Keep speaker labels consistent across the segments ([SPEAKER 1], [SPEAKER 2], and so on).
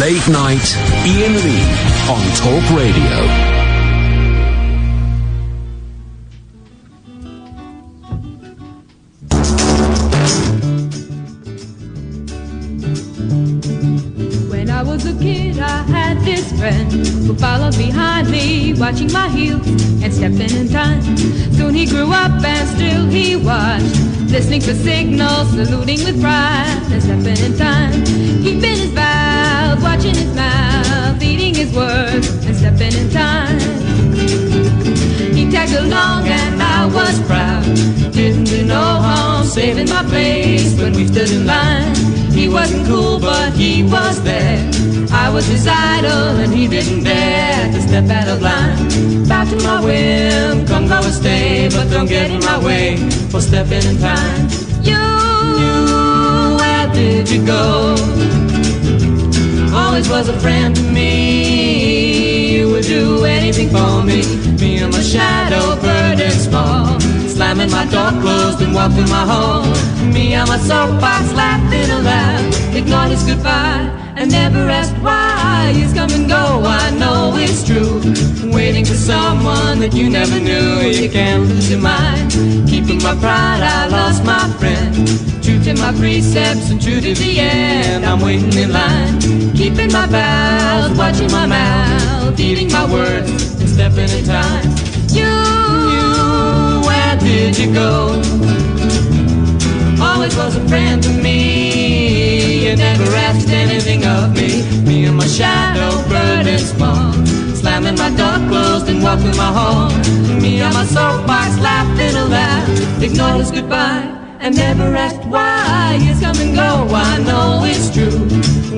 [SPEAKER 1] Late Night, Iain Lee on Talk Radio.
[SPEAKER 2] I was a kid, I had this friend who followed behind me, watching my heels and stepping in time. Soon he grew up and still he watched, listening for signals, saluting with pride and stepping in time. Keeping his vows, watching his mouth, eating his words and stepping in time. He tagged along and I was proud, didn't do no harm, saving my place when we stood in line. He wasn't cool, but he was there. I was his idol, and he didn't dare to step out of line. Bow to my whim, come go and stay, but don't get in my way for stepping in time. You, where did you go? Always was a friend to me. You would do anything for me. Me and my shadow, bird and small. Slamming my door closed and walking my home. Me on my soapbox laughing aloud. Ignored his goodbye and never asked why. Years come and go, I know it's true. Waiting for someone that you never knew. You can't lose your mind. Keeping my pride, I lost my friend. True to my precepts and true to the end. I'm waiting in line. Keeping my vows, watching my mouth, eating my words and stepping in time. Where did you go? Always was a friend to me. You never asked anything of me. Me and my shadow, bird and small. Slamming my door closed and walking my home. Me on my soapbox laughing aloud. Ignored his goodbye and never asked why. Years come and go, I know it's true.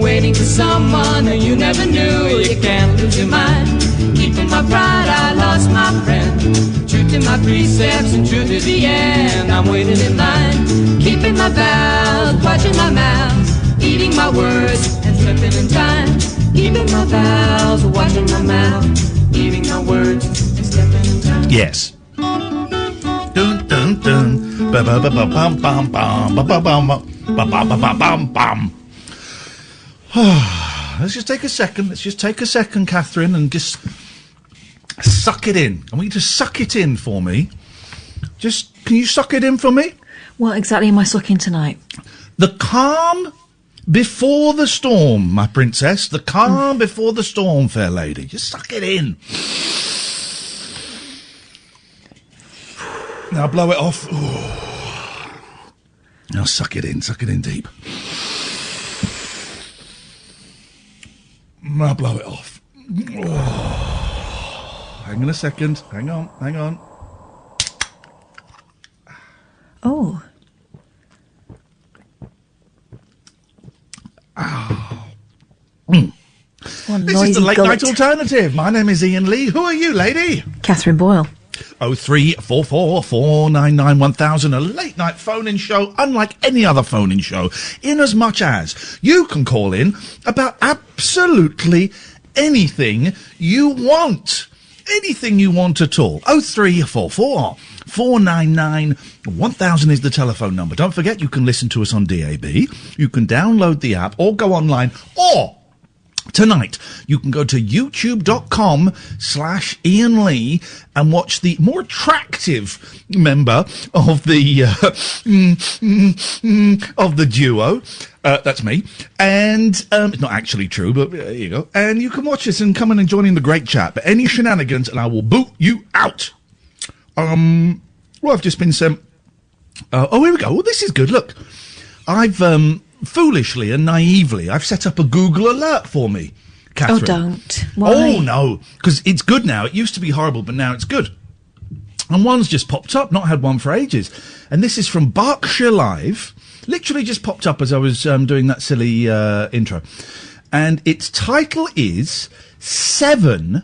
[SPEAKER 2] Waiting for someone that you never knew. You can't lose your mind. Keeping my pride, I lost my friend. True to my precepts and true to the end. I'm waiting in line. Keeping my vows, watching my mouth, eating my words and stepping in time. Keeping my vows, watching my mouth, eating my words and stepping in time.
[SPEAKER 3] Yes. Dun dun dun. Ba ba ba ba bum bum bum ba ba bum ba ba ba ba bum bum. Let's just take a second. Let's just take a second, Catherine, and just suck it in. I want you to suck it in for me. Just, can you suck it in for me?
[SPEAKER 4] What exactly am I sucking tonight?
[SPEAKER 3] The calm before the storm, my princess. The calm before the storm, fair lady. Just suck it in. Now blow it off. Ooh. Now suck it in deep. Now blow it off. Oh. Hang on a second. Hang on.
[SPEAKER 4] Oh.
[SPEAKER 3] This is the Late Night Alternative. My name is Iain Lee. Who are you, lady?
[SPEAKER 4] Catherine Boyle.
[SPEAKER 3] 0344 499 1000, a late night phone-in show unlike any other phone-in show, in as much as you can call in about absolutely anything you want. Anything you want at all. 0344 499 1000 is the telephone number. Don't forget, you can listen to us on DAB. You can download the app or go online, or tonight, you can go to youtube.com/Iain Lee and watch the more attractive member of the duo. That's me. And it's not actually true, but there you go. And you can watch this and come in and join in the great chat. But any shenanigans, and I will boot you out. Well, I've just been sent... oh, here we go. Well, this is good. Look, I've... foolishly and naively, I've set up a Google alert for me, Catherine.
[SPEAKER 4] Oh, don't. Why?
[SPEAKER 3] Oh, no, because it's good now. It used to be horrible, but now it's good. And one's just popped up, not had one for ages. And this is from Berkshire Live. Literally just popped up as I was doing that silly intro. And its title is Seven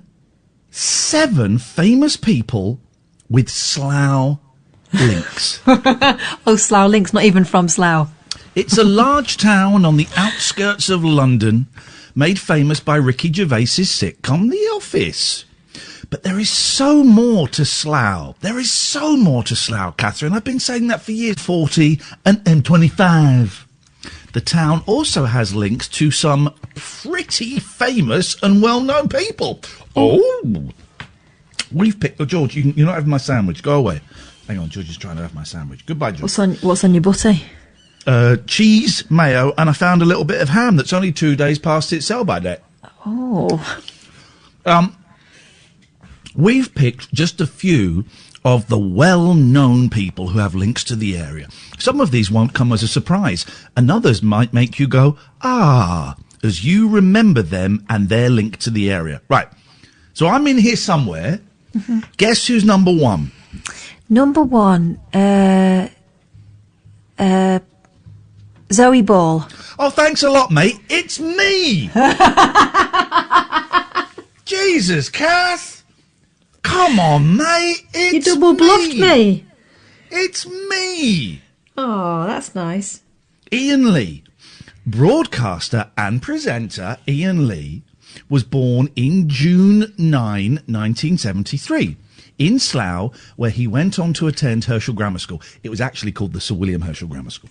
[SPEAKER 3] Famous People with Slough Links.
[SPEAKER 4] Oh, Slough Links, not even from Slough.
[SPEAKER 3] It's a large town on the outskirts of London, made famous by Ricky Gervais's sitcom The Office. But there is so more to Slough. There is so more to Slough, Catherine. I've been saying that for years. 40 and M25. the town also has links to some pretty famous and well-known people. Oh! We've picked... Oh, George, you're not having my sandwich. Go away. Hang on, George is trying to have my sandwich. Goodbye, George.
[SPEAKER 4] What's on your butty?
[SPEAKER 3] Cheese, mayo, and I found a little bit of ham that's only 2 days past its sell-by date.
[SPEAKER 4] Oh.
[SPEAKER 3] We've picked just a few of the well-known people who have links to the area. Some of these won't come as a surprise, and others might make you go, as you remember them and their link to the area. Right. So I'm in here somewhere. Mm-hmm. Guess who's number one?
[SPEAKER 4] Number one, Zoe Ball.
[SPEAKER 3] Oh, thanks a lot, mate. It's me! Jesus, Kath! Come on, mate. It's
[SPEAKER 4] You double bluffed me.
[SPEAKER 3] It's me.
[SPEAKER 4] Oh, that's nice.
[SPEAKER 3] Iain Lee, broadcaster and presenter Iain Lee, was born in June 9, 1973, in Slough, where he went on to attend Herschel Grammar School. It was actually called the Sir William Herschel Grammar School.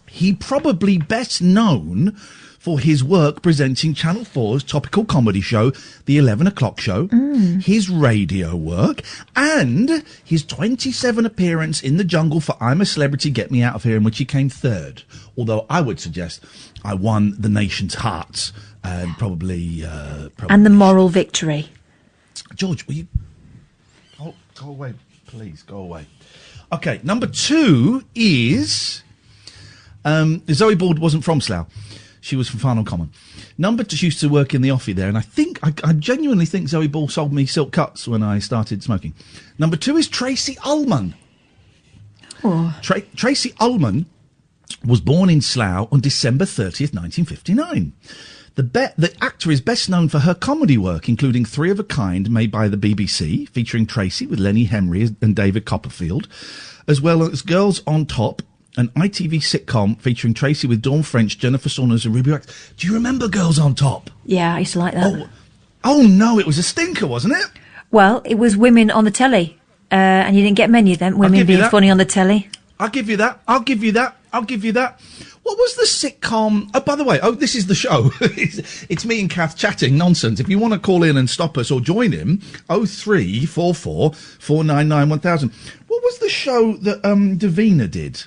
[SPEAKER 3] He probably best known for his work presenting Channel 4's topical comedy show, The 11 O'Clock Show, his radio work, and his 27 appearance in The Jungle for I'm a Celebrity, Get Me Out of Here, in which he came third. Although I would suggest I won the nation's hearts and probably...
[SPEAKER 4] And the moral victory.
[SPEAKER 3] George, will you... Oh, go away, please, go away. Okay, number two is... Zoe Ball wasn't from Slough. She was from Farnham Common. Number two, she used to work in the offie there, and I genuinely think Zoe Ball sold me silk cuts when I started smoking. Number two is Tracy Ullman.
[SPEAKER 4] Oh.
[SPEAKER 3] Tracy Ullman was born in Slough on December 30th, 1959. The actor is best known for her comedy work, including Three of a Kind, made by the BBC, featuring Tracy with Lenny Henry and David Copperfield, as well as Girls on Top, an ITV sitcom featuring Tracy with Dawn French, Jennifer Saunders and Ruby Wax. Do you remember Girls on Top?
[SPEAKER 4] Yeah, I used to like that.
[SPEAKER 3] Oh no, it was a stinker, wasn't it?
[SPEAKER 4] Well, it was women on the telly, and you didn't get many of them, women being funny on the telly.
[SPEAKER 3] I'll give you that. What was the sitcom? Oh, by the way, this is the show. it's me and Kath chatting nonsense. If you want to call in and stop us or join him, 0344 499 1000. What was the show that Davina did?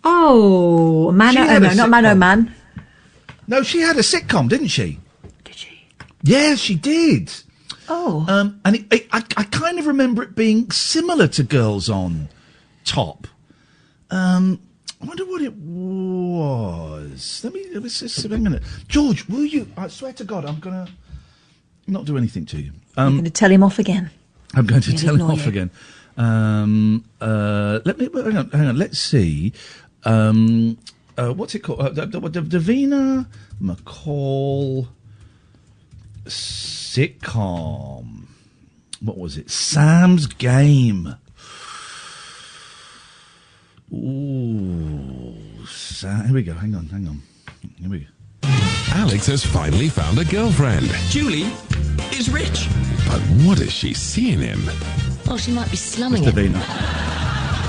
[SPEAKER 4] Oh, Man Oh Man.
[SPEAKER 3] No, she had a sitcom, didn't she?
[SPEAKER 4] Did she?
[SPEAKER 3] Yeah, she did.
[SPEAKER 4] Oh.
[SPEAKER 3] And I kind of remember it being similar to Girls on Top. I wonder what it was. Let me just a minute. George, will you? I swear to God, I'm gonna not do anything to you.
[SPEAKER 4] You're going to tell him off again.
[SPEAKER 3] I'm going to tell him off again. Let me hang on. Let's see. What's it called? Davina McCall sitcom. What was it? Sam's Game. Ooh, here we go. Hang on. Here we go.
[SPEAKER 5] Alex has finally found a girlfriend.
[SPEAKER 1] Julie is rich.
[SPEAKER 5] But what is she seeing him?
[SPEAKER 6] Well, she might be slumming
[SPEAKER 3] Mr.
[SPEAKER 6] it.
[SPEAKER 3] Davina.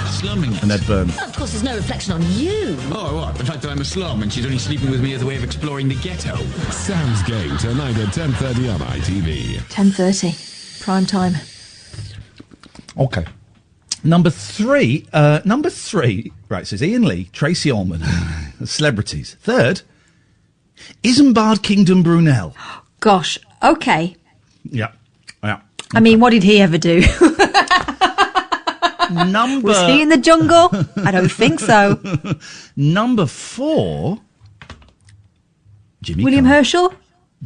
[SPEAKER 1] Slumming it.
[SPEAKER 3] And Ed Byrne.
[SPEAKER 6] Well, of course, there's no reflection on you.
[SPEAKER 1] Oh, what? The fact that I'm a slum and she's only sleeping with me as a way of exploring the ghetto.
[SPEAKER 5] Sam's Game tonight at 10:30 on ITV.
[SPEAKER 4] 10:30, prime time.
[SPEAKER 3] Okay. Number three, right, says Iain Lee, Tracy Ullman, celebrities. Third, Isambard Kingdom Brunel.
[SPEAKER 4] Gosh, okay.
[SPEAKER 3] Yeah.
[SPEAKER 4] I mean, what did he ever do? Was he in the jungle? I don't think so.
[SPEAKER 3] Number four, Jimmy
[SPEAKER 4] William
[SPEAKER 3] Carr.
[SPEAKER 4] Herschel?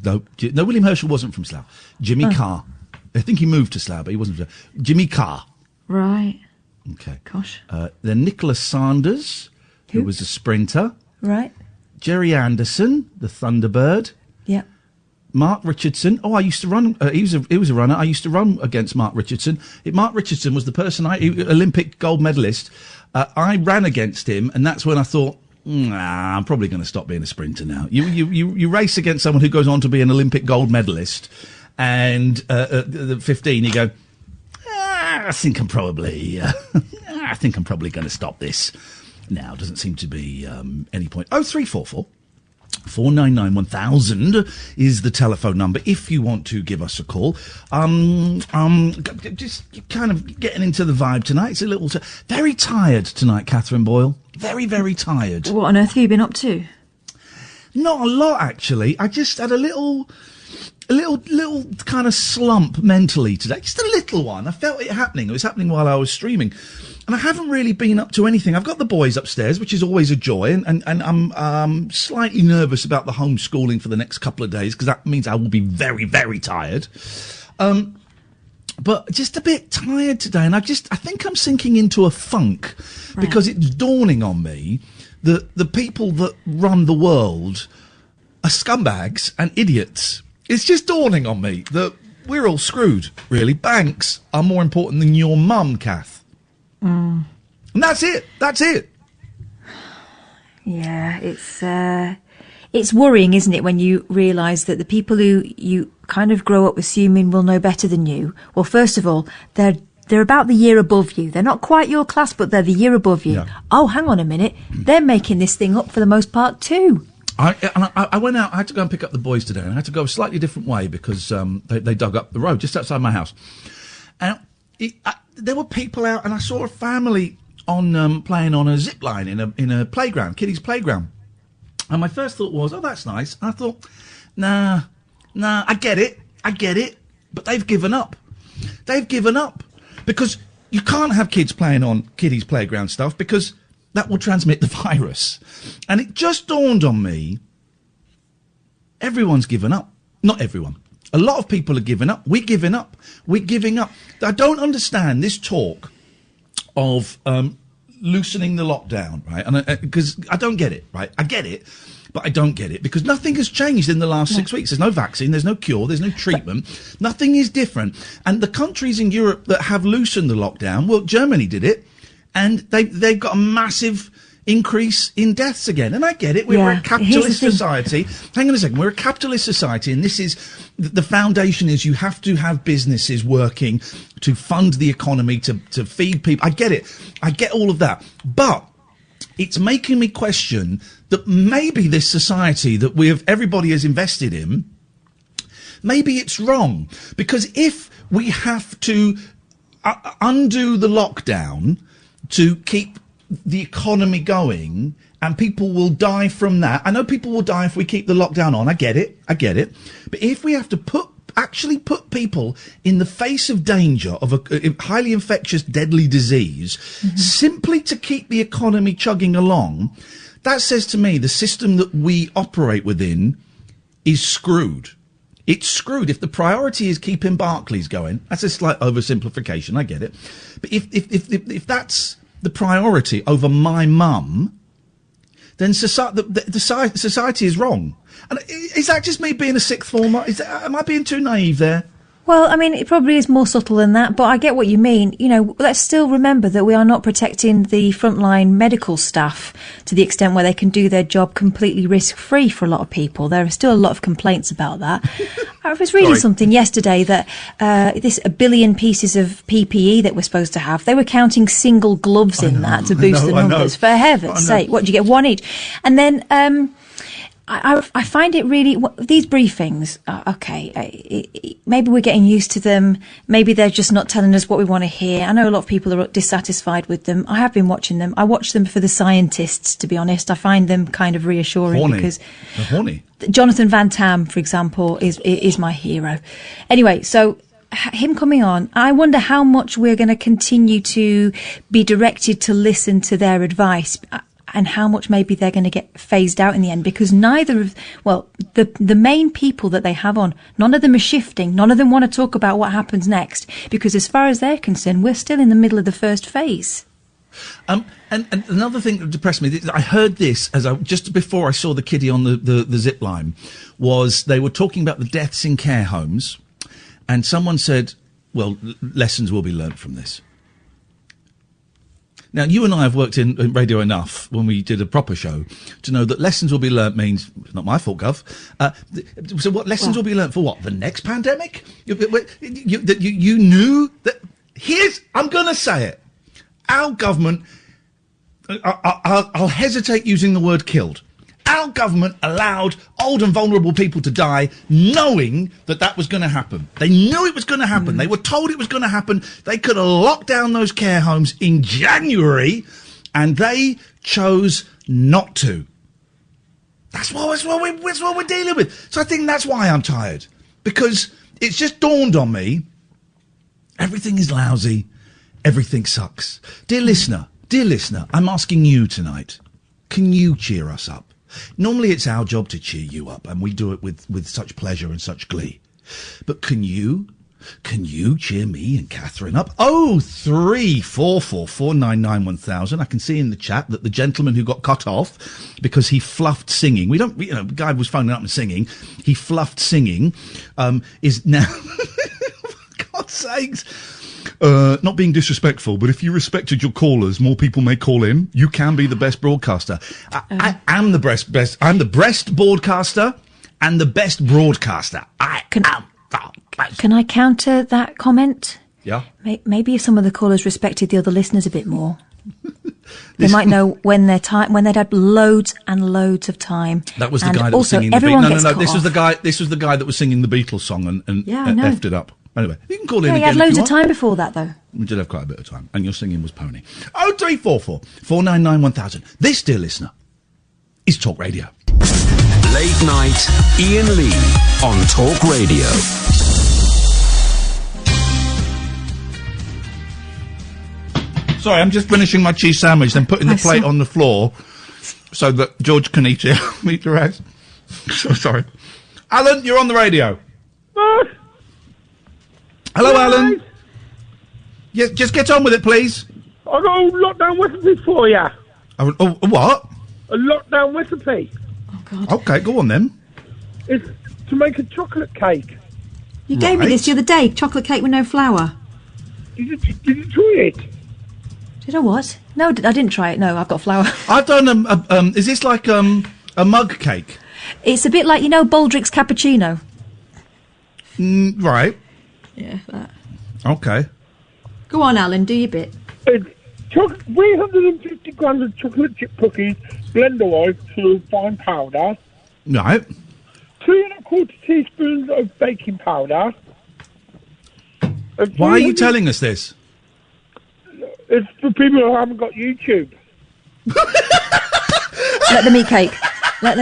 [SPEAKER 3] No, William Herschel wasn't from Slough. Jimmy Carr. I think he moved to Slough, but he wasn't from Slough. Jimmy Carr.
[SPEAKER 4] Right.
[SPEAKER 3] Okay.
[SPEAKER 4] Gosh.
[SPEAKER 3] Then Nicholas Sanders, who was a sprinter.
[SPEAKER 4] Right.
[SPEAKER 3] Jerry Anderson, the Thunderbird.
[SPEAKER 4] Yeah.
[SPEAKER 3] Mark Richardson. Oh, I used to run. He was a runner. I used to run against Mark Richardson. Mark Richardson was the person Olympic gold medalist. I ran against him, and that's when I thought, I'm probably going to stop being a sprinter now. You race against someone who goes on to be an Olympic gold medalist, and at 15 you go, I think I'm probably going to stop this. now. Doesn't seem to be any point. 0344 499 1000 is the telephone number if you want to give us a call. Just kind of getting into the vibe tonight. It's a little very tired tonight, Catherine Boyle. Very, very tired.
[SPEAKER 4] What on earth have you been up to?
[SPEAKER 3] Not a lot, actually. I just had a little kind of slump mentally today. Just a little one. I felt it happening. It was happening while I was streaming. And I haven't really been up to anything. I've got the boys upstairs, which is always a joy, and I'm slightly nervous about the homeschooling for the next couple of days, because that means I will be very, very tired. But just a bit tired today, and I think I'm sinking into a funk, because it's dawning on me that the people that run the world are scumbags and idiots. It's just dawning on me that we're all screwed, really. Banks are more important than your mum, Kath. And that's it.
[SPEAKER 4] Yeah, it's worrying, isn't it, when you realise that the people who you kind of grow up assuming will know better than you. Well, first of all, they're about the year above you. They're not quite your class, but they're the year above you. Yeah. Oh, hang on a minute. They're making this thing up for the most part too.
[SPEAKER 3] I went out. I had to go and pick up the boys today, and I had to go a slightly different way because they dug up the road just outside my house. And there were people out, and I saw a family on playing on a zip line in a playground, kiddies' playground. And my first thought was, oh, that's nice. And I thought, nah, I get it, but they've given up. They've given up because you can't have kids playing on kiddies' playground stuff because that will transmit the virus. And it just dawned on me, everyone's given up. Not everyone. A lot of people are giving up. We're giving up. I don't understand this talk of loosening the lockdown, right? And because I don't get it, right? I get it, but I don't get it because nothing has changed in the last 6 weeks. There's no vaccine, there's no cure, there's no treatment. Nothing is different. And the countries in Europe that have loosened the lockdown, well, Germany did it, and they've got a massive increase in deaths again. And I get it. We're a capitalist society. Hang on a second. We're a capitalist society, and this is the foundation is you have to have businesses working to fund the economy, to feed people. I get it. I get all of that. But it's making me question that maybe this society that everybody has invested in, maybe it's wrong. Because if we have to undo the lockdown to keep the economy going, and people will die from that. I know people will die if we keep the lockdown on. I get it. But if we have to actually put people in the face of danger of a highly infectious, deadly disease, simply to keep the economy chugging along, that says to me the system that we operate within is screwed. It's screwed. If the priority is keeping Barclays going, that's a slight oversimplification. I get it. But if that's the priority over my mum, then society is wrong. And is that just me being a sixth former? Am I being too naive there?
[SPEAKER 4] Well, I mean, it probably is more subtle than that, but I get what you mean. You know, let's still remember that we are not protecting the frontline medical staff to the extent where they can do their job completely risk-free for a lot of people. There are still a lot of complaints about that. I was reading something yesterday that a billion pieces of PPE that we're supposed to have, they were counting single gloves in that to boost the numbers. For heaven's sake, what, do you get one each? And then I find it really, these briefings, maybe we're getting used to them. Maybe they're just not telling us what we want to hear. I know a lot of people are dissatisfied with them. I have been watching them. I watch them for the scientists, to be honest. I find them kind of reassuring because Jonathan Van Tam, for example, is my hero. Anyway, so him coming on, I wonder how much we're going to continue to be directed to listen to their advice, and how much maybe they're going to get phased out in the end, because the main people that they have on, none of them are shifting. None of them want to talk about what happens next, because as far as they're concerned, we're still in the middle of the first phase.
[SPEAKER 3] And another thing that depressed me, I heard this just before I saw the kiddie on the zip line, was they were talking about the deaths in care homes, and someone said, well, lessons will be learnt from this. Now, you and I have worked in radio enough when we did a proper show to know that lessons will be learnt means, it's not my fault, Gov. So what lessons will be learnt for what? The next pandemic? You knew that, I'm going to say it. Our government I'll hesitate using the word killed. Our government allowed old and vulnerable people to die knowing that was going to happen. They knew it was going to happen. They were told it was going to happen. They could have locked down those care homes in January, and they chose not to. That's what we're dealing with. So I think that's why I'm tired. Because it's just dawned on me, everything is lousy, everything sucks. Dear listener, I'm asking you tonight, can you cheer us up? Normally it's our job to cheer you up, and we do it with such pleasure and such glee. But can you cheer me and Catherine up? 03444991000. I can see in the chat that the gentleman who got cut off because he fluffed singing. The guy was phoning up and singing. He fluffed singing, is now, for God's sakes. Not being disrespectful, but if you respected your callers, more people may call in. You can be the best broadcaster. I am the best. I'm the best broadcaster and the best broadcaster.
[SPEAKER 4] Can I counter that comment?
[SPEAKER 3] Yeah.
[SPEAKER 4] Maybe if some of the callers respected the other listeners a bit more, they might know when they'd had loads and loads of time.
[SPEAKER 3] That was the guy that was singing the Beatles. No. This was the guy that was singing the Beatles song and effed it up. Anyway, you can call in again.
[SPEAKER 4] You had loads of time before that, though.
[SPEAKER 3] We did have quite a bit of time, and your singing was pony. 0344 499 1000. This, dear listener, is Talk Radio.
[SPEAKER 1] Late night, Iain Lee on Talk Radio.
[SPEAKER 3] Sorry, I'm just finishing my cheese sandwich, then putting the plate on the floor so that George can eat it. Eat the rest. So sorry. Alan, you're on the radio. Hello, Alan. Yes, just get on with it, please.
[SPEAKER 7] I got a lockdown recipe for you.
[SPEAKER 3] What?
[SPEAKER 7] A lockdown recipe.
[SPEAKER 4] Oh, God.
[SPEAKER 3] Okay, go on then.
[SPEAKER 7] It's to make a chocolate cake.
[SPEAKER 4] You gave me this the other day, chocolate cake with no flour.
[SPEAKER 7] Did you try it?
[SPEAKER 4] Did I what? No, I didn't try it. No, I've got flour.
[SPEAKER 3] I've done is this like a mug cake?
[SPEAKER 4] It's a bit like, Baldrick's cappuccino.
[SPEAKER 3] Right.
[SPEAKER 4] Yeah, that.
[SPEAKER 3] Okay.
[SPEAKER 4] Go on, Alan, do your bit.
[SPEAKER 7] It's 350 grams of chocolate chip cookies, blender wise to fine powder.
[SPEAKER 3] Right.
[SPEAKER 7] 2 1/4 teaspoons of baking powder.
[SPEAKER 3] Why are you telling us this?
[SPEAKER 7] It's for people who haven't got YouTube.
[SPEAKER 4] Let them eat cake.
[SPEAKER 3] Well,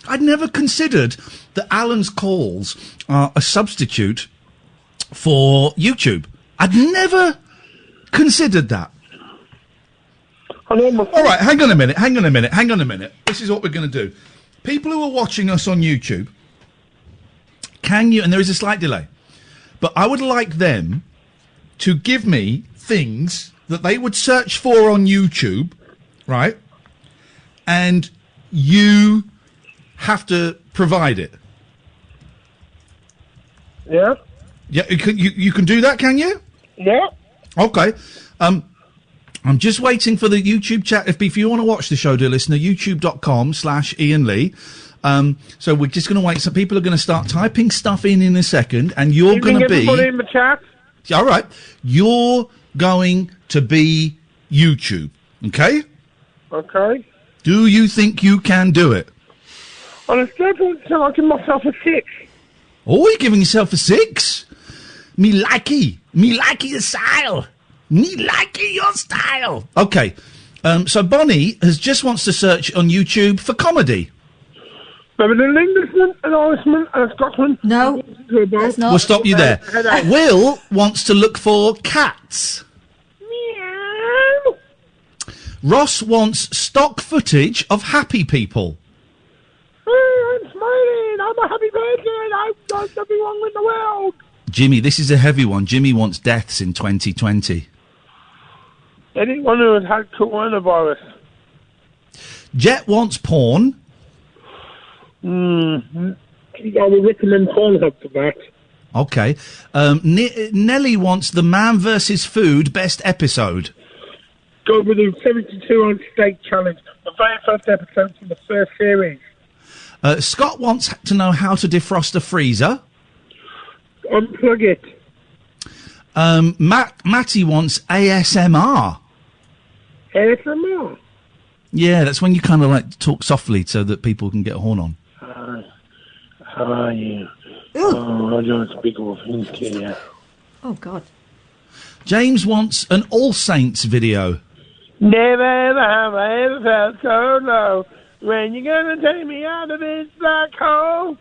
[SPEAKER 3] I'd never considered that Alan's calls are a substitute for YouTube. I'd never considered that. All right, hang on a minute. This is what we're going to do. People who are watching us on YouTube, and there is a slight delay, but I would like them to give me things that they would search for on YouTube, right? And you have to provide it.
[SPEAKER 7] Yeah.
[SPEAKER 3] Yeah, you can do that, can you?
[SPEAKER 7] Yeah.
[SPEAKER 3] Okay. I'm just waiting for the YouTube chat. If you want to watch the show, dear listener, youtube.com/Iain Lee. So we're just going to wait. Some people are going to start typing stuff in a second, and you're going to be...
[SPEAKER 7] everybody in the chat.
[SPEAKER 3] All right. You're going to be YouTube, okay?
[SPEAKER 7] Okay.
[SPEAKER 3] Do you think you can do it?
[SPEAKER 7] On a scale of 10, I give myself a 6.
[SPEAKER 3] Oh, you're giving yourself a 6? Me likey your style. Me likey your style. Okay. So Bonnie just wants to search on YouTube for comedy.
[SPEAKER 7] Maybe an Englishman, an Irishman, and a Scotsman.
[SPEAKER 4] No, there's not.
[SPEAKER 3] We'll stop you there. Will wants to look for cats.
[SPEAKER 7] Meow.
[SPEAKER 3] Ross wants stock footage of happy people.
[SPEAKER 7] Hey, I'm smiling. I'm a happy person. I've done nothing wrong with the world.
[SPEAKER 3] Jimmy, this is a heavy one. Jimmy wants deaths in 2020.
[SPEAKER 7] Anyone who has had coronavirus.
[SPEAKER 3] Jet wants porn.
[SPEAKER 7] I would recommend Pornhub for that.
[SPEAKER 3] Okay. Nelly wants the Man vs. Food best episode.
[SPEAKER 7] Go with the 72 on steak challenge. The very first episode from the first series.
[SPEAKER 3] Scott wants to know how to defrost a freezer.
[SPEAKER 7] Unplug it.
[SPEAKER 3] Matty wants ASMR.
[SPEAKER 7] ASMR.
[SPEAKER 3] Yeah, that's when you kind of like talk softly so that people can get a horn on.
[SPEAKER 7] How are you? Oh, I don't speak of things to you.
[SPEAKER 4] Oh, God.
[SPEAKER 3] James wants an All Saints video.
[SPEAKER 7] Never have I ever felt so low. When you gonna take me out of this black hole?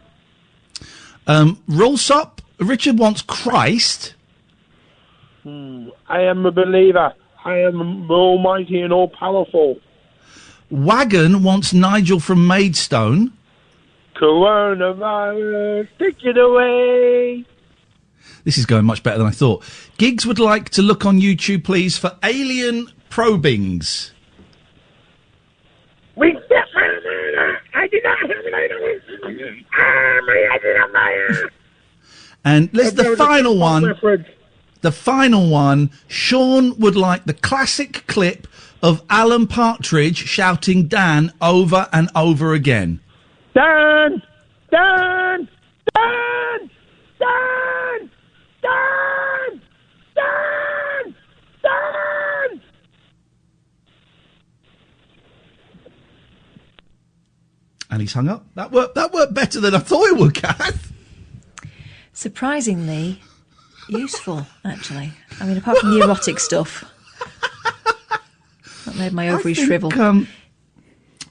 [SPEAKER 3] Rollsop, Richard wants Christ.
[SPEAKER 7] I am a believer. I am almighty and all-powerful.
[SPEAKER 3] Wagon wants Nigel from Maidstone.
[SPEAKER 7] Coronavirus, take it away.
[SPEAKER 3] This is going much better than I thought. Giggs would like to look on YouTube, please, for alien probings.
[SPEAKER 7] We set I did not have it.
[SPEAKER 3] And let's the final one. The final one. Sean would like the classic clip of Alan Partridge shouting Dan over and over again.
[SPEAKER 7] Dan! Dan! Dan! Dan! Dan! Dan! Dan!
[SPEAKER 3] And he's hung up. That worked better than I thought it would, Kath.
[SPEAKER 4] Surprisingly useful, actually. I mean, apart from the erotic stuff. That made my ovaries shrivel.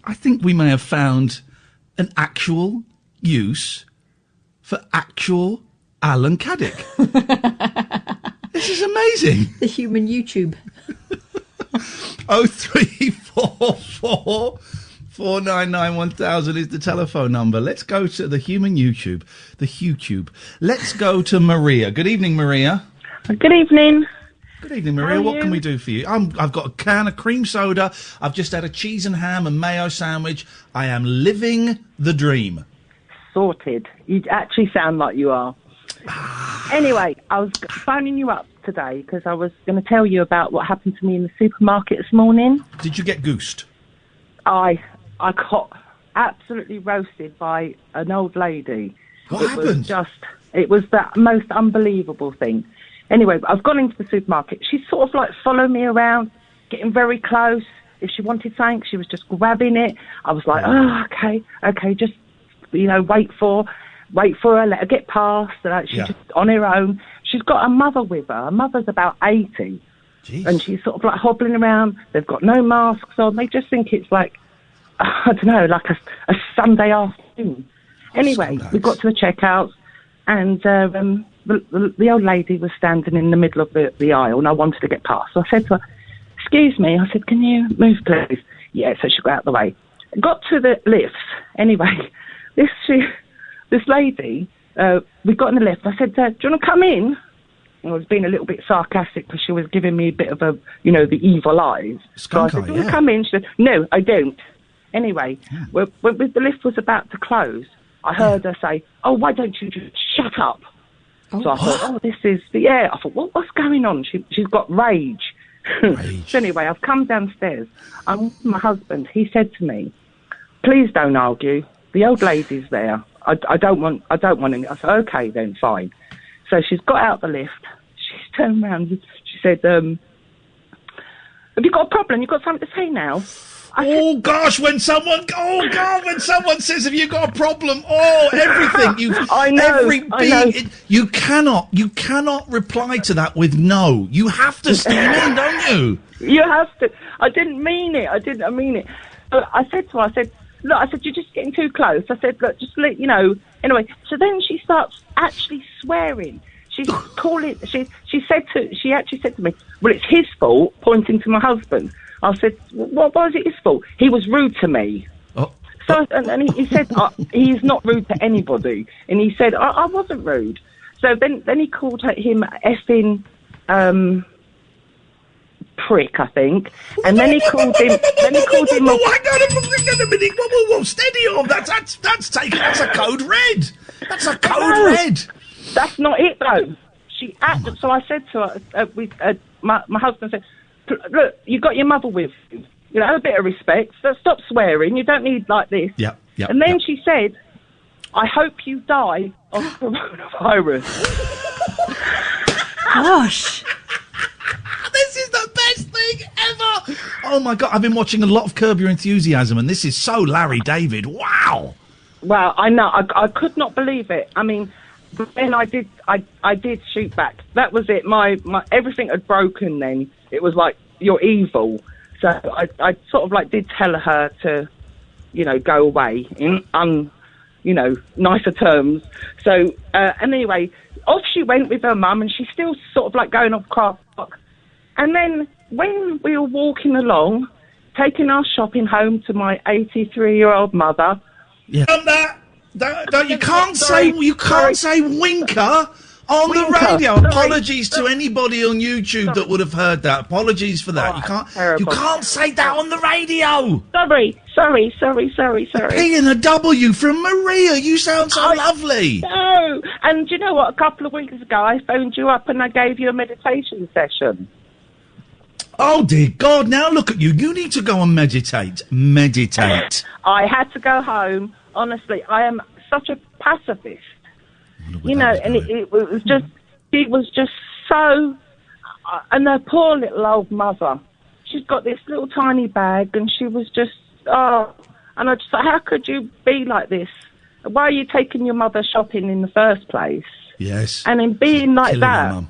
[SPEAKER 3] I think we may have found an actual use for actual Alan Caddick. This is amazing.
[SPEAKER 4] The human YouTube.
[SPEAKER 3] 0344 499 1000 is the telephone number. Let's go to the human YouTube. The YouTube. Let's go to Maria. Good evening, Maria.
[SPEAKER 8] Good evening.
[SPEAKER 3] Good evening, Maria. What can we do for you? I've got a can of cream soda. I've just had a cheese and ham and mayo sandwich. I am living the dream.
[SPEAKER 8] Sorted. You actually sound like you are. Anyway, I was phoning you up today because I was going to tell you about what happened to me in the supermarket this morning.
[SPEAKER 3] Did you get goosed?
[SPEAKER 8] I got absolutely roasted by an old lady.
[SPEAKER 3] What happened?
[SPEAKER 8] It was the most unbelievable thing. Anyway, I've gone into the supermarket. She sort of like followed me around, getting very close. If she wanted something, she was just grabbing it. I was like, oh, okay, just, wait for her, let her get past. She's just on her own. She's got a mother with her. Her mother's about 80.
[SPEAKER 3] Jeez.
[SPEAKER 8] And she's sort of like hobbling around. They've got no masks on. They just think it's like, I don't know, like a Sunday afternoon. Anyway, we got to the checkout, and the old lady was standing in the middle of the aisle, and I wanted to get past. So I said to her, excuse me, I said, can you move, please? Yeah, so she got out of the way. Got to the lifts. Anyway, this lady, we got in the lift. I said, do you want to come in? I was being a little bit sarcastic because she was giving me a bit of the evil eyes. So I said, do you want to come in? She said, no, I don't. Anyway, when the lift was about to close, I heard her say, oh, why don't you just shut up? So I thought, I thought, what's going on? She's got rage. So anyway, I've come downstairs. I'm with my husband. He said to me, please don't argue. The old lady's there. I don't want any. I said, okay, then, fine. So she's got out the lift. She's turned around. She said, have you got a problem? You got something to say now?
[SPEAKER 3] When someone says, have you got a problem? Oh, everything.
[SPEAKER 8] I know.
[SPEAKER 3] You cannot reply to that with no. You have to steam in, don't you?
[SPEAKER 8] You have to. I didn't mean it. But I said to her, look, you're just getting too close. I said, look, just let you know. Anyway, so then she starts actually swearing. She actually said to me, well, it's his fault, pointing to my husband. I said, what was it his fault? He was rude to me.
[SPEAKER 3] Oh.
[SPEAKER 8] So, and he said, he's not rude to anybody. And he said, I wasn't rude. So then he called him effing prick, I think. And then he called him. Hang
[SPEAKER 3] on a minute. Whoa, steady on. That's a code red. That's a code red.
[SPEAKER 8] That's not it though. So I said to her, my husband said, look, you got your mother with you. Have a bit of respect. So stop swearing. You don't need like this.
[SPEAKER 3] Yeah.
[SPEAKER 8] And then she said, I hope you die of coronavirus.
[SPEAKER 4] Gosh.
[SPEAKER 3] This is the best thing ever. Oh my God, I've been watching a lot of Curb Your Enthusiasm, and this is so Larry David. Wow.
[SPEAKER 8] Well, I know. I could not believe it. I mean, then I did shoot back. That was it. My everything had broken then. It was like, you're evil. So I sort of like did tell her to, go away in nicer terms. So, and anyway, off she went with her mum, and she's still sort of like going off craft. And then when we were walking along, taking our shopping home to my 83-year-old mother.
[SPEAKER 3] Yeah. You can't say winker on the radio.
[SPEAKER 8] Sorry.
[SPEAKER 3] Apologies to anybody on YouTube that would have heard that. Apologies for that. You can't say that on the radio.
[SPEAKER 8] Sorry.
[SPEAKER 3] P and a W from Maria. You sound so lovely.
[SPEAKER 8] No. And do you know what? A couple of weeks ago, I phoned you up and I gave you a meditation session.
[SPEAKER 3] Oh, dear God. Now look at you. You need to go and meditate.
[SPEAKER 8] I had to go home. Honestly, I am such a pacifist. And it was just, she was just so, and her poor little old mother, she's got this little tiny bag, and she was just, and I just thought, how could you be like this? Why are you taking your mother shopping in the first place?
[SPEAKER 3] Yes.
[SPEAKER 8] And in being like that,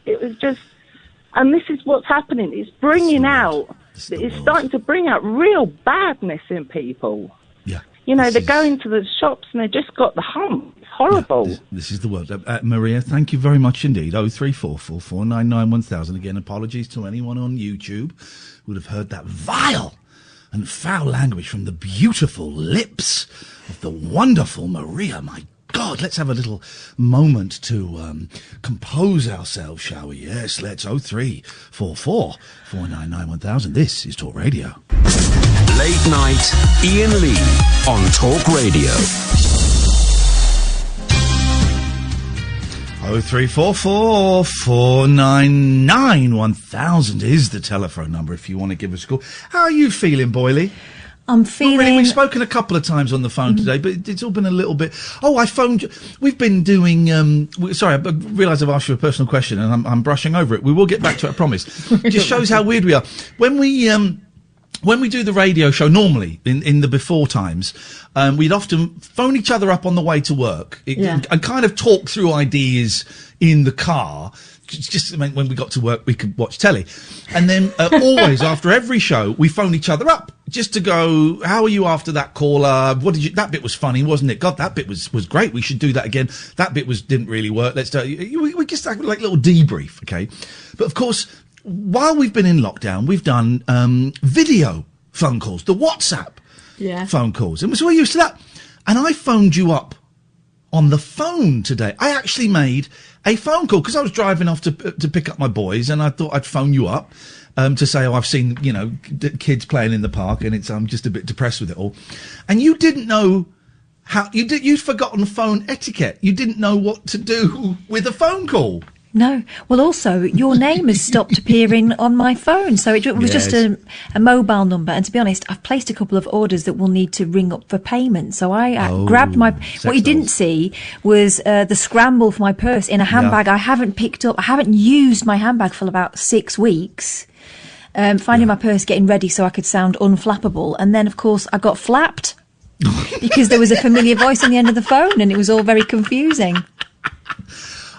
[SPEAKER 8] it was just, and this is what's happening. It's bringing out, it's starting to bring out real badness in people.
[SPEAKER 3] Yeah.
[SPEAKER 8] They're going to the shops and they've just got the hump. It's horrible.
[SPEAKER 3] Yeah, this is the world. Maria, thank you very much indeed. 03444991000. Again, apologies to anyone on YouTube who would have heard that vile and foul language from the beautiful lips of the wonderful Maria. My God, let's have a little moment to compose ourselves, shall we? Yes, let's. 03444991000. This is Talk Radio.
[SPEAKER 1] Late night, Iain Lee on Talk Radio.
[SPEAKER 3] 03444991000 is the telephone number if you want to give us a call. How are you feeling, Boyley?
[SPEAKER 4] I'm feeling...
[SPEAKER 3] Really, we've spoken a couple of times on the phone today, but it's all been a little bit... Oh, I phoned you. We've been doing... Sorry, I realise I've asked you a personal question and I'm brushing over it. We will get back to it, I promise. It just shows how weird we are. When we do the radio show, normally, in the before times, we'd often phone each other up on the way to work and kind of talk through ideas in the car. Just when we got to work, we could watch telly. And then always, after every show, we phone each other up just to go, how are you after that caller? That bit was funny, wasn't it? God, that bit was great. We should do that again. That bit didn't really work. Let's do it. We just have like a little debrief, okay? But of course, while we've been in lockdown, we've done video phone calls, the WhatsApp phone calls. And so we're used to that. And I phoned you up on the phone today. I actually made a phone call because I was driving off to pick up my boys, and I thought I'd phone you up to say, I've seen, kids playing in the park, and I'm just a bit depressed with it all. And you didn't know how, you'd forgotten phone etiquette. You didn't know what to do with a phone call.
[SPEAKER 4] No. Well, also, your name has stopped appearing on my phone. So it was just a mobile number. And to be honest, I've placed a couple of orders that will need to ring up for payment. So I grabbed what you didn't see was the scramble for my purse in a handbag I haven't picked up. I haven't used my handbag for about 6 weeks. Finding my purse, getting ready so I could sound unflappable. And then, of course, I got flapped because there was a familiar voice on the end of the phone and it was all very confusing.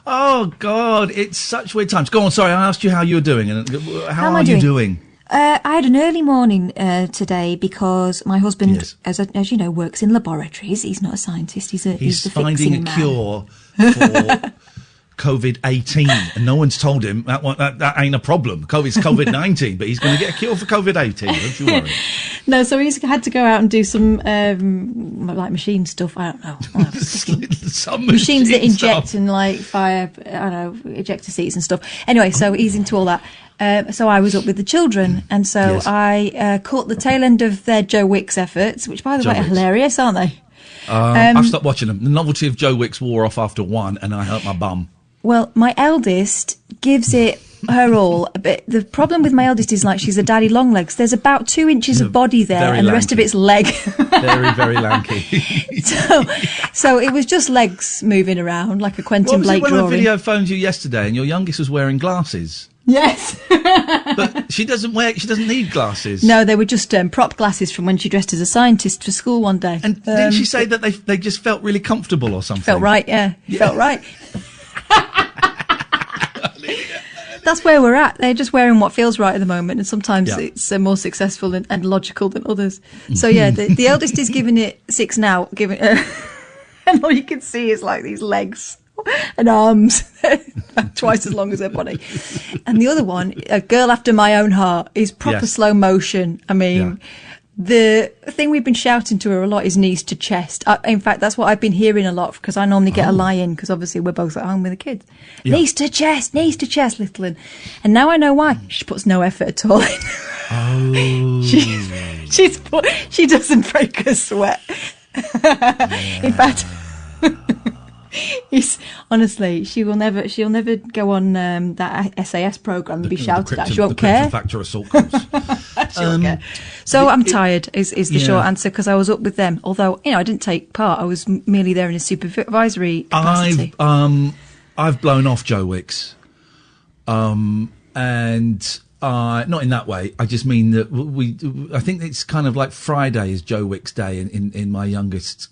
[SPEAKER 3] Oh, God, it's such weird times. Go on, sorry, I asked you how you were doing. And how are you doing?
[SPEAKER 4] I had an early morning today because my husband, as you know, works in laboratories. He's not a scientist. He's a
[SPEAKER 3] finding a cure for COVID-18, and no one's told him that ain't a problem. It's COVID-19, but he's going to get a cure for COVID-18. Don't you worry.
[SPEAKER 4] No, so he's had to go out and do some like machine stuff. I don't know.
[SPEAKER 3] Some
[SPEAKER 4] machines that inject
[SPEAKER 3] stuff.
[SPEAKER 4] and like fire. I don't know, ejector seats and stuff. Anyway, so he's into all that. So I was up with the children, and so I caught the tail end of their Joe Wicks efforts, which, by the way, are hilarious, aren't they?
[SPEAKER 3] I've stopped watching them. The novelty of Joe Wicks wore off after one, and I hurt my bum.
[SPEAKER 4] Well, my eldest gives it her all, but the problem with my eldest is like she's a daddy long legs. There's about 2 inches of body there, and the rest of it's leg.
[SPEAKER 3] Very, very lanky.
[SPEAKER 4] So it was just legs moving around like a Quentin Blake drawing.
[SPEAKER 3] When I video phoned you yesterday, and your youngest was wearing glasses.
[SPEAKER 4] Yes.
[SPEAKER 3] But she doesn't need glasses.
[SPEAKER 4] No, they were just prop glasses from when she dressed as a scientist for school one day.
[SPEAKER 3] And didn't she say that they just felt really comfortable or something?
[SPEAKER 4] Felt right, yeah. Felt right. That's where we're at. They're just wearing what feels right at the moment, and sometimes it's more successful and logical than others. So yeah, the eldest is giving it 6 now, and all you can see is like these legs and arms twice as long as her body. And the other one, a girl after my own heart, is proper slow motion. I mean, the thing we've been shouting to her a lot is knees to chest. In fact, that's what I've been hearing a lot, because I normally get a lie-in, because obviously we're both at home with the kids. Knees to chest, little one. And now I know why. She puts no effort at all in.
[SPEAKER 3] Oh.
[SPEAKER 4] She doesn't break a sweat. In fact... honestly, she'll never go on that SAS program and be shouted at. She won't care.
[SPEAKER 3] Factor assault course.
[SPEAKER 4] She won't care. So I'm tired. Is the short answer, because I was up with them. Although I didn't take part. I was merely there in a supervisory capacity.
[SPEAKER 3] I've blown off Joe Wicks, and. Not in that way. I just mean that I think it's kind of like Friday is Joe Wick's day in my youngest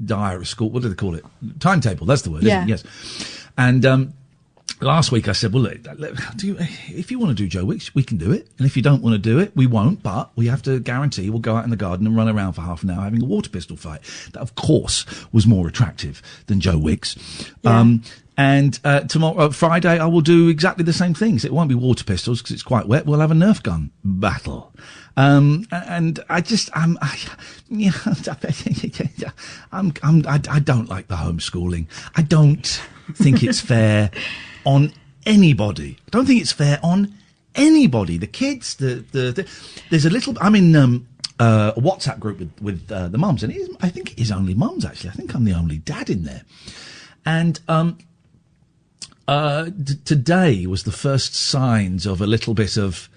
[SPEAKER 3] diary at school. What do they call it? Timetable. That's the word. Isn't it? Yes. And last week I said, well, look, if you want to do Joe Wicks, we can do it. And if you don't want to do it, we won't. But we have to guarantee we'll go out in the garden and run around for half an hour having a water pistol fight. That, of course, was more attractive than Joe Wicks. Yeah. And tomorrow, Friday, I will do exactly the same things. It won't be water pistols because it's quite wet. We'll have a Nerf gun battle. And I don't like the homeschooling. I don't think it's fair on anybody. I don't think it's fair on anybody. The kids, there's a little. I'm in a WhatsApp group with the mums, and I think it is only mums actually. I think I'm the only dad in there, and today was the first signs of a little bit of,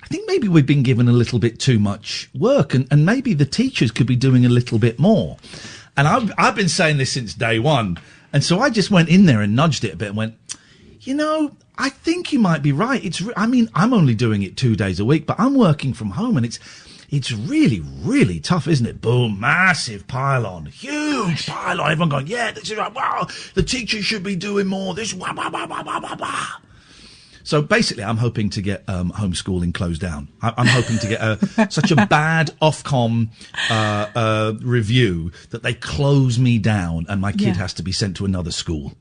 [SPEAKER 3] I think maybe we've been given a little bit too much work, and maybe the teachers could be doing a little bit more. And I've been saying this since day one. And so I just went in there and nudged it a bit and went, I think you might be right. I'm only doing it 2 days a week, but I'm working from home, and it's really, really tough, isn't it? Boom, massive pylon, huge pylon. Everyone going, yeah, this is right. Wow, the teachers should be doing more. This, wah, wah, wah, wah, wah, wah. So basically, I'm hoping to get homeschooling closed down. I'm hoping to get such a bad Ofcom review that they close me down and my kid has to be sent to another school.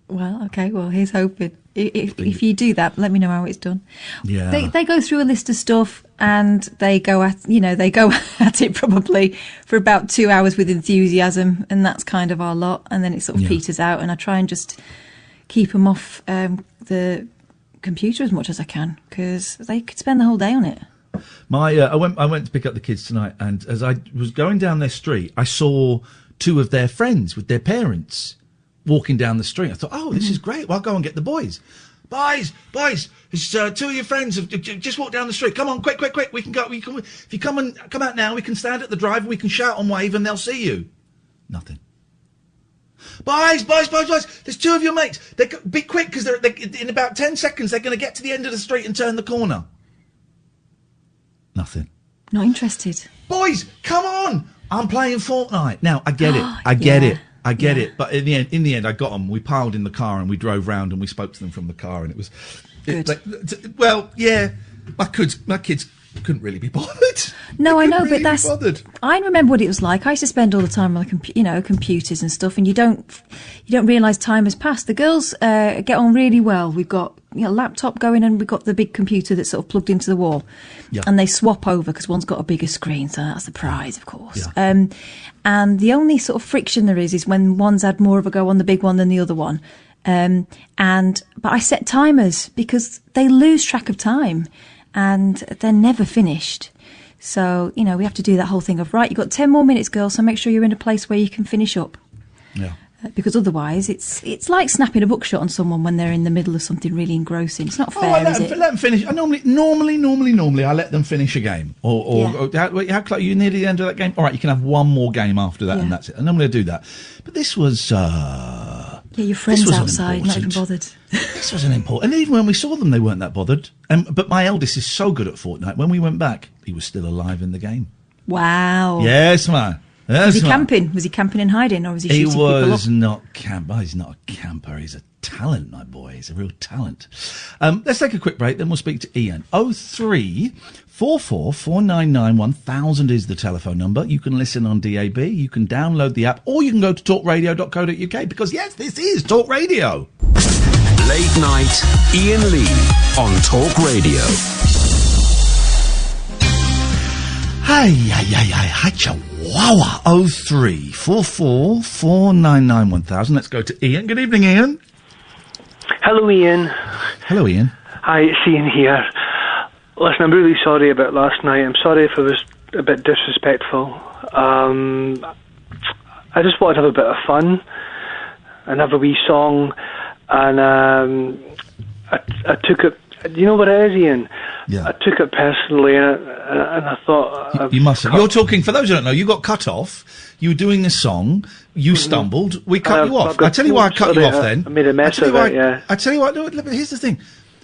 [SPEAKER 4] Well, okay. Well, here's hoping. If you do that, let me know how it's done.
[SPEAKER 3] Yeah.
[SPEAKER 4] They go through a list of stuff and they go at it probably for about 2 hours with enthusiasm, and that's kind of our lot. And then it sort of peters out, and I try and just keep them off the computer as much as I can, because they could spend the whole day on it.
[SPEAKER 3] I went to pick up the kids tonight, and as I was going down their street, I saw 2 of their friends with their parents walking down the street. I thought, oh, this is great. Well, I'll go and get the boys. Boys, it's 2 of your friends have just walked down the street. Come on, quick. We can go. If you come out now, we can stand at the drive and we can shout and wave and they'll see you. Nothing. Boys, there's 2 of your mates. Be quick, because they're in about 10 seconds they're going to get to the end of the street and turn the corner. Nothing.
[SPEAKER 4] Not interested.
[SPEAKER 3] Boys, come on. I'm playing Fortnite. Now, I get it. I get it. But in the end, I got them. We piled in the car and we drove round and we spoke to them from the car, and it was
[SPEAKER 4] good.
[SPEAKER 3] My kids couldn't really be bothered.
[SPEAKER 4] No, I know,
[SPEAKER 3] really
[SPEAKER 4] but I remember what it was like. I used to spend all the time on the computers and stuff, and you don't realise time has passed. The girls get on really well. We've got laptop going, and we've got the big computer that's sort of plugged into the wall, and they swap over because one's got a bigger screen, so that's the prize, of course. Yeah. And the only sort of friction there is when one's had more of a go on the big one than the other one. But I set timers because they lose track of time and they're never finished. So, we have to do that whole thing of, right, you've got 10 more minutes, girls, so make sure you're in a place where you can finish up.
[SPEAKER 3] Yeah.
[SPEAKER 4] Because otherwise it's like snapping a buckshot on someone when they're in the middle of something really engrossing. It's not fair, is it?
[SPEAKER 3] Let them finish. I normally I let them finish a game. Or how close, you near the end of that game? All right, you can have one more game after that, and that's it. I normally do that. But this was
[SPEAKER 4] Yeah, your friends
[SPEAKER 3] wasn't
[SPEAKER 4] outside, not even
[SPEAKER 3] important.
[SPEAKER 4] bothered.
[SPEAKER 3] This wasn't important. And even when we saw them, they weren't that bothered. But my eldest is so good at Fortnite. When we went back, he was still alive in the game.
[SPEAKER 4] Wow.
[SPEAKER 3] Yes, man. Yes,
[SPEAKER 4] Was he
[SPEAKER 3] man.
[SPEAKER 4] camping? Was he camping and hiding, or was he
[SPEAKER 3] He
[SPEAKER 4] shooting people up?
[SPEAKER 3] was not camper. He's not a camper. He's a talent, my boy. He's a real talent. Let's take a quick break, then we'll speak to Iain. 03 44 499 1000 is the telephone number. You can listen on DAB, you can download the app, or you can go to talkradio.co.uk, because yes, this is Talk Radio.
[SPEAKER 1] Late night, Iain Lee on Talk Radio.
[SPEAKER 3] Hi, Chihuahua. 03 44 499 1000. Let's go to Iain. Good evening, Iain.
[SPEAKER 9] Hello, Ian.
[SPEAKER 3] Hello, Iain.
[SPEAKER 9] Hi, it's Ian here. Listen, I'm really sorry about last night. I'm sorry if I was a bit disrespectful. I just wanted to have a bit of fun and have a wee song, and I took it. You know what it is, Ian?
[SPEAKER 3] Yeah.
[SPEAKER 9] I took it personally, and I thought...
[SPEAKER 3] You mustn't. You're talking, for those who don't know, you got cut off. You were doing a song. You stumbled. We cut you off. I tell you why I cut you off then.
[SPEAKER 9] I made a mess of it, yeah.
[SPEAKER 3] I tell you what, no, look, here's the thing.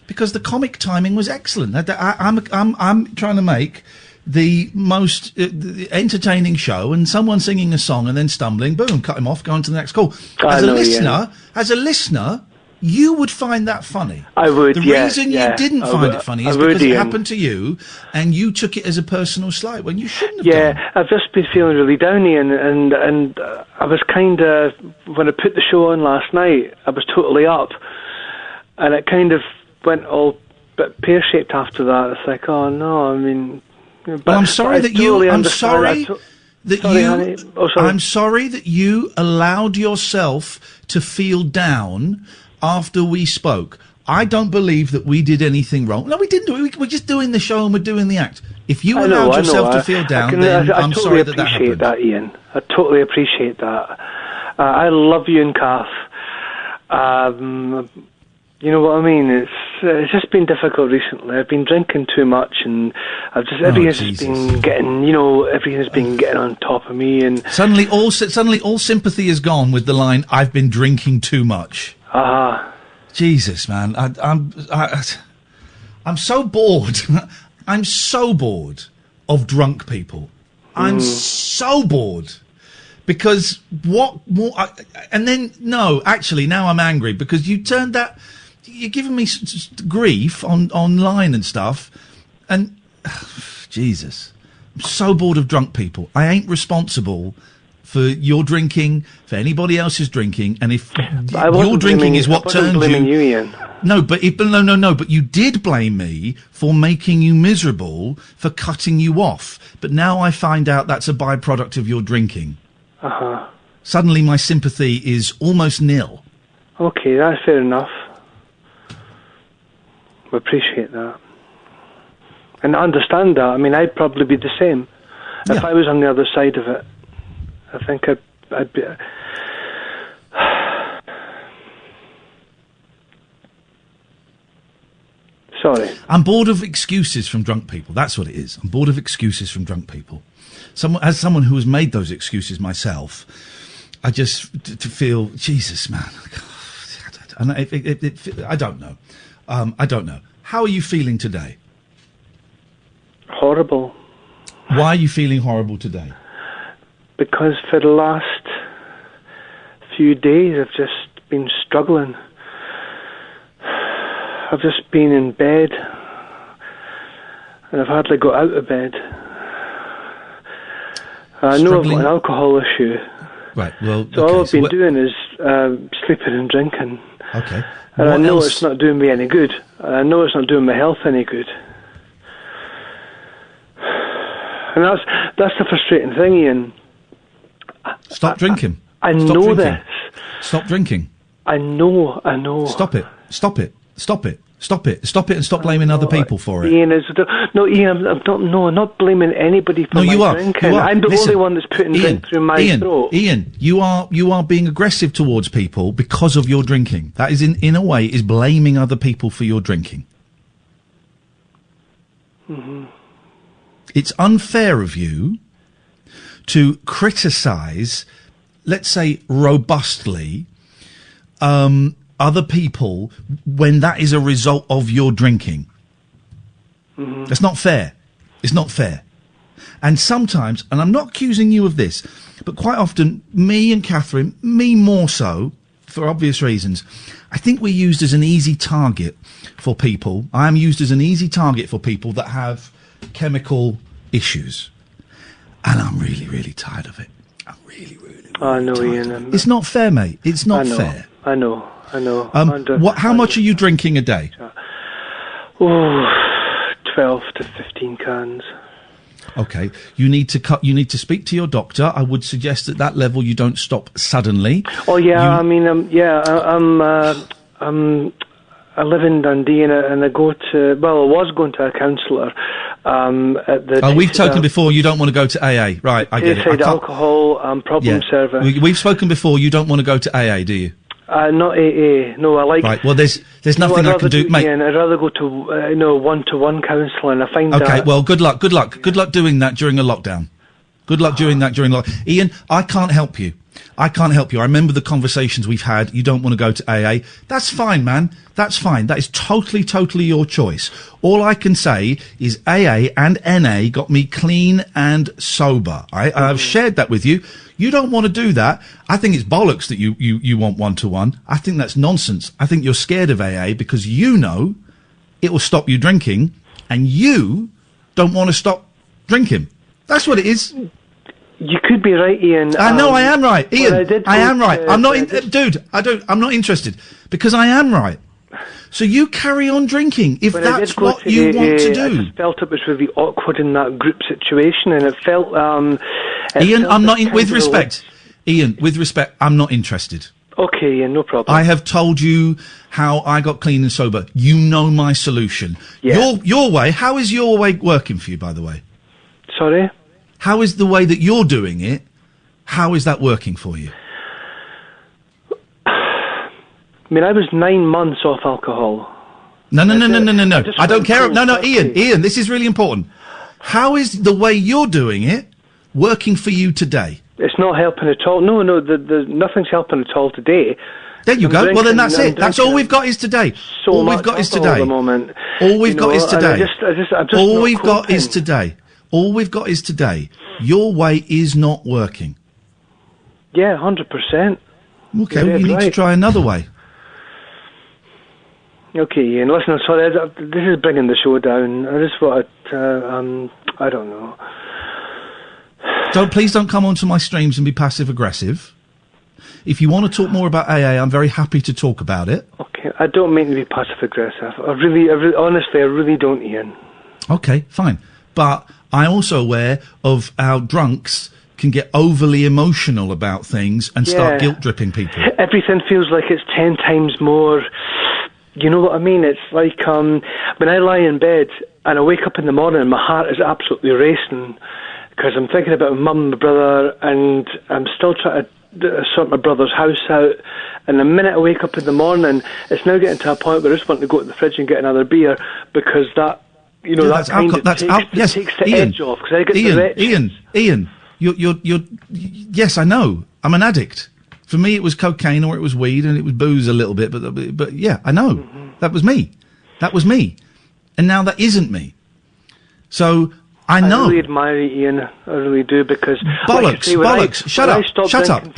[SPEAKER 3] Because the comic timing was excellent. I'm trying to make the most the entertaining show, and someone singing a song and then stumbling, boom, cut him off, go on to the next call. As a listener, you would find that funny.
[SPEAKER 9] I would,
[SPEAKER 3] The reason you didn't find it funny is because it happened to you, and you took it as a personal slight when you shouldn't have done.
[SPEAKER 9] I've just been feeling really downy, and I was kind of, when I put the show on last night, I was totally up, and it kind of went all bit pear-shaped after that. It's like, oh no, I mean...
[SPEAKER 3] Well, I'm sorry that you... I'm sorry that you... I'm sorry that you allowed yourself to feel down after we spoke. I don't believe that we did anything wrong. No, we didn't do it. We're just doing the show and we're doing the act. If you allowed yourself to feel down, then I'm sorry that happened.
[SPEAKER 9] I totally appreciate that, Ian. I totally appreciate that. I love you and Kath. You know what I mean? It's just been difficult recently. I've been drinking too much, and I've just everything's been getting on top of me, and
[SPEAKER 3] suddenly all sympathy is gone with the line, "I've been drinking too much." Jesus, man, I'm so bored. I'm so bored of drunk people. I'm so bored. Because and then, no, actually, now I'm angry because you turned that, you're giving me grief online and stuff, and Jesus, I'm so bored of drunk people. I ain't responsible for your drinking, for anybody else's drinking, and if your drinking is what turned
[SPEAKER 9] you, Ian.
[SPEAKER 3] No, but but you did blame me for making you miserable, for cutting you off. But now I find out that's a byproduct of your drinking. Suddenly my sympathy is almost nil.
[SPEAKER 9] Okay, that's fair enough. We appreciate that. And I understand that. I mean, I'd probably be the same. If I was on the other side of it, I think I'd be... Sorry.
[SPEAKER 3] I'm bored of excuses from drunk people. That's what it is. I'm bored of excuses from drunk people. As someone who has made those excuses myself, I just to feel, Jesus, man. I don't know. I don't know. How are you feeling today?
[SPEAKER 9] Horrible.
[SPEAKER 3] Why are you feeling horrible today?
[SPEAKER 9] Because for the last few days I've just been struggling. I've just been in bed and I've hardly got out of bed. I know I've got an alcohol issue.
[SPEAKER 3] Right, well...
[SPEAKER 9] So all I've been doing is sleeping and drinking.
[SPEAKER 3] Okay.
[SPEAKER 9] And I know it's not doing me any good. I know it's not doing my health any good. And that's the frustrating thing, Ian.
[SPEAKER 3] Stop drinking.
[SPEAKER 9] I know this.
[SPEAKER 3] Stop drinking.
[SPEAKER 9] I know.
[SPEAKER 3] Stop it. Stop it and stop blaming other people for it.
[SPEAKER 9] Ian, Ian, I'm not blaming anybody for my drinking. I'm the only one that's putting drink through my throat.
[SPEAKER 3] Ian, you are being aggressive towards people because of your drinking. That is, in a way, is blaming other people for your drinking.
[SPEAKER 9] Mm-hmm.
[SPEAKER 3] It's unfair of you to criticise, let's say robustly, other people when that is a result of your drinking.
[SPEAKER 9] Mm-hmm.
[SPEAKER 3] That's not fair. It's not fair. And sometimes, and I'm not accusing you of this, but quite often, me and Catherine, me more so, for obvious reasons, I think we're used as an easy target for people. I am used as an easy target for people that have chemical issues. And I'm really, really tired of it. I'm really, really
[SPEAKER 9] I know, Ian.
[SPEAKER 3] It's not fair, mate. It's not fair.
[SPEAKER 9] I know.
[SPEAKER 3] How much are you drinking a day?
[SPEAKER 9] 12 to 15 cans.
[SPEAKER 3] Okay, you need to speak to your doctor. I would suggest at that level you don't stop suddenly.
[SPEAKER 9] Oh yeah, I live in Dundee and I go to. Well, I was going to a counsellor. At the.
[SPEAKER 3] We've spoken before. You don't want to go to AA, right? I get it.
[SPEAKER 9] Alcohol problem service.
[SPEAKER 3] We've spoken before. You don't want to go to AA, do you?
[SPEAKER 9] Not AA. No, I like.
[SPEAKER 3] Right. Well, there's nothing I can do, mate.
[SPEAKER 9] I'd rather go to one-to-one counselling. I find that.
[SPEAKER 3] Okay. Well, good luck doing that during a lockdown. Good luck doing that during lockdown. Ian, I can't help you. I remember the conversations we've had. You don't want to go to AA. That's fine, man. That's fine. That is totally your choice. All I can say is AA and NA got me clean and sober. I've shared that with you. You don't want to do that. I think it's bollocks that you want one-to-one. I think that's nonsense. I think you're scared of AA because you know it will stop you drinking and you don't want to stop drinking. That's what it is.
[SPEAKER 9] You could be right, Ian.
[SPEAKER 3] I know I am right, Ian. I am right. I'm not, I'm not interested because I am right. So you carry on drinking if that's what you want to do.
[SPEAKER 9] I just felt it was really awkward in that group situation, and it felt.
[SPEAKER 3] Ian, I'm not. With respect, Ian, with respect, I'm not interested.
[SPEAKER 9] Okay, Ian, no problem.
[SPEAKER 3] I have told you how I got clean and sober. You know my solution.
[SPEAKER 9] Yeah.
[SPEAKER 3] Your way. How is your way working for you, by the way?
[SPEAKER 9] Sorry.
[SPEAKER 3] How is the way that you're doing it? How is that working for you?
[SPEAKER 9] I mean, I was 9 months off alcohol.
[SPEAKER 3] No. I don't care. No, Ian, this is really important. How is the way you're doing it working for you today?
[SPEAKER 9] It's not helping at all. No, nothing's helping at all today.
[SPEAKER 3] There you go. Well, then that's it. That's all we've got is today. All we've got is today.
[SPEAKER 9] At the moment.
[SPEAKER 3] All we've got is today.
[SPEAKER 9] All we've got
[SPEAKER 3] is today. All we've got is today. Your way is not working.
[SPEAKER 9] Yeah, 100%.
[SPEAKER 3] Okay, well, you need to try another way.
[SPEAKER 9] Okay, Ian, listen, I'm sorry, this is bringing the show down. I just want to, I don't know.
[SPEAKER 3] Please don't come onto my streams and be passive-aggressive. If you want to talk more about AA, I'm very happy to talk about it.
[SPEAKER 9] Okay, I don't mean to be passive-aggressive. Honestly, I really don't, Ian.
[SPEAKER 3] Okay, fine. But I'm also aware of how drunks can get overly emotional about things and start guilt-dripping people.
[SPEAKER 9] Everything feels like it's 10 times more... You know what I mean? It's like when I lie in bed and I wake up in the morning and my heart is absolutely racing because I'm thinking about my mum and my brother and I'm still trying to sort my brother's house out. And the minute I wake up in the morning, it's now getting to a point where I just want to go to the fridge and get another beer because that, you know, that kind of takes the edge off. Because I get the
[SPEAKER 3] Ian, you're yes, I know. I'm an addict. For me, it was cocaine or it was weed, and it was booze a little bit. But yeah, I know that was me. That was me, and now that isn't me. So I know.
[SPEAKER 9] I really admire you, Ian. I really do because
[SPEAKER 3] bollocks.
[SPEAKER 9] Like
[SPEAKER 3] Shut up,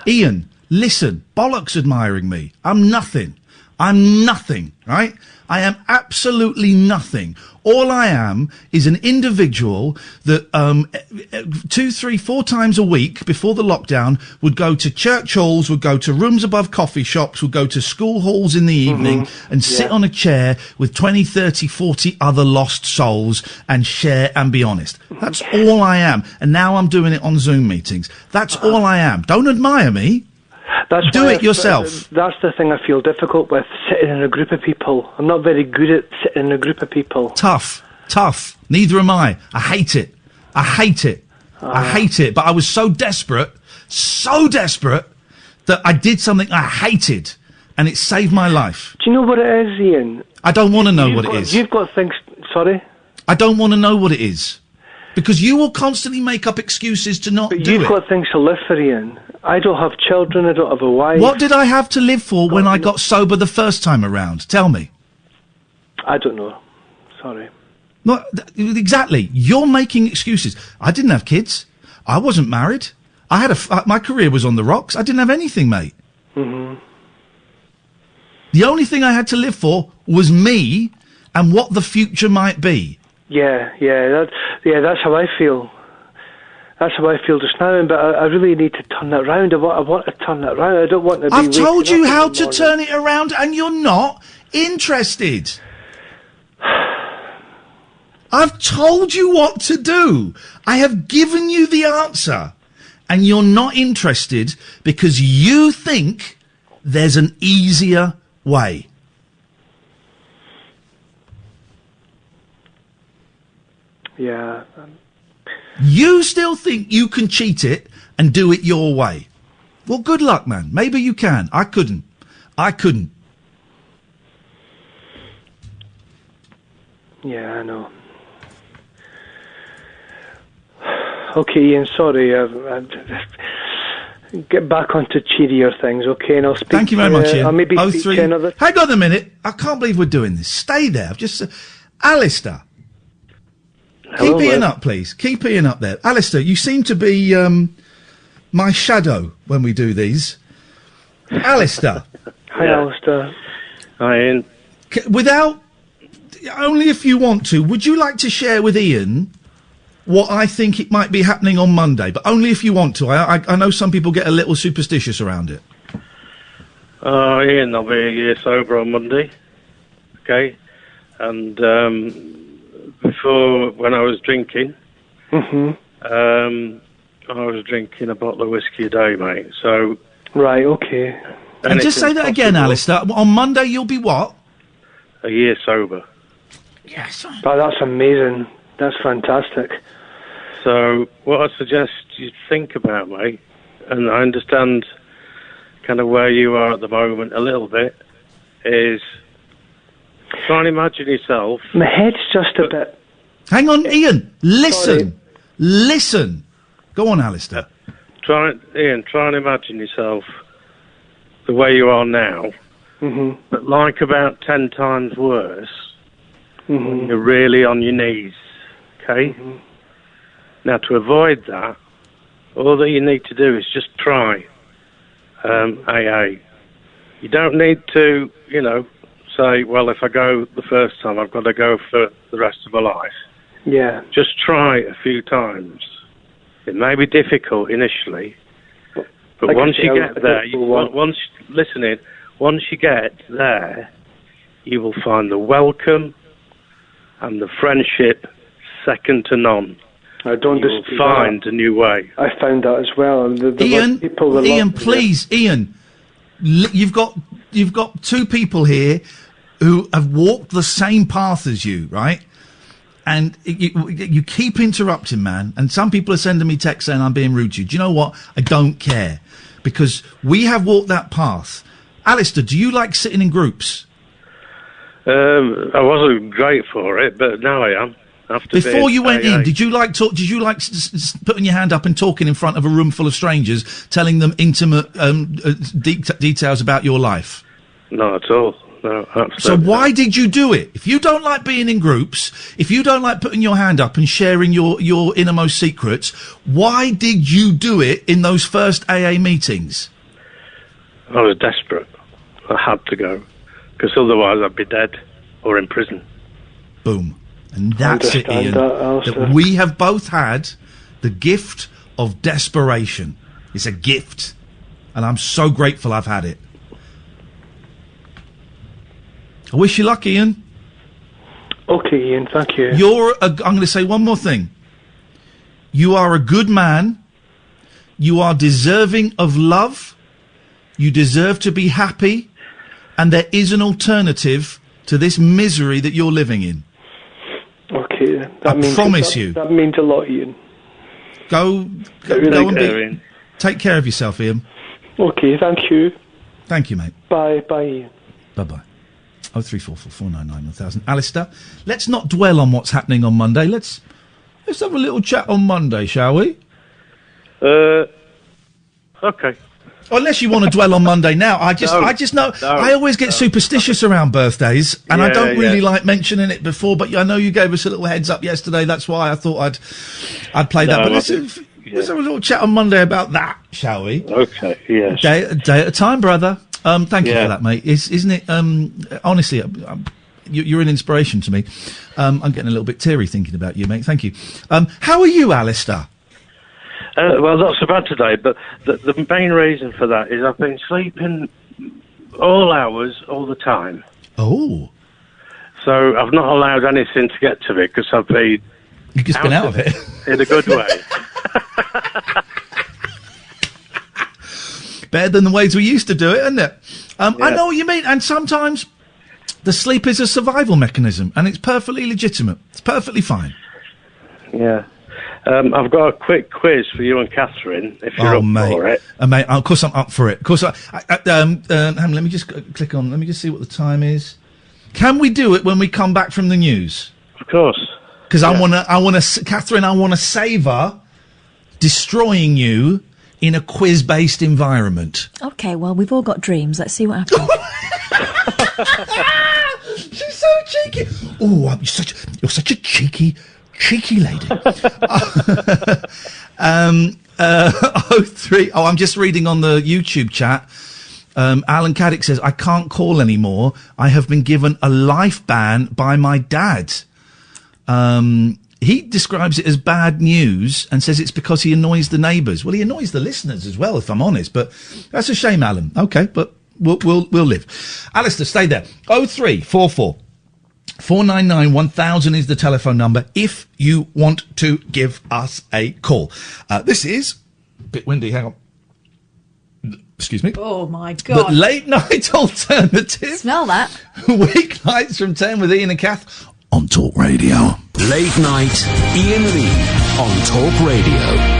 [SPEAKER 3] Ian. Listen, bollocks admiring me. I'm nothing. Right? I am absolutely nothing. All I am is an individual that 2, 3, 4 times a week before the lockdown would go to church halls, would go to rooms above coffee shops, would go to school halls in the evening and sit on a chair with 20, 30, 40 other lost souls and share and be honest. That's all I am. And now I'm doing it on Zoom meetings. That's all I am. Don't admire me. Do it yourself.
[SPEAKER 9] That's the thing I feel difficult with, sitting in a group of people. I'm not very good at sitting in a group of people.
[SPEAKER 3] Tough. Neither am I. I hate it. I hate it. But I was so desperate that I did something I hated, and it saved my life.
[SPEAKER 9] Do you know what it is, Ian?
[SPEAKER 3] I don't want to know what it is.
[SPEAKER 9] You've got things... Sorry?
[SPEAKER 3] I don't want to know what it is. Because you will constantly make up excuses to not do it.
[SPEAKER 9] But you've got things to live for, Ian. I don't have children. I don't have a wife.
[SPEAKER 3] What did I have to live for when I got sober the first time around? Tell me.
[SPEAKER 9] I don't know. Sorry.
[SPEAKER 3] No, exactly. You're making excuses. I didn't have kids. I wasn't married. I had my career was on the rocks. I didn't have anything, mate.
[SPEAKER 9] Mm-hmm.
[SPEAKER 3] The only thing I had to live for was me and what the future might be.
[SPEAKER 9] Yeah, that's how I feel. That's how I feel just now, but I really need to turn that round. I want to turn that round. I don't want to be...
[SPEAKER 3] I've told you how to turn it around and you're not interested. I've told you what to do. I have given you the answer and you're not interested because you think there's an easier way.
[SPEAKER 9] Yeah.
[SPEAKER 3] You still think you can cheat it and do it your way. Well, good luck, man. Maybe you can. I couldn't.
[SPEAKER 9] Yeah, I know. Okay, Ian, sorry. Get back onto cheerier things, okay? And I'll speak.
[SPEAKER 3] Thank you very much, Ian.
[SPEAKER 9] I'll maybe speak to another...
[SPEAKER 3] Hang on a minute. I can't believe we're doing this. Stay there. I've just... Alistair.
[SPEAKER 9] Hello,
[SPEAKER 3] Keep Ian
[SPEAKER 9] mate.
[SPEAKER 3] up, please. Keep Ian up there. Alistair, you seem to be my shadow when we do these. Alistair.
[SPEAKER 9] Hi, Alistair.
[SPEAKER 10] Hi, Ian.
[SPEAKER 3] Without... Only if you want to, would you like to share with Ian what I think it might be happening on Monday? But only if you want to. I know some people get a little superstitious around it.
[SPEAKER 10] Ian, I'll be a year sober on Monday. Okay? And before, when I was drinking,
[SPEAKER 9] Mm-hmm.
[SPEAKER 10] I was drinking a bottle of whiskey a day, mate. So...
[SPEAKER 9] Right, okay.
[SPEAKER 3] And just say that again, Alistair. On Monday you'll be what?
[SPEAKER 10] A year sober.
[SPEAKER 3] Yes.
[SPEAKER 9] Oh, that's amazing. That's fantastic.
[SPEAKER 10] So what I suggest you think about, mate, and I understand kind of where you are at the moment a little bit, is try and imagine yourself...
[SPEAKER 9] My head's just a bit...
[SPEAKER 3] Hang on, Ian. Listen. Go on, Alistair.
[SPEAKER 10] Ian, try and imagine yourself the way you are now,
[SPEAKER 9] Mm-hmm.
[SPEAKER 10] but like about 10 times worse,
[SPEAKER 9] Mm-hmm.
[SPEAKER 10] you're really on your knees, okay?
[SPEAKER 9] Mm-hmm.
[SPEAKER 10] Now, to avoid that, all that you need to do is just try AA. You don't need to, say, well, if I go the first time, I've got to go for the rest of my life.
[SPEAKER 9] Yeah.
[SPEAKER 10] Just try a few times. It may be difficult initially, but
[SPEAKER 9] Like
[SPEAKER 10] once
[SPEAKER 9] I say,
[SPEAKER 10] you
[SPEAKER 9] I-
[SPEAKER 10] get there,
[SPEAKER 9] I-
[SPEAKER 10] once you get there, you will find the welcome and the friendship second to none.
[SPEAKER 9] I don't
[SPEAKER 10] You will
[SPEAKER 9] dispute
[SPEAKER 10] find
[SPEAKER 9] that.
[SPEAKER 10] a new way.
[SPEAKER 9] I found that as well.
[SPEAKER 3] Ian,
[SPEAKER 9] people that
[SPEAKER 3] Ian,
[SPEAKER 9] love me.
[SPEAKER 3] please, Ian. You've got two people here who have walked the same path as you, right? And you keep interrupting, man. And some people are sending me texts saying I'm being rude to you. Do you know what? I don't care. Because we have walked that path. Alistair, do you like sitting in groups?
[SPEAKER 10] I wasn't great for it, but now I am.
[SPEAKER 3] Before you went
[SPEAKER 10] AA.
[SPEAKER 3] in, did you like putting your hand up and talking in front of a room full of strangers, telling them intimate details about your life?
[SPEAKER 10] Not at all. No, absolutely.
[SPEAKER 3] So why did you do it? If you don't like being in groups, if you don't like putting your hand up and sharing your innermost secrets, why did you do it in those first AA meetings?
[SPEAKER 10] I was desperate. I had to go. Because otherwise I'd be dead or in prison.
[SPEAKER 3] Boom. And that's it, Ian.
[SPEAKER 9] Alistair.
[SPEAKER 3] That we have both had the gift of desperation. It's a gift. And I'm so grateful I've had it. I wish you luck, Ian.
[SPEAKER 9] Okay, Ian, thank you.
[SPEAKER 3] I'm going to say one more thing. You are a good man. You are deserving of love. You deserve to be happy. And there is an alternative to this misery that you're living in.
[SPEAKER 9] Okay.
[SPEAKER 3] I promise you.
[SPEAKER 9] That means a lot, Ian.
[SPEAKER 3] Go and take care of yourself, Ian.
[SPEAKER 9] Okay, thank you.
[SPEAKER 3] Thank you, mate.
[SPEAKER 9] Bye, Ian.
[SPEAKER 3] Bye-bye. 0344 499 1000. Alistair, let's not dwell on what's happening on Monday. Let's have a little chat on Monday, shall we?
[SPEAKER 10] Okay.
[SPEAKER 3] Unless you want to dwell on Monday now, I just know. I always get superstitious around birthdays, and I don't really like mentioning it before. But I know you gave us a little heads up yesterday. That's why I thought I'd play that. But let's have a little chat on Monday about that, shall we?
[SPEAKER 10] Okay. Yes.
[SPEAKER 3] Day at a time, brother. Thank you for that, mate. Isn't it? Honestly, you're an inspiration to me. I'm getting a little bit teary thinking about you, mate. Thank you. How are you, Alistair?
[SPEAKER 10] Well, not so bad today, but the main reason for that is I've been sleeping all hours, all the time.
[SPEAKER 3] Oh.
[SPEAKER 10] So I've not allowed anything to get to me because I've been...
[SPEAKER 3] You've just been out of it.
[SPEAKER 10] In a good way.
[SPEAKER 3] Better than the ways we used to do it, isn't it? I know what you mean, and sometimes the sleep is a survival mechanism, and it's perfectly legitimate. It's perfectly fine.
[SPEAKER 10] Yeah. I've got a quick quiz for you and Catherine, if you're up for it.
[SPEAKER 3] Mate, of course I'm up for it. Of course, hang on, let me just click on. Let me just see what the time is. Can we do it when we come back from the news?
[SPEAKER 10] Of course.
[SPEAKER 3] Because I want to, Catherine, I want to savour destroying you in a quiz-based environment.
[SPEAKER 4] Okay, well, we've all got dreams. Let's see what happens.
[SPEAKER 3] She's so cheeky. Oh, you're such a cheeky lady. 03. Oh, I'm just reading on the YouTube chat. Alan Caddick says, I can't call anymore. I have been given a life ban by my dad. He describes it as bad news and says it's because he annoys the neighbours. Well, he annoys the listeners as well, if I'm honest, but that's a shame, Alan. Okay, but we'll live. Alistair, stay there. 0344 499 1000 is the telephone number if you want to give us a call. This is a bit windy. Hang on. Excuse me.
[SPEAKER 4] Oh, my God.
[SPEAKER 3] The late night alternative.
[SPEAKER 4] Smell that.
[SPEAKER 3] Weeknights from 10 with Iain and Kath on Talk Radio.
[SPEAKER 1] Late night, Iain Lee on Talk Radio.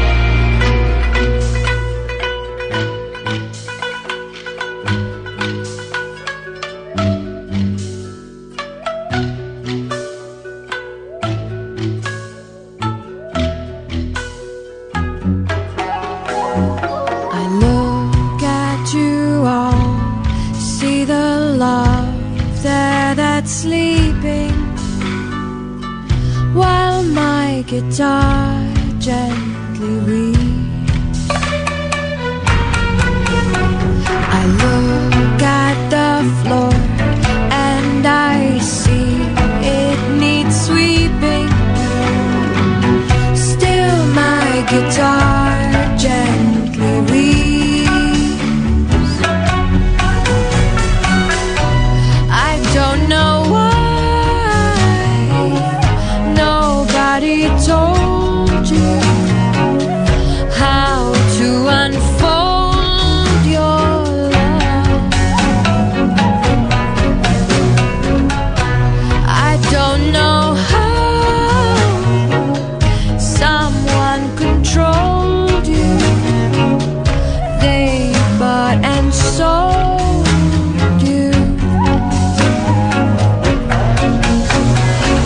[SPEAKER 2] Sleeping while my guitar gently weeps. I look at the floor and I see it needs sweeping. Still my guitar gently weeps. I don't know told you how to unfold your love. I don't know how someone controlled you. They bought and sold you.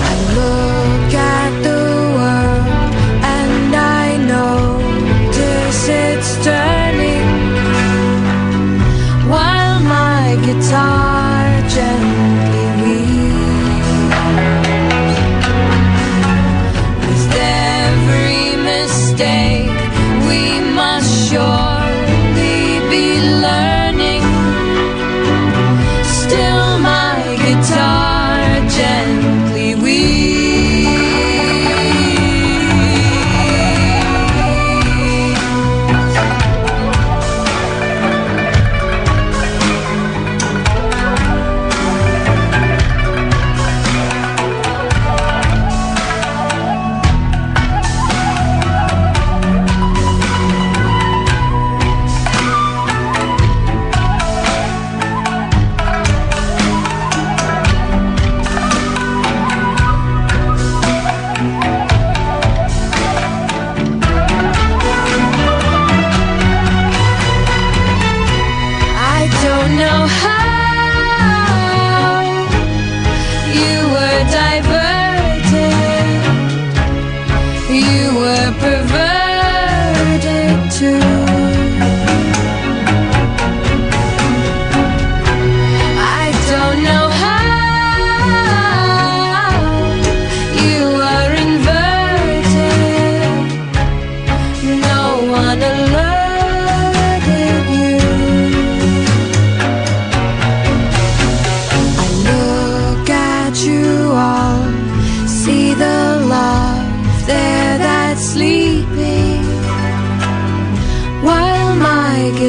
[SPEAKER 2] I look at the guitar gently weeps. With every mistake we must surely be learning. Still my guitar gently weeps.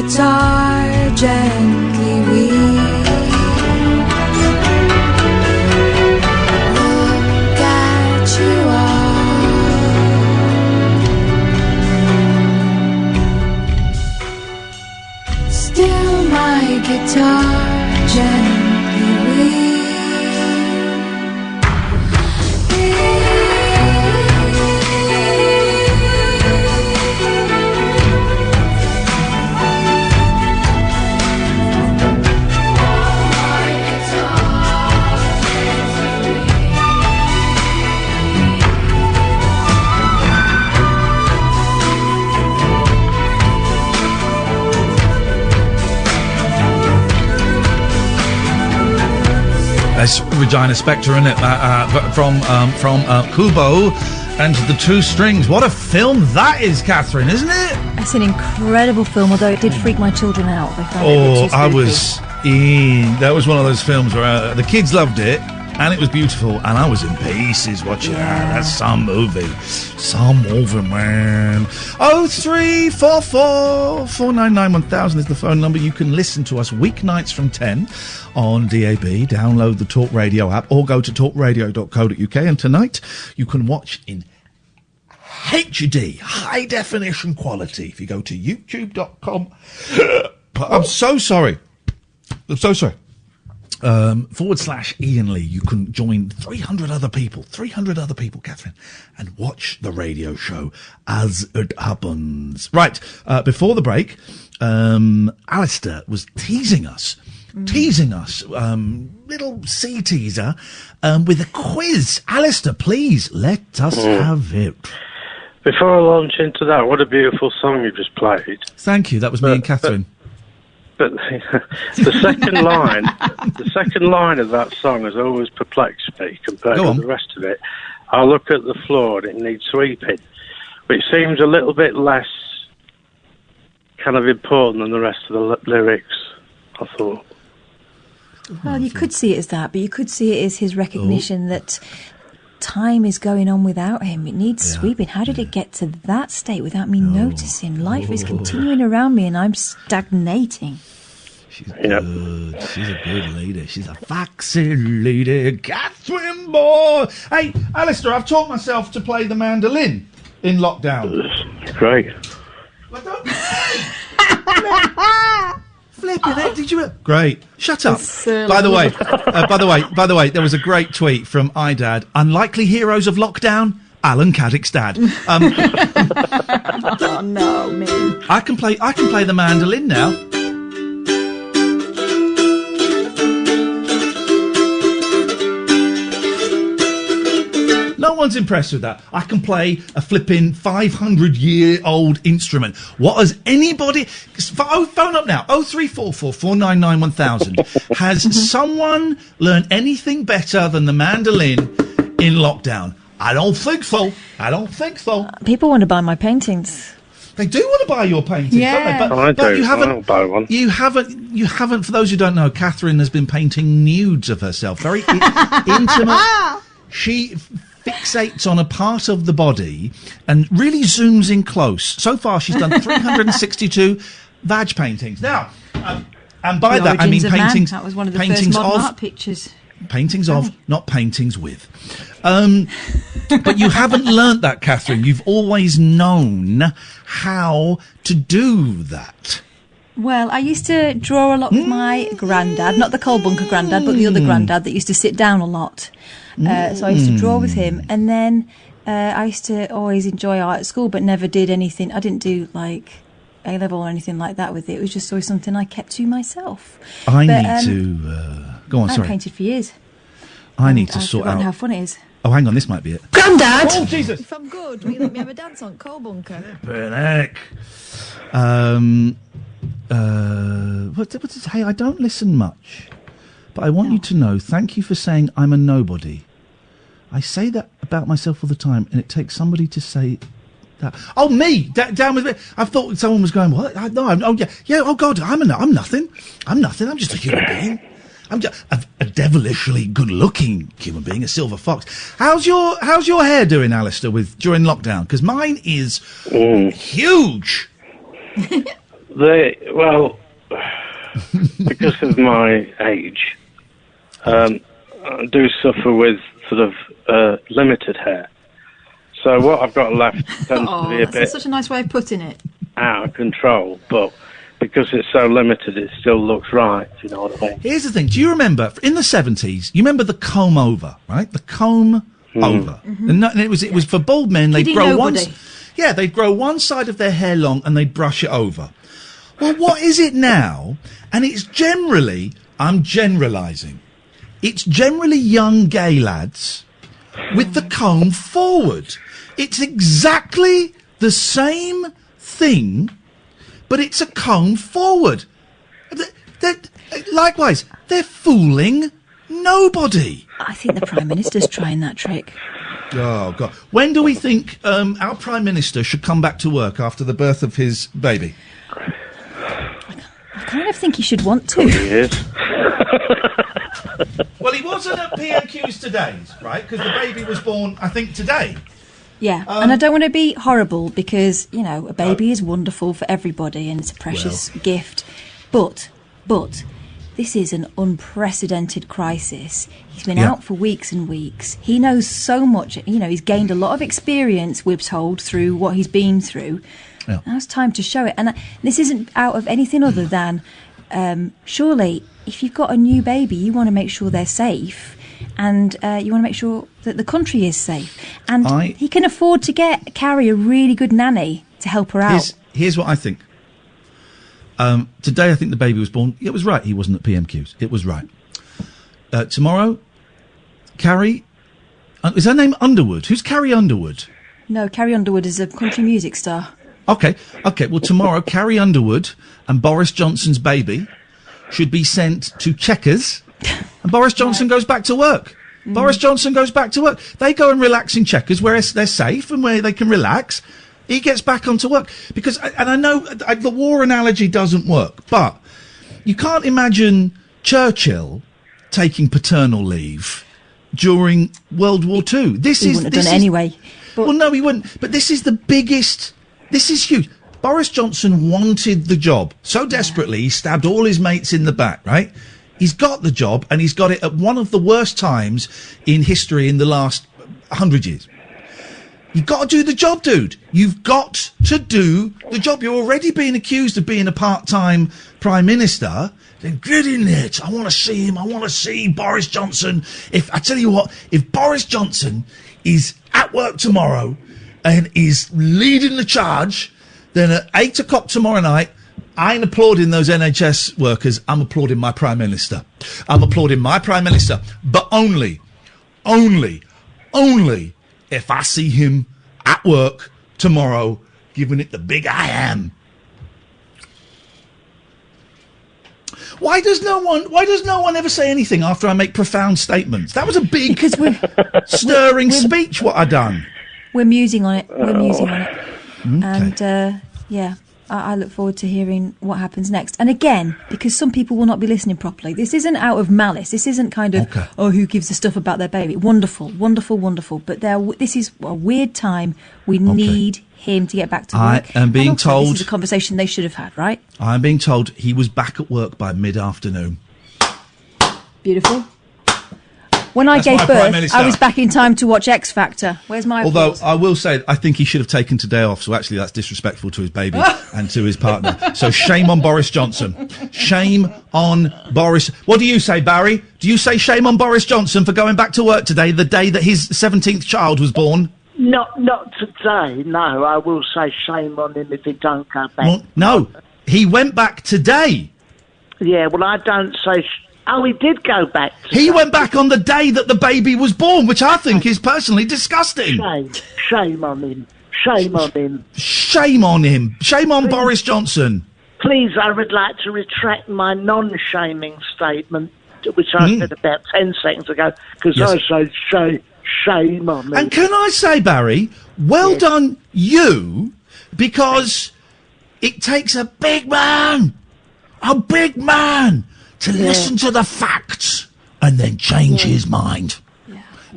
[SPEAKER 2] guitar gently weep. Look at you all. Still my guitar gently weep.
[SPEAKER 3] That's Regina Spektor, isn't it? From Kubo and the Two Strings. What a film that is, Catherine, isn't it?
[SPEAKER 4] It's an incredible film, although it did freak my children out. They found it a bit too spooky.
[SPEAKER 3] I was in. That was one of those films where the kids loved it, and it was beautiful, and I was in pieces watching it. That's some movie. Some movie, man. 0344 499 1000 is the phone number. You can listen to us weeknights from 10 on DAB. Download the Talk Radio app or go to talkradio.co.uk. And tonight you can watch in HD, high definition quality, if you go to youtube.com. I'm so sorry. / Iain Lee. You can join 300 other people, Catherine, and watch the radio show as it happens. Right, before the break, Alistair was teasing us, little sea teaser, with a quiz. Alistair, please, let us have it.
[SPEAKER 10] Before I launch into that, what a beautiful song you just played.
[SPEAKER 3] Thank you, that was me and Catherine.
[SPEAKER 10] But the second line of that song has always perplexed me compared to the rest of it. I look at the floor and it needs sweeping, which seems a little bit less kind of important than the rest of the lyrics, I thought.
[SPEAKER 4] Well, you could see it as that, but you could see it as his recognition that time is going on without him. It needs sweeping. How did it get to that state without me noticing? Life is continuing around me and I'm stagnating.
[SPEAKER 3] She's good. She's a good lady. She's a foxy lady. Catherine boy. Hey, Alistair, I've taught myself to play the mandolin in lockdown.
[SPEAKER 10] Great.
[SPEAKER 3] Well, don't... Flipping it, did you? Great. Shut up. By the way, there was a great tweet from iDad. Unlikely heroes of lockdown. Alan Caddick's dad.
[SPEAKER 4] Oh no, me.
[SPEAKER 3] I can play the mandolin now. No one's impressed with that. I can play a flipping 500-year-old instrument. What has anybody... phone up now. 0344 499 1000. Has someone learned anything better than the mandolin in lockdown? I don't think so.
[SPEAKER 4] People want to buy my paintings.
[SPEAKER 3] They do want to buy your paintings,
[SPEAKER 4] yeah.
[SPEAKER 3] don't they?
[SPEAKER 10] I do.
[SPEAKER 3] You haven't,
[SPEAKER 10] I don't buy one.
[SPEAKER 3] You haven't, for those who don't know, Catherine has been painting nudes of herself. Very intimate. She fixates on a part of the body and really zooms in close. So far, she's done 362 vag paintings. Now, and by that, I mean paintings...
[SPEAKER 4] That was one of the first modern art pictures.
[SPEAKER 3] Paintings of, not paintings with. But you haven't learnt that, Catherine. You've always known how to do that.
[SPEAKER 4] Well, I used to draw a lot with my granddad, not the coal bunker granddad, but the other granddad that used to sit down a lot. So I used to draw with him. And then I used to always enjoy art at school, but never did anything. I didn't do, like, A-level or anything like that with it. It was just always something I kept to myself.
[SPEAKER 3] I need to... go on, sorry.
[SPEAKER 4] I've painted for years.
[SPEAKER 3] I need to sort out...
[SPEAKER 4] how fun it is.
[SPEAKER 3] Oh, hang on, this might be it.
[SPEAKER 4] Granddad!
[SPEAKER 3] Oh, Jesus!
[SPEAKER 6] If I'm good, will you let me have a dance on coal bunker?
[SPEAKER 3] Heck. Hey, I don't listen much, but I want you to know, thank you for saying I'm a nobody. I say that about myself all the time, and it takes somebody to say that. Oh, me! Down with me! I thought someone was going, what? Oh, God, I'm nothing. I'm just a human being. I'm just a devilishly good-looking human being, a silver fox. How's your hair doing, Alistair, during lockdown? Because mine is huge.
[SPEAKER 10] Because of my age, I do suffer with sort of limited hair. So what I've got left tends to be a bit...
[SPEAKER 6] That's such a nice way of putting it.
[SPEAKER 10] ...out of control, but because it's so limited, it still looks right, if you know what I mean.
[SPEAKER 3] Here's the thing. Do you remember, in the 70s, you remember the comb over, right? The comb over. And it was for bald men. They'd grow they'd grow one side of their hair long and they'd brush it over. Well, what is it now? And it's generally, I'm generalising, it's generally young gay lads with the comb forward. It's exactly the same thing, but it's a comb forward. Likewise, they're fooling nobody.
[SPEAKER 4] I think the Prime Minister's trying that trick.
[SPEAKER 3] Oh, God. When do we think our Prime Minister should come back to work after the birth of his baby?
[SPEAKER 4] I kind of think he should want to.
[SPEAKER 10] He is.
[SPEAKER 3] Well, he wasn't at PMQ's today, right? Because the baby was born, I think, today.
[SPEAKER 4] Yeah, and I don't want to be horrible because, you know, a baby is wonderful for everybody and it's a precious gift. But this is an unprecedented crisis. He's been out for weeks and weeks. He knows so much. You know, he's gained a lot of experience, we're told, through what he's been through. Yeah. Now it's time to show it. And this isn't out of anything other than, surely, if you've got a new baby, you want to make sure they're safe. And you want to make sure that the country is safe. And he can afford to carry a really good nanny to help her out.
[SPEAKER 3] Here's what I think. Today, I think the baby was born. It was right. He wasn't at PMQ's. It was right. Tomorrow, Carrie... is her name Underwood? Who's Carrie Underwood?
[SPEAKER 4] No, Carrie Underwood is a country music star.
[SPEAKER 3] Okay. Well, tomorrow, Carrie Underwood and Boris Johnson's baby should be sent to Chequers... And Boris Johnson goes back to work. Boris Johnson goes back to work. They go and relax in Chequers where they're safe and where they can relax. He gets back onto work. Because, and I know the war analogy doesn't work, but you can't imagine Churchill taking paternal leave during World War II.
[SPEAKER 4] He wouldn't have done it anyway.
[SPEAKER 3] Well, no, he wouldn't. But this is the biggest... This is huge. Boris Johnson wanted the job so desperately, he stabbed all his mates in the back, right? He's got the job, and he's got it at one of the worst times in history in the last 100 years. You've got to do the job, dude. You've got to do the job. You're already being accused of being a part-time Prime Minister. Then get in there. I want to see him. I want to see Boris Johnson. I tell you what, if Boris Johnson is at work tomorrow and is leading the charge, then at 8 o'clock tomorrow night, I ain't applauding those NHS workers. I'm applauding my Prime Minister. I'm applauding my Prime Minister. But only if I see him at work tomorrow giving it the big I am. Why does no one ever say anything after I make profound statements? That was a big, stirring speech, what I done.
[SPEAKER 4] We're musing on it. And, yeah. I look forward to hearing what happens next. And again, because some people will not be listening properly, this isn't out of malice. This isn't kind of, who gives a stuff about their baby. Wonderful. But this is a weird time. We need him to get back to work.
[SPEAKER 3] I am being told...
[SPEAKER 4] This is a conversation they should have had, right?
[SPEAKER 3] I'm being told he was back at work by mid-afternoon.
[SPEAKER 4] Beautiful. When I gave birth, I was back in time to watch X Factor. Where's my applause?
[SPEAKER 3] Although, I will say, I think he should have taken today off, so actually that's disrespectful to his baby and to his partner. So shame on Boris Johnson. Shame on Boris... What do you say, Barry? Do you say shame on Boris Johnson for going back to work today, the day that his 17th child was born?
[SPEAKER 11] Not today, no. I will say shame on him if he don't go back.
[SPEAKER 3] Well, no, he went back today.
[SPEAKER 11] Yeah, well, I don't say... Oh, he did go back.
[SPEAKER 3] He went back on the day that the baby was born, which I think is personally disgusting.
[SPEAKER 11] Shame on him. Shame on him.
[SPEAKER 3] Shame on him. Shame on Boris Johnson.
[SPEAKER 11] Please, I would like to retract my non-shaming statement, which I said about 10 seconds ago, because I say shame on him.
[SPEAKER 3] And can I say, Barry, well done you, because it takes a big man, to listen to the facts and then change his mind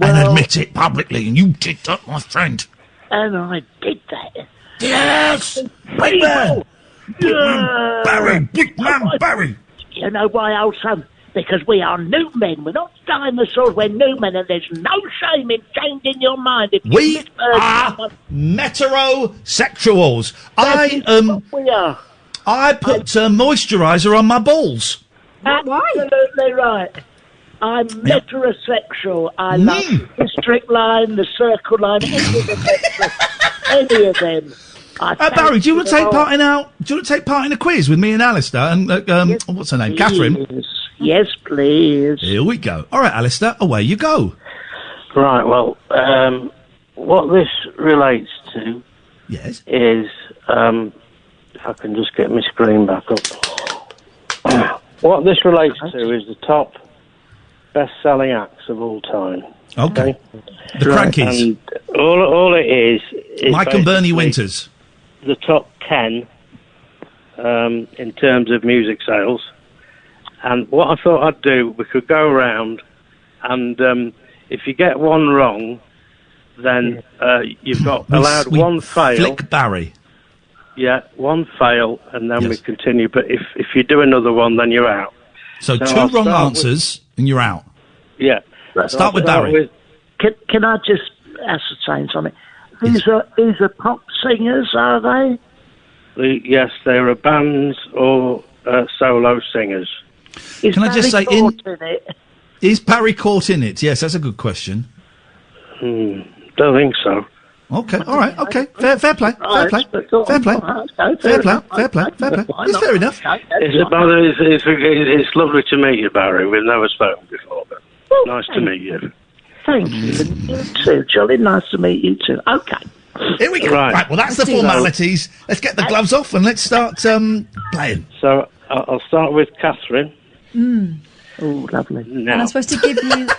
[SPEAKER 3] and admit it publicly. And you did that, my friend.
[SPEAKER 11] And I did that.
[SPEAKER 3] Yes! Big man! Barry, big man Barry.
[SPEAKER 11] You know why, old son? Because we are new men. We're not dinosaurs. We're new men, and there's no shame in changing your mind. If
[SPEAKER 3] We
[SPEAKER 11] you misheard
[SPEAKER 3] are
[SPEAKER 11] someone,
[SPEAKER 3] meterosexuals.
[SPEAKER 11] we are.
[SPEAKER 3] I put moisturiser on my balls.
[SPEAKER 11] Absolutely right. I'm metrosexual. I love the district line, the circle line, any of them.
[SPEAKER 3] Barry, do you want to take part in a quiz with me and Alistair and what's her name, Catherine?
[SPEAKER 11] Yes, please.
[SPEAKER 3] Here we go. All right, Alistair, away you go.
[SPEAKER 10] Right. Well, what this relates to,
[SPEAKER 3] is
[SPEAKER 10] if I can just get my screen back up. What this relates to is the top best-selling acts of all time.
[SPEAKER 3] Okay. The Crankies.
[SPEAKER 10] And all it is
[SPEAKER 3] Mike and Bernie Winters.
[SPEAKER 10] The top 10 in terms of music sales. And what I thought I'd do, we could go around and if you get one wrong, then you've got allowed one fail.
[SPEAKER 3] Flick Barry.
[SPEAKER 10] Yeah, one fail, and then we continue. But if you do another one, then you're out.
[SPEAKER 3] So
[SPEAKER 10] Now,
[SPEAKER 3] 2
[SPEAKER 10] I'll
[SPEAKER 3] wrong
[SPEAKER 10] start
[SPEAKER 3] answers, and you're out.
[SPEAKER 10] Yeah.
[SPEAKER 3] Start with Barry.
[SPEAKER 11] Can I just ascertain something? These are pop singers, are they?
[SPEAKER 10] Yes, there are bands or solo singers.
[SPEAKER 3] Can I just say,
[SPEAKER 11] in it?
[SPEAKER 3] Is Barry caught in it? Yes, that's a good question.
[SPEAKER 10] Don't think so.
[SPEAKER 3] Okay, all right, okay. Fair play. It's fair enough.
[SPEAKER 10] It's lovely to meet you, Barry. We've never spoken before, but nice to meet you.
[SPEAKER 11] Thank you. You too, Jolly. Nice to meet you too. Okay.
[SPEAKER 3] Here we go. Right, well, that's the formalities. Let's get the gloves off and let's start playing.
[SPEAKER 10] So, I'll start with Catherine.
[SPEAKER 11] Oh, lovely.
[SPEAKER 4] And I'm supposed to give you...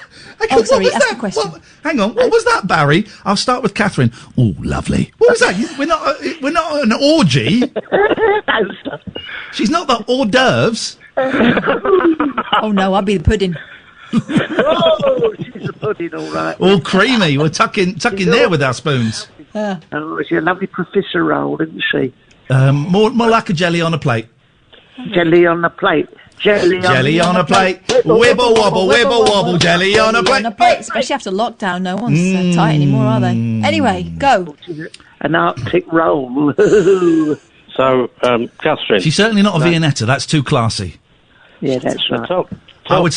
[SPEAKER 4] sorry, ask a question.
[SPEAKER 3] Hang on, what was that, Barry? I'll start with Catherine. Oh, lovely. What was that? We're not an orgy. She's not the hors d'oeuvres.
[SPEAKER 4] Oh, no, I'll be the pudding.
[SPEAKER 11] Oh, she's a pudding, all right.
[SPEAKER 3] All creamy. We're tucking there with our spoons.
[SPEAKER 11] Oh, she's a lovely professor roll, isn't she?
[SPEAKER 3] More like a jelly on a plate.
[SPEAKER 11] Jelly on a plate. Jelly
[SPEAKER 3] on a plate. Wibble wobble, wibble wobble, jelly on a plate.
[SPEAKER 4] Especially after lockdown, no one's tight anymore, are they? Anyway, go.
[SPEAKER 11] An Arctic roll.
[SPEAKER 10] So, Catherine.
[SPEAKER 3] She's certainly not a Viennetta. That's too classy.
[SPEAKER 11] Yeah, that's right.
[SPEAKER 3] I would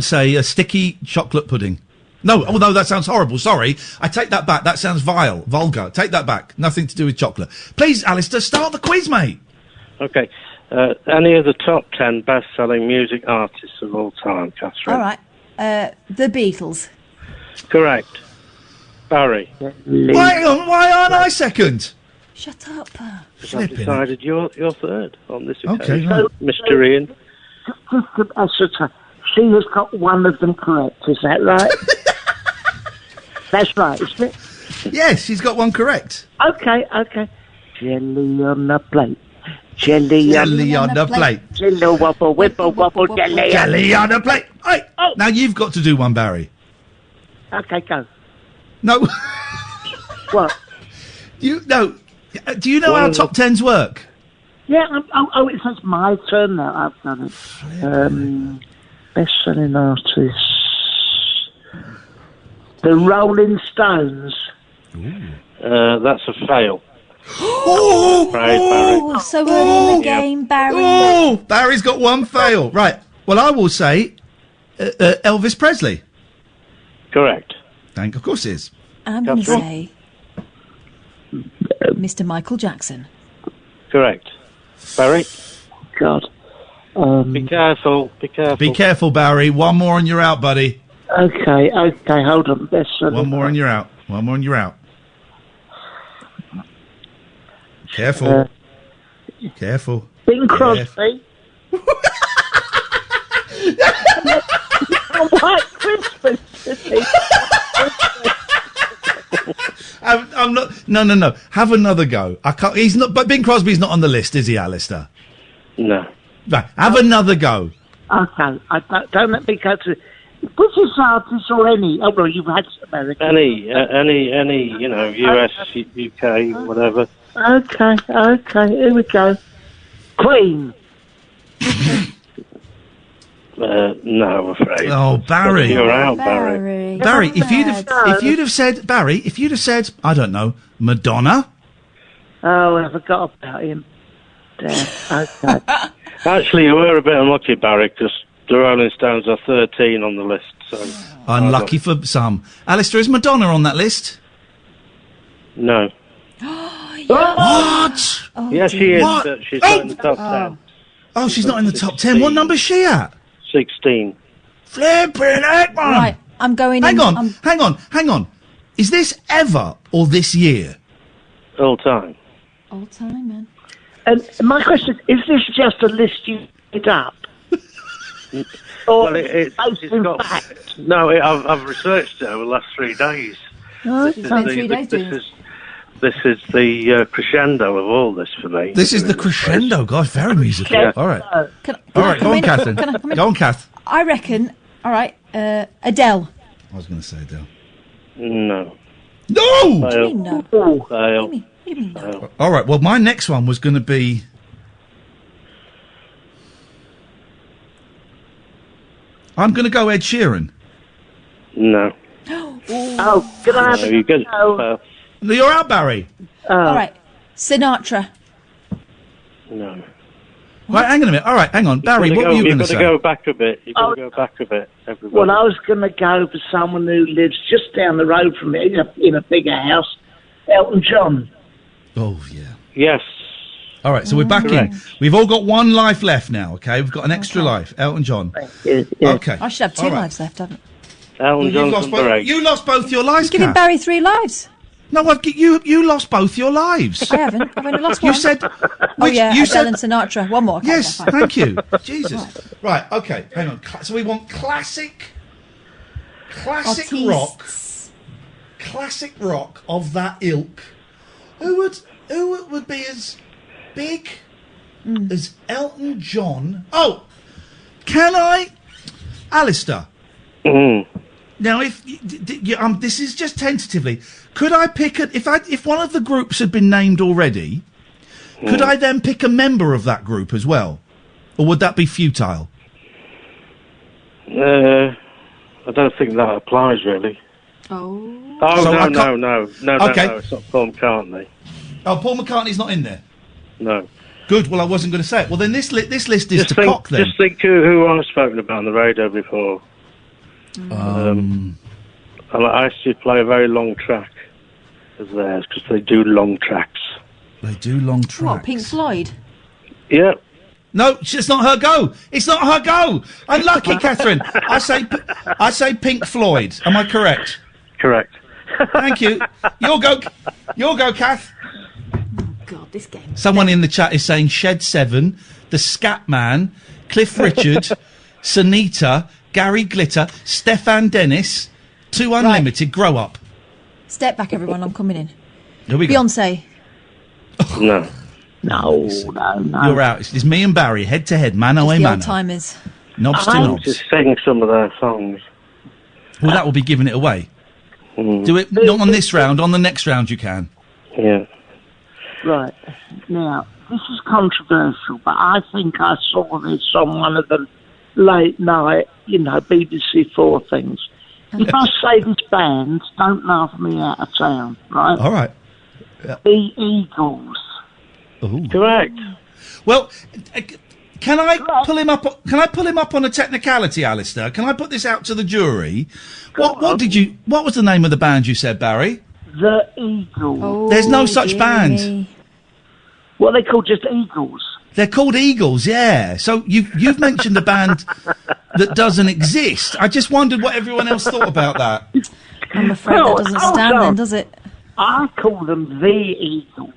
[SPEAKER 3] say a sticky chocolate pudding. No, that sounds horrible. Sorry, I take that back. That sounds vile, vulgar. Take that back. Nothing to do with chocolate. Please, Alistair, start the quiz, mate.
[SPEAKER 10] Okay. Any of the top 10 best-selling music artists of all time, Catherine?
[SPEAKER 4] All right. The Beatles.
[SPEAKER 10] Correct. Barry.
[SPEAKER 3] Why aren't I second?
[SPEAKER 4] Shut up.
[SPEAKER 10] Because I've decided you're third on this occasion.
[SPEAKER 3] Okay, right.
[SPEAKER 10] Mr. Iain.
[SPEAKER 11] Just to ascertain, she has got one of them correct, is that right? That's right, isn't it?
[SPEAKER 3] Yes, she's got one correct.
[SPEAKER 11] Okay. Jelly on the plate. Jelly on the plate. Jelly wobble, wibble wobble, jelly
[SPEAKER 3] on the plate. Hey, now you've got to do one, Barry.
[SPEAKER 11] Okay, go.
[SPEAKER 3] No.
[SPEAKER 11] What?
[SPEAKER 3] Do you know how top tens work?
[SPEAKER 11] Yeah, it's my turn now. I've done it. Best-selling artists. The Rolling Stones.
[SPEAKER 10] That's a fail.
[SPEAKER 4] So early in the game, Barry.
[SPEAKER 3] Oh, Barry's got one fail. Right. Well, I will say Elvis Presley.
[SPEAKER 10] Correct.
[SPEAKER 3] Of course it is.
[SPEAKER 4] I'm going to say Mr. Michael Jackson.
[SPEAKER 10] Correct. Barry?
[SPEAKER 11] God.
[SPEAKER 10] Be careful.
[SPEAKER 3] Be careful, Barry. One more and you're out, buddy.
[SPEAKER 11] Okay, hold on.
[SPEAKER 3] One more and you're out. Careful. Careful.
[SPEAKER 11] Bing Crosby. White Christmas.
[SPEAKER 3] I'm not. No. Have another go. I can't. He's not. But Bing Crosby's not on the list, is he, Alistair?
[SPEAKER 10] No.
[SPEAKER 3] Right. Have another go.
[SPEAKER 11] Okay. Don't let me go to British artists or any. Oh well, you've had American.
[SPEAKER 10] Any. US, UK, whatever.
[SPEAKER 11] Okay. Here we go. Queen.
[SPEAKER 10] No, I'm afraid.
[SPEAKER 3] Oh, Barry.
[SPEAKER 10] You're out, Barry.
[SPEAKER 3] Barry, if you'd have said, I don't know, Madonna.
[SPEAKER 11] Oh, I forgot about him. Damn. Okay.
[SPEAKER 10] Actually, you were a bit unlucky, Barry, because the Rolling Stones are 13 on the list. So
[SPEAKER 3] Unlucky for some. Alistair, is Madonna on that list?
[SPEAKER 10] No.
[SPEAKER 3] What?
[SPEAKER 10] Yes, she is.
[SPEAKER 3] What?
[SPEAKER 10] But she's not in the top 10.
[SPEAKER 3] Oh, she's not in the top 10. What number's she at?
[SPEAKER 10] 16.
[SPEAKER 3] Flipping heck, man.
[SPEAKER 4] Right, I'm going
[SPEAKER 3] Hang
[SPEAKER 4] in.
[SPEAKER 3] on. Is this ever or this year?
[SPEAKER 10] All time.
[SPEAKER 4] All time, man.
[SPEAKER 11] And my question is this just a list you made up? Or
[SPEAKER 10] Well, it's got...
[SPEAKER 11] fact?
[SPEAKER 10] No, I've researched it over the last 3 days.
[SPEAKER 4] Oh, you spent 3 days doing it.
[SPEAKER 10] This is the crescendo of all this for me.
[SPEAKER 3] This is the crescendo. God, very musical.
[SPEAKER 11] Yeah.
[SPEAKER 3] All right.
[SPEAKER 11] No.
[SPEAKER 3] All right, go on, Catherine.
[SPEAKER 4] Can I come in?
[SPEAKER 3] Go on, Kath.
[SPEAKER 4] I reckon, all right, Adele.
[SPEAKER 3] I was going to say Adele.
[SPEAKER 10] No.
[SPEAKER 3] No!
[SPEAKER 4] What do you mean no?
[SPEAKER 10] Fail.
[SPEAKER 4] What do you mean no?
[SPEAKER 3] All right, well, my next one was going to be... I'm going to go Ed Sheeran.
[SPEAKER 10] No.
[SPEAKER 11] Oh, can I have
[SPEAKER 10] No, you get
[SPEAKER 11] no.
[SPEAKER 3] You're out, Barry.
[SPEAKER 4] All right, Sinatra.
[SPEAKER 10] No.
[SPEAKER 3] Right, hang on a minute. All right, hang on. Barry, what were you going to say?
[SPEAKER 10] You've got to go back a bit. You've got to go back a bit, everybody.
[SPEAKER 11] Well, I was going to go for someone who lives just down the road from me in a bigger house, Elton John.
[SPEAKER 3] Oh, yeah.
[SPEAKER 10] Yes.
[SPEAKER 3] All right, so we're back
[SPEAKER 10] Correct.
[SPEAKER 3] in. We've all got one life left now, okay? We've got an extra life. Elton John.
[SPEAKER 11] Yeah.
[SPEAKER 3] Okay.
[SPEAKER 4] I should have 2
[SPEAKER 3] All right.
[SPEAKER 4] lives left, haven't
[SPEAKER 10] Elton
[SPEAKER 3] You
[SPEAKER 10] John's
[SPEAKER 3] lost,
[SPEAKER 10] number 8.
[SPEAKER 3] you lost both your lives,
[SPEAKER 4] I? Giving
[SPEAKER 3] Kath.
[SPEAKER 4] Barry 3 lives.
[SPEAKER 3] No, you lost both your lives.
[SPEAKER 4] I haven't. I've only lost one.
[SPEAKER 3] You said...
[SPEAKER 4] Oh yeah,
[SPEAKER 3] you
[SPEAKER 4] Adele
[SPEAKER 3] said...
[SPEAKER 4] and Sinatra. One more. Okay,
[SPEAKER 3] Yes,
[SPEAKER 4] fine.
[SPEAKER 3] thank you. Jesus. Right, okay, hang on. So we want classic rock. Classic rock of that ilk. Who would be as big as Elton John? Oh, can I... Alistair. Now, if this is just tentatively, could I pick if one of the groups had been named already, could I then pick a member of that group as well, or would that be futile?
[SPEAKER 10] I don't think that applies really.
[SPEAKER 4] Oh.
[SPEAKER 10] Oh
[SPEAKER 3] So I
[SPEAKER 10] no!
[SPEAKER 3] Okay.
[SPEAKER 10] No! It's not Paul McCartney.
[SPEAKER 3] Oh, Paul McCartney's not in there.
[SPEAKER 10] No.
[SPEAKER 3] Good. Well, I wasn't going to say it. Well, then this list is to cock then.
[SPEAKER 10] Just think who I've spoken about on the radio before. I used to play a very long track as theirs because they do long tracks.
[SPEAKER 3] They do long tracks.
[SPEAKER 4] What, Pink Floyd?
[SPEAKER 10] Yeah.
[SPEAKER 3] No, it's not her go. It's not her go. Unlucky, Catherine. I say Pink Floyd. Am I correct?
[SPEAKER 10] Correct.
[SPEAKER 3] Thank you. Your go, Kath.
[SPEAKER 4] God, this game.
[SPEAKER 3] Someone in the chat is saying Shed 7, The Scat Man, Cliff Richard, Sunita, Gary Glitter, Stefan Dennis, 2 Unlimited, Grow Up.
[SPEAKER 4] Step back, everyone. I'm coming in.
[SPEAKER 3] Here we go.
[SPEAKER 4] Beyonce.
[SPEAKER 10] No.
[SPEAKER 11] No.
[SPEAKER 3] You're out. It's me and Barry, head to head, mano a
[SPEAKER 4] The
[SPEAKER 3] mano.
[SPEAKER 4] old timers.
[SPEAKER 3] Knobs to
[SPEAKER 10] I'll
[SPEAKER 3] knobs.
[SPEAKER 10] just sing some of their songs.
[SPEAKER 3] Well, that will be giving it away. Do it not on this round. On the next round, you can.
[SPEAKER 10] Yeah.
[SPEAKER 11] Right. Now, this is controversial, but I think I saw this on one of the late night, BBC 4 things. If I say this band, don't laugh me out of town, right?
[SPEAKER 3] All right.
[SPEAKER 11] The Eagles.
[SPEAKER 3] Ooh.
[SPEAKER 10] Correct.
[SPEAKER 3] Well, can I pull him up? Can I pull him up on a technicality, Alistair? Can I put this out to the jury? What was the name of the band you said, Barry?
[SPEAKER 11] The Eagles.
[SPEAKER 4] Oh,
[SPEAKER 3] There's no such
[SPEAKER 4] dear
[SPEAKER 3] band.
[SPEAKER 4] me.
[SPEAKER 11] What are they called? Just Eagles.
[SPEAKER 3] They're called Eagles, yeah. So you've mentioned a band that doesn't exist. I just wondered what everyone else thought about that.
[SPEAKER 4] I'm afraid that doesn't stand then, does it?
[SPEAKER 11] I call them the Eagles.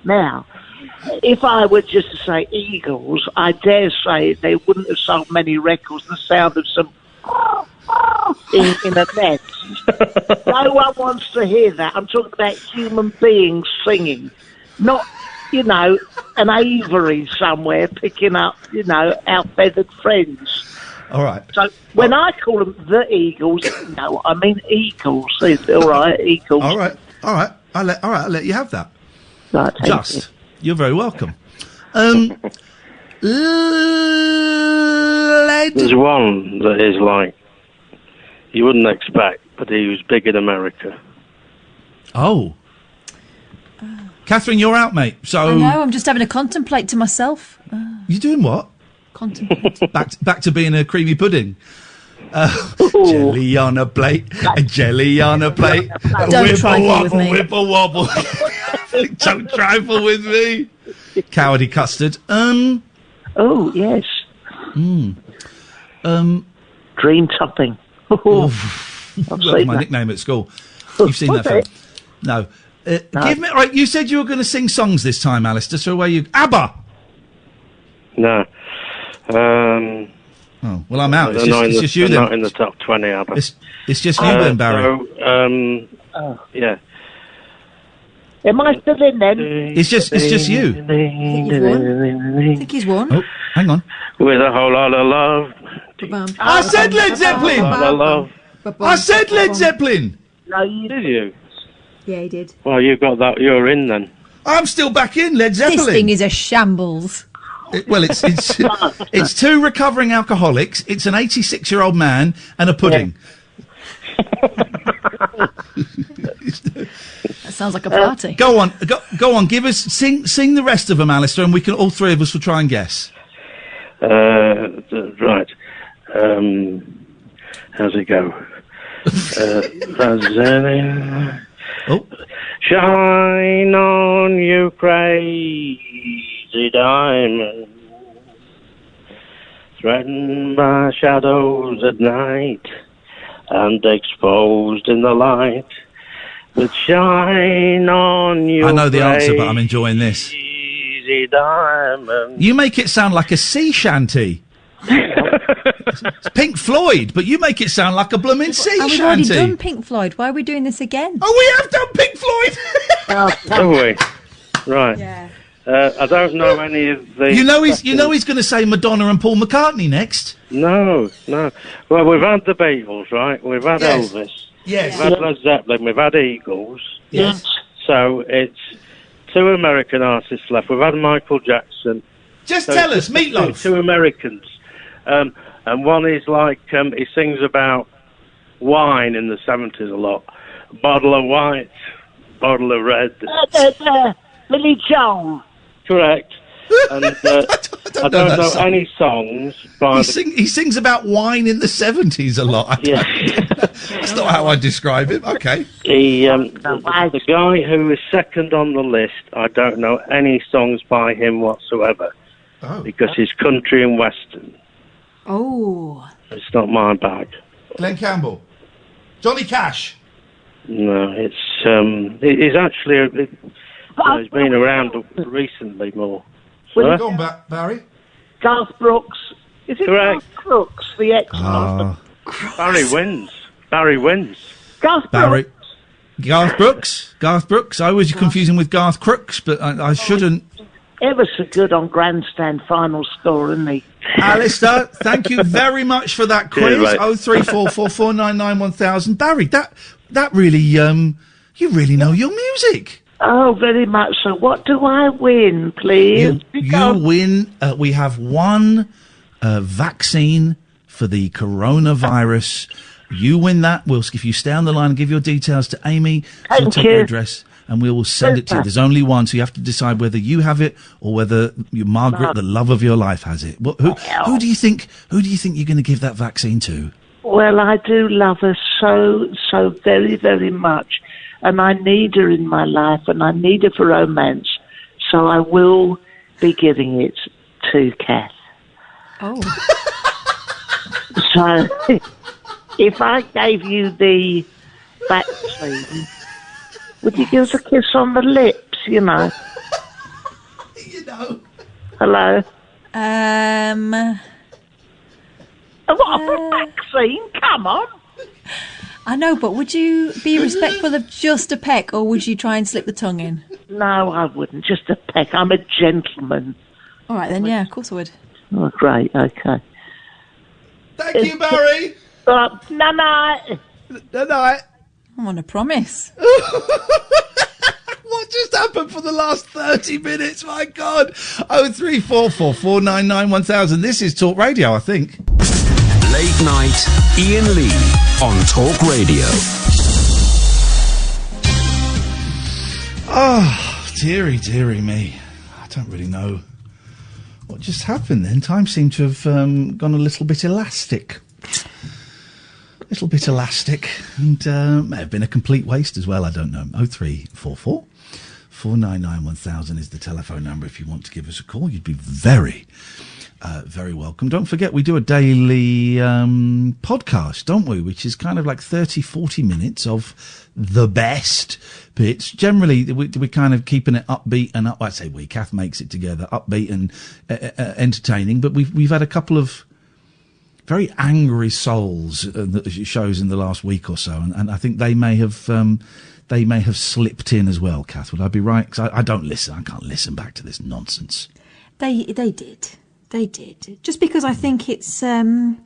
[SPEAKER 11] Now, if I were just to say Eagles, I dare say they wouldn't have sold many records. The sound of some in a net. No one wants to hear that. I'm talking about human beings singing, not, an aviary somewhere picking up, our feathered friends.
[SPEAKER 3] All right.
[SPEAKER 11] So when I call them the Eagles, no, I mean Eagles. It's all right, Eagles.
[SPEAKER 3] All right. I'll let you have that.
[SPEAKER 11] Right, thank you.
[SPEAKER 3] You're very welcome.
[SPEAKER 10] There's one that is like, you wouldn't expect, but he was big in America.
[SPEAKER 3] Oh. Catherine, you're out, mate. So
[SPEAKER 4] I know, I'm just having a contemplate to myself.
[SPEAKER 3] You doing what?
[SPEAKER 4] Contemplate.
[SPEAKER 3] back to being a creamy pudding. Jelly on a plate, jelly on a plate.
[SPEAKER 4] Don't trifle with me.
[SPEAKER 3] Whipple wobble. Don't trifle with me. Cowardy custard.
[SPEAKER 11] Oh, yes. Dream topping.
[SPEAKER 3] That was my nickname at school. You've seen that film? No. Give me. Right, you said you were going to sing songs this time, Alistair. So where you? ABBA.
[SPEAKER 10] No.
[SPEAKER 3] Oh well, I'm out. It's just you then.
[SPEAKER 10] Not in the top 20, ABBA.
[SPEAKER 3] It's just you then, Barry.
[SPEAKER 10] Yeah.
[SPEAKER 11] Am I still in then?
[SPEAKER 3] It's just you.
[SPEAKER 4] I think he's won.
[SPEAKER 3] Oh, hang on.
[SPEAKER 10] With a whole lot of love.
[SPEAKER 3] I said Led Zeppelin. I said Led Zeppelin.
[SPEAKER 11] No, you
[SPEAKER 10] did you?
[SPEAKER 4] Yeah, he did.
[SPEAKER 10] Well, you got that. You're in then.
[SPEAKER 3] I'm still back in Led Zeppelin.
[SPEAKER 4] This thing is a shambles.
[SPEAKER 3] It's two recovering alcoholics. It's an 86-year-old man and a pudding.
[SPEAKER 4] That sounds like a party.
[SPEAKER 3] Go on. Give us sing the rest of them, Alistair, and we can all three of us will try and guess.
[SPEAKER 10] Right. How's it go? Shine on, you crazy diamond, threatened by shadows at night and exposed in the light. But shine on, you.
[SPEAKER 3] I know the answer, but I'm enjoying this.
[SPEAKER 10] Crazy diamond.
[SPEAKER 3] You make it sound like a sea shanty. It's Pink Floyd, but you make it sound like a blooming sea
[SPEAKER 4] We've
[SPEAKER 3] shanty.
[SPEAKER 4] already done Pink Floyd. Why are we doing this again?
[SPEAKER 3] Oh, we have done Pink Floyd.
[SPEAKER 10] Have we? Right.
[SPEAKER 4] Yeah.
[SPEAKER 10] I don't know any of the.
[SPEAKER 3] You know he's going to say Madonna and Paul McCartney next.
[SPEAKER 10] No. Well, we've had the Beatles, right? We've had Elvis.
[SPEAKER 3] Yes.
[SPEAKER 10] We've had Led Zeppelin. We've had Eagles.
[SPEAKER 3] Yes.
[SPEAKER 10] So it's two American artists left. We've had Michael Jackson.
[SPEAKER 3] Just tell us, Meatloaf.
[SPEAKER 10] Two Americans. And one is like, he sings about wine in the 70s a lot. Bottle of white, bottle of red.
[SPEAKER 11] Billy Joel.
[SPEAKER 10] Correct. And I don't know any songs by
[SPEAKER 3] he sings about wine in the 70s a lot. That's not how I describe him. Okay.
[SPEAKER 10] The guy who is second on the list, I don't know any songs by him whatsoever. Because he's country and western.
[SPEAKER 4] Oh.
[SPEAKER 10] It's not my bag.
[SPEAKER 3] Glenn Campbell. Johnny Cash.
[SPEAKER 10] No, it's he's actually he's been around recently more.
[SPEAKER 3] Where you gone back, Barry?
[SPEAKER 11] Garth Brooks. Is it
[SPEAKER 10] Correct.
[SPEAKER 11] Garth Brooks, the ex?
[SPEAKER 10] Barry wins.
[SPEAKER 11] Garth
[SPEAKER 3] Barry.
[SPEAKER 11] Brooks.
[SPEAKER 3] Garth Brooks. I always confuse him with Garth Crooks, but I shouldn't.
[SPEAKER 11] Ever so good on grandstand final score, isn't he?
[SPEAKER 3] Alistair, thank you very much for that quiz.
[SPEAKER 10] Cheers, mate.
[SPEAKER 3] 03444991000. Barry, that really you really know your music.
[SPEAKER 11] Oh, very much so. What do I win, please?
[SPEAKER 3] You win. We have one vaccine for the coronavirus. You win that. If you stay on the line and give your details to Amy, she'll take your address and we will send it to you. There's only one, so you have to decide whether you have it or whether Margaret, the love of your life, has it. Who do you think you're going to give that vaccine to?
[SPEAKER 11] Well, I do love her so very, very much. And I need her in my life, and I need her for romance. So I will be giving it to Kath.
[SPEAKER 4] Oh.
[SPEAKER 11] So, if I gave you the vaccine, would you give us a kiss on the lips, you know? Hello? What, a vaccine? Come on.
[SPEAKER 4] I know, but would you be respectful of just a peck, or would you try and slip the tongue in?
[SPEAKER 11] No, I wouldn't. Just a peck. I'm a gentleman.
[SPEAKER 4] All right, then, yeah, of course I would.
[SPEAKER 11] Oh, great. Okay.
[SPEAKER 3] Thank you, Barry.
[SPEAKER 11] Night-night.
[SPEAKER 3] Night-night.
[SPEAKER 4] I want a promise.
[SPEAKER 3] What just happened for the last 30 minutes? My God. 0344 499 1000. This is Talk Radio, I think.
[SPEAKER 1] Late night, Iain Lee on Talk Radio.
[SPEAKER 3] Oh, dearie me. I don't really know what just happened then. Time seemed to have gone a little bit elastic. And may have been a complete waste as well, I don't know. 0344 499 1000 is the telephone number if you want to give us a call. You'd be very welcome. Don't forget, we do a daily podcast, don't we? Which is kind of like 30, 40 minutes of the best bits. Generally, we're kind of keeping it upbeat and up. I'd say Kath makes it together, upbeat and entertaining. But we've had a couple of very angry souls shows in the last week or so, and I think they may have slipped in as well. Kath, would I be right? 'Cause I don't listen. I can't listen back to this nonsense.
[SPEAKER 4] They did. Just because I think it's kind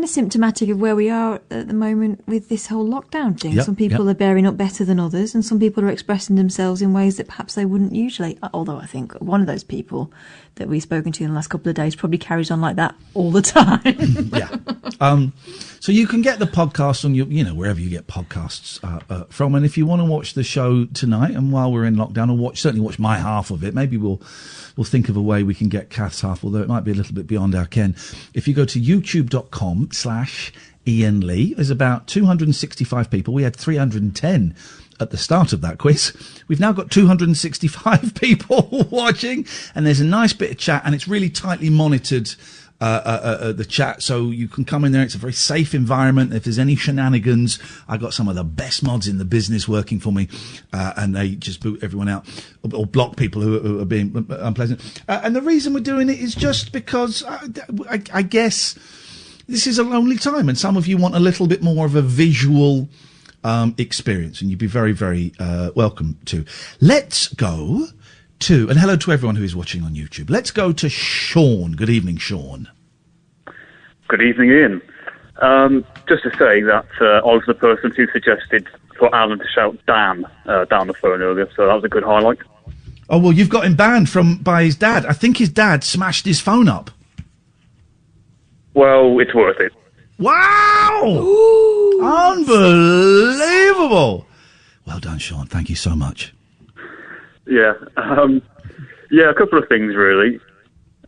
[SPEAKER 4] of symptomatic of where we are at the moment with this whole lockdown thing. Some people are bearing up better than others, and some people are expressing themselves in ways that perhaps they wouldn't usually. Although I think one of those people that we've spoken to in the last couple of days probably carries on like that all the time.
[SPEAKER 3] So you can get the podcast on your, wherever you get podcasts from. And if you want to watch the show tonight, and while we're in lockdown, or certainly watch my half of it, maybe we'll think of a way we can get Kath's half, although it might be a little bit beyond our ken. If you go to youtube.com/Iain Lee, there's about 265 people. We had 310 at the start of that quiz. We've now got 265 people watching, and there's a nice bit of chat, and it's really tightly monitored, the chat, so you can come in there. It's a very safe environment. If there's any shenanigans, I got some of the best mods in the business working for me, and they just boot everyone out or block people who are being unpleasant. And the reason we're doing it is just because I guess this is a lonely time, and some of you want a little bit more of a visual experience, and you'd be very, very welcome to. Let's go to, and hello to everyone who is watching on YouTube. Let's go to Sean. Good evening, Sean.
[SPEAKER 12] Good evening, Ian. Just to say that I was the person who suggested for Alan to shout "damn" down the phone earlier, so that was a good highlight.
[SPEAKER 3] Oh, well, you've got him banned by his dad. I think his dad smashed his phone up.
[SPEAKER 12] Well, it's worth it.
[SPEAKER 3] Wow! Ooh, unbelievable! Well done, Sean. Thank you so much.
[SPEAKER 12] Yeah. A couple of things, really.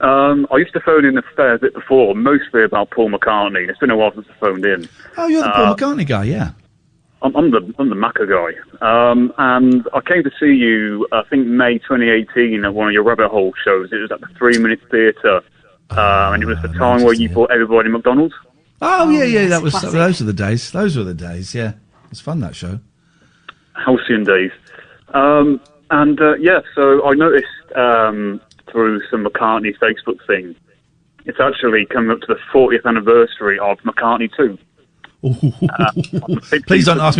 [SPEAKER 12] I used to phone in a fair bit before, mostly about Paul McCartney. It's been a while since I phoned in.
[SPEAKER 3] Oh, you're the Paul McCartney guy, yeah.
[SPEAKER 12] I'm the Macca guy. And I came to see you, I think, May 2018 at one of your Rabbit Hole shows. It was at the 3 Minute Theatre. And it was the time where you bought everybody McDonald's.
[SPEAKER 3] Oh, yeah, that was those were the days. Those were the days, yeah. It was fun, that show.
[SPEAKER 12] Halcyon days. So I noticed through some McCartney Facebook thing, it's actually coming up to the 40th anniversary of McCartney 2.
[SPEAKER 3] Please don't ask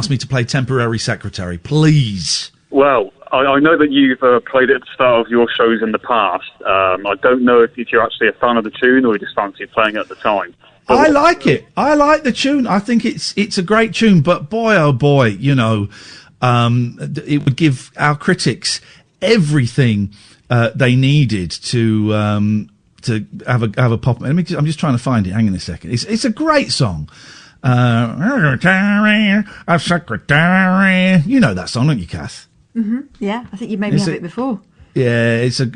[SPEAKER 3] me to play temporary secretary, please.
[SPEAKER 12] Well, I know that you've played it at the start of your shows in the past. I don't know if you're actually a fan of the tune or you just fancy playing it at the time.
[SPEAKER 3] I like it. I like the tune. I think it's a great tune, but boy, oh boy, it would give our critics everything they needed to have a pop. I'm just trying to find it. Hang on a second. It's a great song. Secretary, a secretary. You know that song, don't you, Kath?
[SPEAKER 4] Mm-hmm. Yeah, I think you made me have it before.
[SPEAKER 3] Yeah, it's a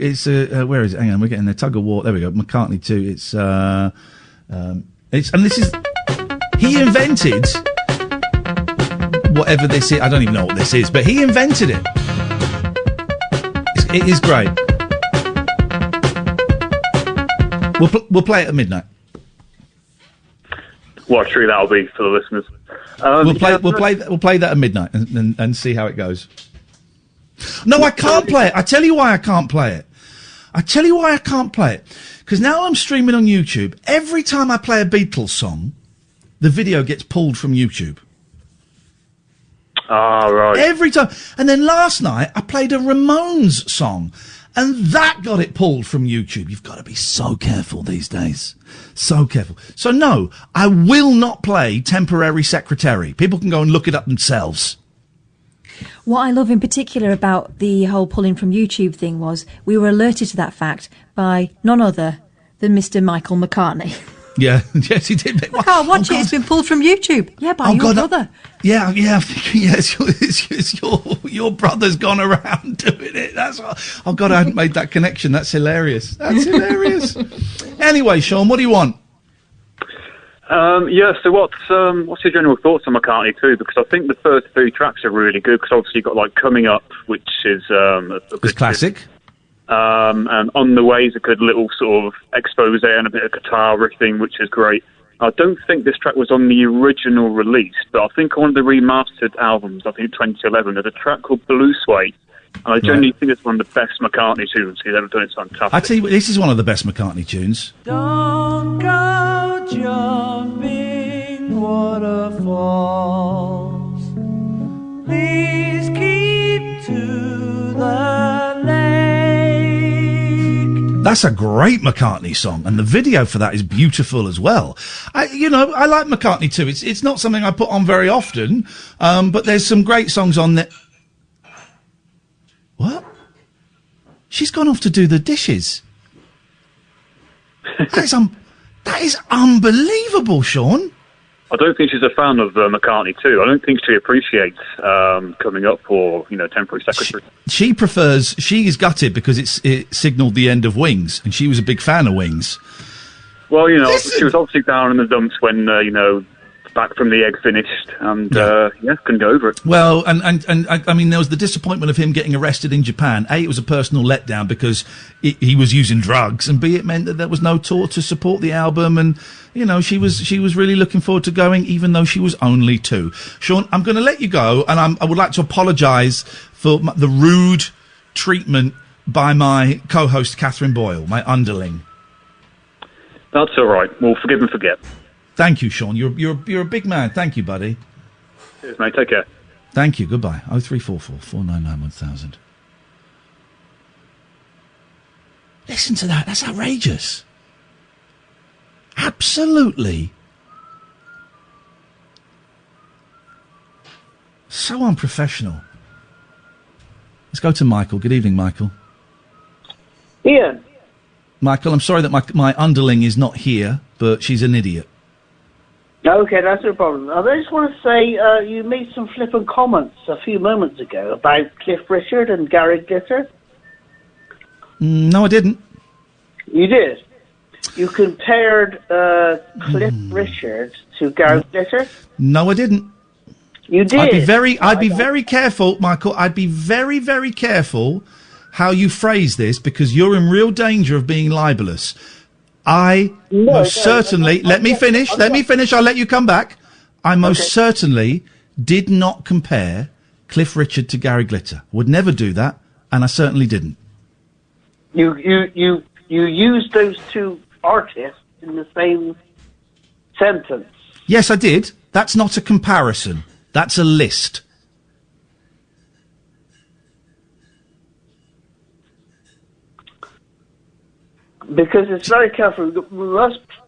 [SPEAKER 3] where is it? Hang on, we're getting the tug of war. There we go. McCartney 2. And this is, he invented whatever this is. I don't even know what this is, but he invented it. It is great. We'll play it at midnight.
[SPEAKER 12] What a treat that'll be for the listeners.
[SPEAKER 3] We'll play that at midnight and see how it goes. No, I can't play it. I tell you why I can't play it. Because now I'm streaming on YouTube. Every time I play a Beatles song, the video gets pulled from YouTube.
[SPEAKER 12] Ah, right.
[SPEAKER 3] Every time. And then last night, I played a Ramones song, and that got it pulled from YouTube. You've got to be so careful these days. So careful. So no, I will not play Temporary Secretary. People can go and look it up themselves.
[SPEAKER 4] What I love in particular about the whole pulling from YouTube thing was we were alerted to that fact by none other than Mr. Michael McCartney.
[SPEAKER 3] Yeah, yes, he did.
[SPEAKER 4] I can't watch it. It's been pulled from YouTube. Yeah, by your brother.
[SPEAKER 3] Yeah. It's your brother's gone around doing it. That's what, oh God, I hadn't made that connection. That's hilarious. That's hilarious. Anyway, Sean, what do you want?
[SPEAKER 12] So what's your general thoughts on McCartney too? Because I think the first 3 tracks are really good. Because obviously you've got like Coming Up, which is a good
[SPEAKER 3] classic.
[SPEAKER 12] And On the Way is a good little sort of expose and a bit of guitar riffing, which is great. I don't think this track was on the original release, but I think on one of the remastered albums, I think 2011, there's a track called Blue Suede. And I genuinely think it's one of the best McCartney tunes he's ever done. It's fantastic.
[SPEAKER 3] I tell you what, this is one of the best McCartney tunes.
[SPEAKER 13] Don't go jumping waterfalls. Please keep to the lake.
[SPEAKER 3] That's a great McCartney song, and the video for that is beautiful as well. I like McCartney too. It's not something I put on very often, but there's some great songs on there. What? She's gone off to do the dishes. That is unbelievable, Sean.
[SPEAKER 12] I don't think she's a fan of McCartney too. I don't think she appreciates Coming Up or, Temporary Secretary.
[SPEAKER 3] She is gutted because it signalled the end of Wings, and she was a big fan of Wings.
[SPEAKER 12] Well, she was obviously down in the dumps when, back from the egg finished, and couldn't go over it.
[SPEAKER 3] Well, and I mean, there was the disappointment of him getting arrested in Japan. A, it was a personal letdown because he was using drugs, and B, it meant that there was no tour to support the album, and she was really looking forward to going, even though she was only 2. Sean, I'm going to let you go, and I would like to apologise for the rude treatment by my co-host Catherine Boyle, my underling.
[SPEAKER 12] That's all right. We'll forgive and forget.
[SPEAKER 3] Thank you, Sean. You're a big man. Thank you, buddy.
[SPEAKER 12] Cheers, mate. Take care.
[SPEAKER 3] Thank you. Goodbye. 0344 499 1000. Listen to that. That's outrageous. Absolutely. So unprofessional. Let's go to Michael. Good evening, Michael.
[SPEAKER 11] Ian.
[SPEAKER 3] Michael, I'm sorry that my underling is not here, but she's an idiot.
[SPEAKER 11] Okay, that's no problem. I just want to say you made some flippant comments a few moments ago about Cliff Richard and Gary Glitter.
[SPEAKER 3] No, I didn't.
[SPEAKER 11] You did. You compared Cliff Richard to Gary Glitter.
[SPEAKER 3] No, I didn't.
[SPEAKER 11] You did.
[SPEAKER 3] I'd be very careful, Michael. I'd be very, very careful how you phrase this, because you're in real danger of being libelous. Most certainly... Let me finish. I'll let you come back. I most certainly did not compare Cliff Richard to Gary Glitter. Would never do that, and I certainly didn't.
[SPEAKER 11] You used those 2 artists in the same sentence.
[SPEAKER 3] Yes, I did. That's not a comparison. That's a list.
[SPEAKER 11] Because it's very careful. We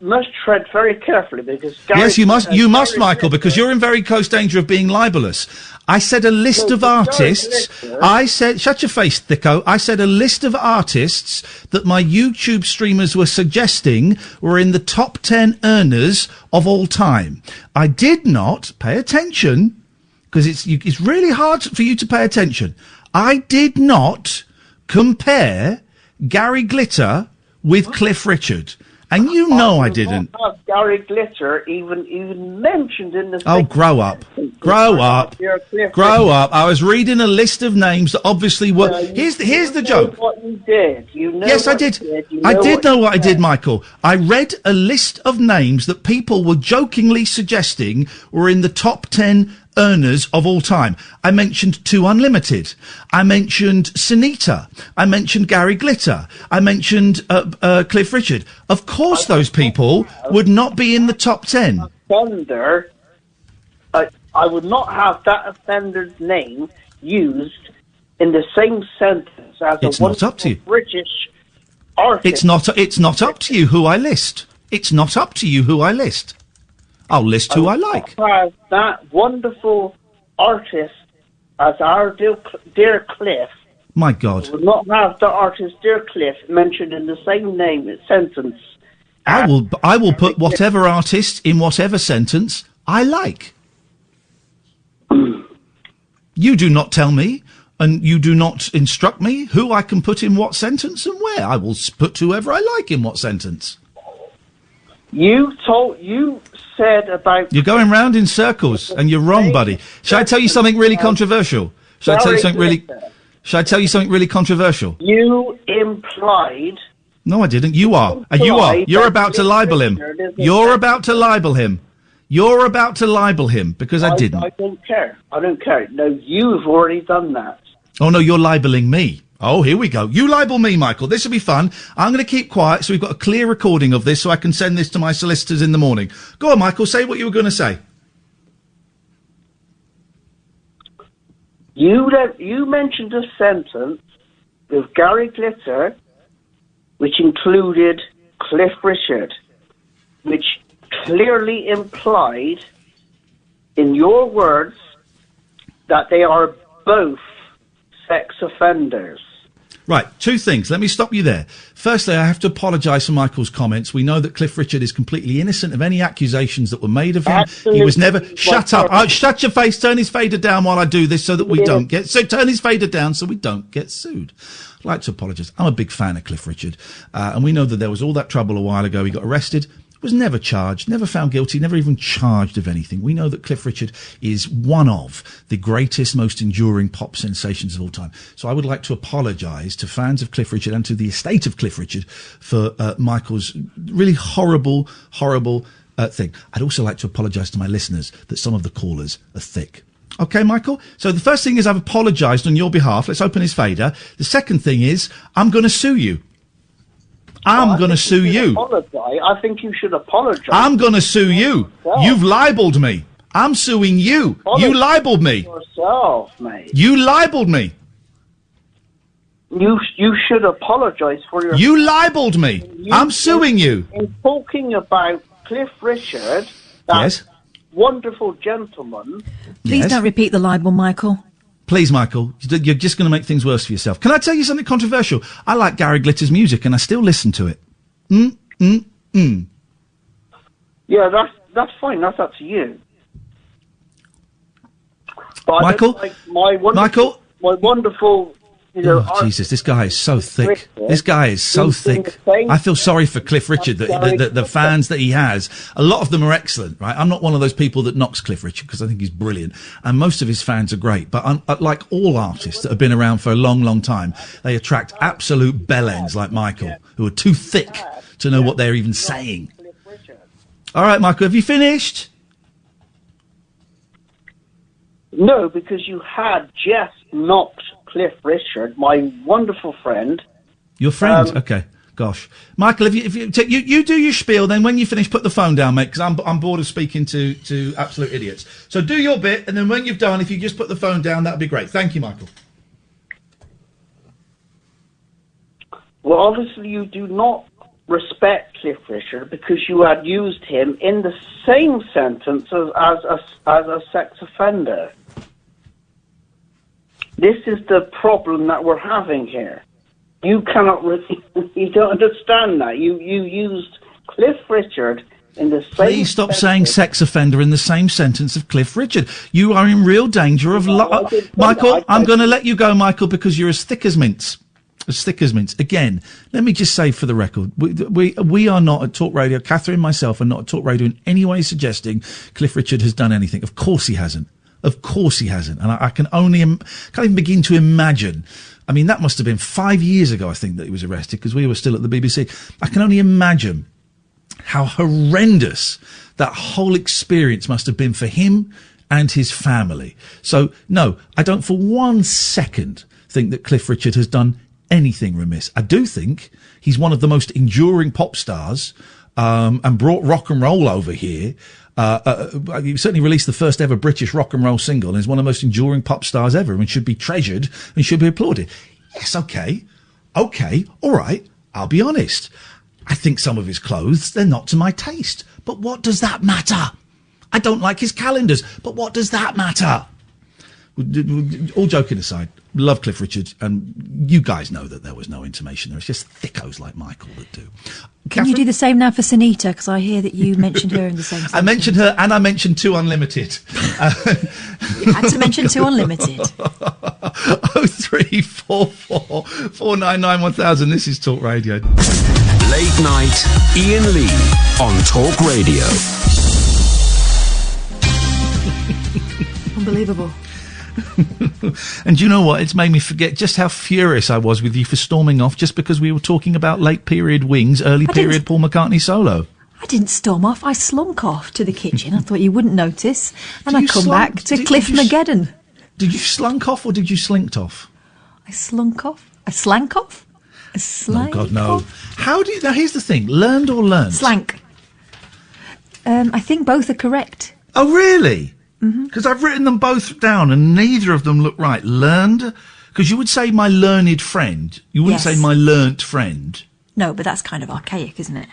[SPEAKER 11] must tread very carefully, because...
[SPEAKER 3] Yes, you must, Michael, because you're in very close danger of being libelous. I said a list of artists... Shut your face, thicko. I said a list of artists that my YouTube streamers were suggesting were in the top 10 earners of all time. I did not pay attention, because it's really hard for you to pay attention. I did not compare Gary Glitter with Cliff Richard, and I didn't.
[SPEAKER 11] Have Gary Glitter even mentioned in the...
[SPEAKER 3] Oh, grow up. Grow up. I was reading a list of names that obviously were... Here's the joke.
[SPEAKER 11] What you did.
[SPEAKER 3] Yes, I did. I did know what I did, Michael. I read a list of names that people were jokingly suggesting were in the top 10 earners of all time. I mentioned 2 Unlimited. I mentioned Sunita. I mentioned Gary Glitter. I mentioned Cliff Richard. Of course those people would not be in the top 10.
[SPEAKER 11] Offender, I would not have that offender's name used in the same sentence as
[SPEAKER 3] It's not up to you.
[SPEAKER 11] British artist.
[SPEAKER 3] It's not up to you who I list. It's not up to you who I list. I'll list who I like.
[SPEAKER 11] Have that wonderful artist as our dear Cliff
[SPEAKER 3] My God.
[SPEAKER 11] will not have the artist dear Cliff mentioned in the same sentence.
[SPEAKER 3] I will put whatever artist in whatever sentence I like. You do not tell me, and you do not instruct me who I can put in what sentence and where. I will put whoever I like in what sentence.
[SPEAKER 11] You said about...
[SPEAKER 3] You're going round in circles, and you're wrong, buddy. Shall I tell you something really controversial? Shall I tell you something really controversial?
[SPEAKER 11] You implied...
[SPEAKER 3] No, I didn't. You are. You are. You're about to libel him. You're about to libel him. You're about to libel him, because I didn't.
[SPEAKER 11] I don't care. I don't care. No, you've already done that.
[SPEAKER 3] Oh, no, you're libeling me. Oh, here we go. You libel me, Michael. This will be fun. I'm going to keep quiet so we've got a clear recording of this so I can send this to my solicitors in the morning. Go on, Michael. Say what you were going to say.
[SPEAKER 11] You mentioned a sentence with Gary Glitter, which included Cliff Richard, which clearly implied, in your words, that they are both sex offenders.
[SPEAKER 3] Right, two things. Let me stop you there. Firstly, I have to apologise for Michael's comments. We know that Cliff Richard is completely innocent of any accusations that were made of him.
[SPEAKER 11] Absolutely.
[SPEAKER 3] He was never... Shut up. Shut your face. Turn his fader down while I do this so that we don't get... So turn his fader down so we don't get sued. I'd like to apologise. I'm a big fan of Cliff Richard. And we know that there was all that trouble a while ago. He got arrested. Was never charged, never found guilty, never even charged of anything. We know that Cliff Richard is one of the greatest, most enduring pop sensations of all time. So I would like to apologise to fans of Cliff Richard and to the estate of Cliff Richard for Michael's really horrible thing. I'd also like to apologise to my listeners that some of the callers are thick. Okay, Michael? So the first thing is I've apologised on your behalf. Let's open his fader. The second thing is I'm going to sue you. I'm going to sue you.
[SPEAKER 11] I think you should apologise.
[SPEAKER 3] I'm going to sue you. You've libelled me. I'm suing you. You libelled me.
[SPEAKER 11] Yourself, mate.
[SPEAKER 3] You libelled me.
[SPEAKER 11] You should apologise for your...
[SPEAKER 3] You libelled me. I'm suing you.
[SPEAKER 11] In talking about Cliff Richard, that wonderful gentleman...
[SPEAKER 4] Please don't repeat the libel, Michael.
[SPEAKER 3] Please, Michael, you're just going to make things worse for yourself. Can I tell you something controversial? I like Gary Glitter's music, and I still listen to it.
[SPEAKER 11] Yeah, that's fine. That's up to you. But
[SPEAKER 3] Michael?
[SPEAKER 11] My wonderful...
[SPEAKER 3] Jesus, this guy is so thick. This guy is so thick. I feel sorry for Cliff Richard, the fans that he has. A lot of them are excellent, right? I'm not one of those people that knocks Cliff Richard because I think he's brilliant. And most of his fans are great. But like all artists that have been around for a long, long time, they attract absolute bellends like Michael, who are too thick to know what they're even saying. All right, Michael, have you finished?
[SPEAKER 11] No, because you had just knocked Cliff Richard, my wonderful friend.
[SPEAKER 3] Your friend? Okay. Gosh. Michael, if you do your spiel, then when you finish, put the phone down, mate, because I'm bored of speaking to absolute idiots. So do your bit, and then when you've done, if you just put the phone down, that would be great. Thank you, Michael.
[SPEAKER 11] Well, obviously you do not respect Cliff Richard because you had used him in the same sentence as a sex offender. This is the problem that we're having here. You cannot you don't understand that. You used Cliff Richard in the same...
[SPEAKER 3] Please stop saying sex offender in the same sentence of Cliff Richard. You are in real danger of... Michael, I'm going to let you go, Michael, because you're as thick as mince. As thick as mince. Again, let me just say for the record, we are not at Talk Radio, Catherine and myself are not at Talk Radio in any way suggesting Cliff Richard has done anything. Of course he hasn't. Of course he hasn't. And I can't even begin to imagine. I mean, that must have been 5 years ago, I think, that he was arrested, because we were still at the BBC. I can only imagine how horrendous that whole experience must have been for him and his family. So, no, I don't for 1 second think that Cliff Richard has done anything remiss. I do think he's one of the most enduring pop stars, and brought rock and roll over here. He certainly released the first ever British rock and roll single and is one of the most enduring pop stars ever and should be treasured and should be applauded. Yes, okay, all right, I'll be honest. I think some of his clothes, they're not to my taste. But what does that matter? I don't like his calendars, but what does that matter? all joking aside, love Cliff Richard, and you guys know that there was no intimation there. It's just thickos like Michael that do.
[SPEAKER 4] Can you do the same now for Sunita? Because I hear that you mentioned her in the same sentence.
[SPEAKER 3] I mentioned her, and I mentioned 2 Unlimited.
[SPEAKER 4] You had to mention 2 Unlimited.
[SPEAKER 3] 0344 499 1000. This is Talk Radio.
[SPEAKER 1] Late night, Iain Lee on Talk Radio.
[SPEAKER 4] Unbelievable.
[SPEAKER 3] And you know what? It's made me forget just how furious I was with you for storming off just because we were talking about late period Wings, early period Paul McCartney solo.
[SPEAKER 4] I didn't storm off. I slunk off to the kitchen. I thought you wouldn't notice. And I come back to Cliff Mageddon.
[SPEAKER 3] Did you slunk off or did you slinked off?
[SPEAKER 4] I slunk off. I slank off. I slank
[SPEAKER 3] Oh, God, no.
[SPEAKER 4] off.
[SPEAKER 3] How do you... Now, here's the thing. Learned or learned?
[SPEAKER 4] Slank. I think both are correct.
[SPEAKER 3] Oh, really? Because I've written them both down and neither of them look right. Learned? Because you would say my learned friend. You wouldn't say my learnt friend.
[SPEAKER 4] No, but that's kind of archaic, isn't it?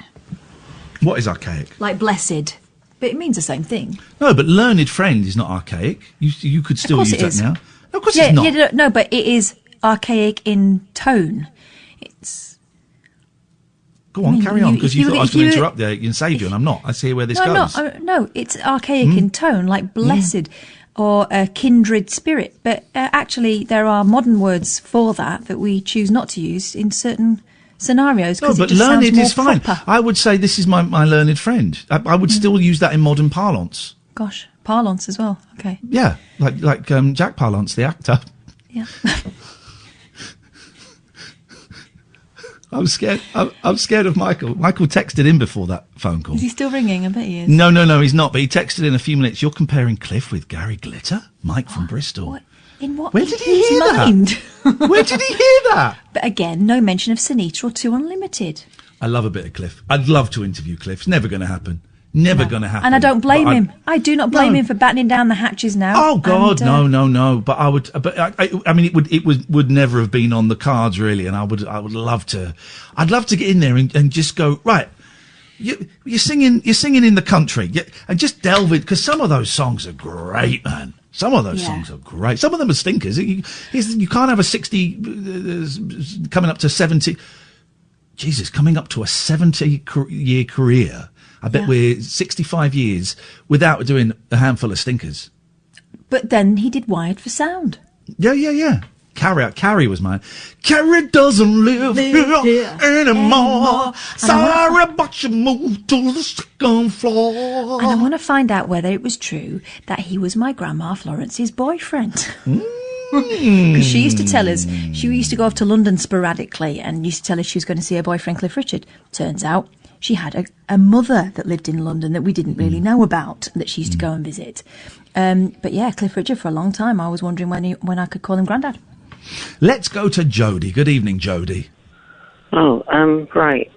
[SPEAKER 3] What is archaic?
[SPEAKER 4] Like blessed. But it means the same thing.
[SPEAKER 3] No, but learned friend is not archaic. You could still use that now. No, of course it's not.
[SPEAKER 4] Yeah, no, but it is archaic in tone. It's...
[SPEAKER 3] Go on, carry on, because you thought I was going to interrupt there and save you, and I'm not. I see where this goes.
[SPEAKER 4] No, it's archaic in tone, like blessed or a kindred spirit. But actually, there are modern words for that we choose not to use in certain scenarios.
[SPEAKER 3] No, but learned is fine. I would say this is my learned friend. I would still use that in modern parlance.
[SPEAKER 4] Gosh, parlance as well. Okay.
[SPEAKER 3] Yeah, like Jack Palance, the actor.
[SPEAKER 4] Yeah.
[SPEAKER 3] I'm scared. I'm scared of Michael. Michael texted in before that phone call.
[SPEAKER 4] Is he still ringing? I bet he is.
[SPEAKER 3] No, he's not. But he texted in a few minutes. You're comparing Cliff with Gary Glitter, Mike from Bristol.
[SPEAKER 4] What? In what?
[SPEAKER 3] Where did he hear that? Where did he hear that?
[SPEAKER 4] But again, no mention of Sunita or 2 Unlimited.
[SPEAKER 3] I love a bit of Cliff. I'd love to interview Cliff. It's never going to happen. Never going to happen.
[SPEAKER 4] And I don't blame him. I do not blame him for battening down the hatches now.
[SPEAKER 3] Oh God, no. But I would. But I mean, it would never have been on the cards really. And I would love to. I'd love to get in there and just go right. You're singing in the country, and just delve in because some of those songs are great, man. Some of those songs are great. Some of them are stinkers. You can't have a 60 coming up to 70. Jesus, coming up to a 70-year career. I bet we're 65 years without doing a handful of stinkers.
[SPEAKER 4] But then he did Wired for Sound.
[SPEAKER 3] Yeah. Carrie was mine. Carrie doesn't live here anymore. Sorry, but you moved to the second floor.
[SPEAKER 4] And I want to find out whether it was true that he was my grandma Florence's boyfriend. Because she used to tell us, she used to go off to London sporadically and used to tell us she was going to see her boyfriend Cliff Richard. Turns out she had a mother that lived in London that we didn't really know about, that she used to go and visit. But yeah, Cliff Richard for a long time. I was wondering when I could call him Grandad.
[SPEAKER 3] Let's go to Jodie. Good evening, Jodie.
[SPEAKER 14] Oh, right.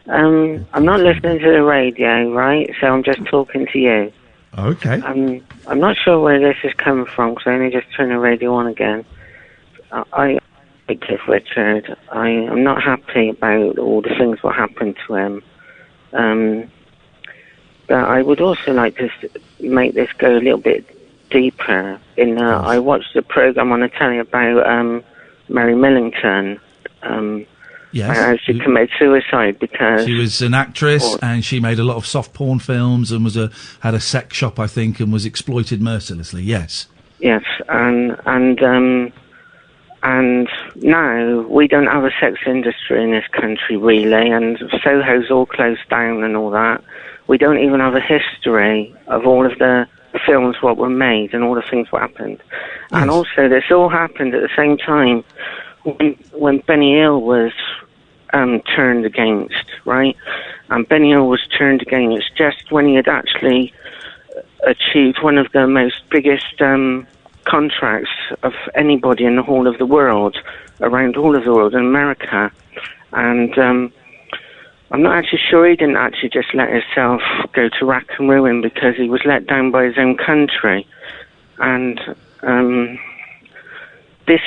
[SPEAKER 14] I'm not listening to the radio, right? So I'm just talking to you.
[SPEAKER 3] Okay.
[SPEAKER 14] I'm not sure where this is coming from because I only just turned the radio on again. I like Cliff Richard. I am not happy about all the things that happened to him. But I would also like to make this go a little bit deeper. I watched a program on the telly about Mary Millington.
[SPEAKER 3] Yes.
[SPEAKER 14] She committed suicide because
[SPEAKER 3] she was an actress and she made a lot of soft porn films and had a sex shop, I think, and was exploited mercilessly. Yes.
[SPEAKER 14] Yes, and now we don't have a sex industry in this country really, and Soho's all closed down and all that. We don't even have a history of all of the films what were made and all the things what happened. Yes. And also this all happened at the same time when Benny Hill was turned against, right? And Benny Hill was turned against just when he had actually achieved one of the most biggest contracts of anybody in the whole of the world, around all of the world, in America. And I'm not actually sure he didn't actually just let himself go to rack and ruin because he was let down by his own country. And this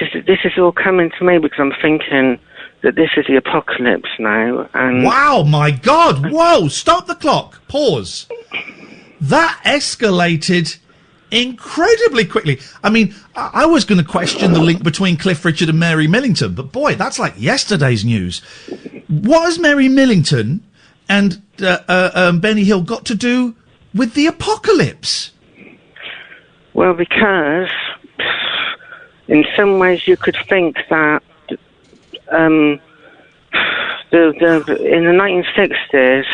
[SPEAKER 14] is all coming to me because I'm thinking that this is the apocalypse now. And
[SPEAKER 3] wow, my God! Whoa! Stop the clock. Pause. That escalated incredibly quickly. I mean, I was going to question the link between Cliff Richard and Mary Millington, but boy, that's like yesterday's news. What has Mary Millington and Benny Hill got to do with the apocalypse?
[SPEAKER 14] Well, because in some ways you could think that in the 1960s,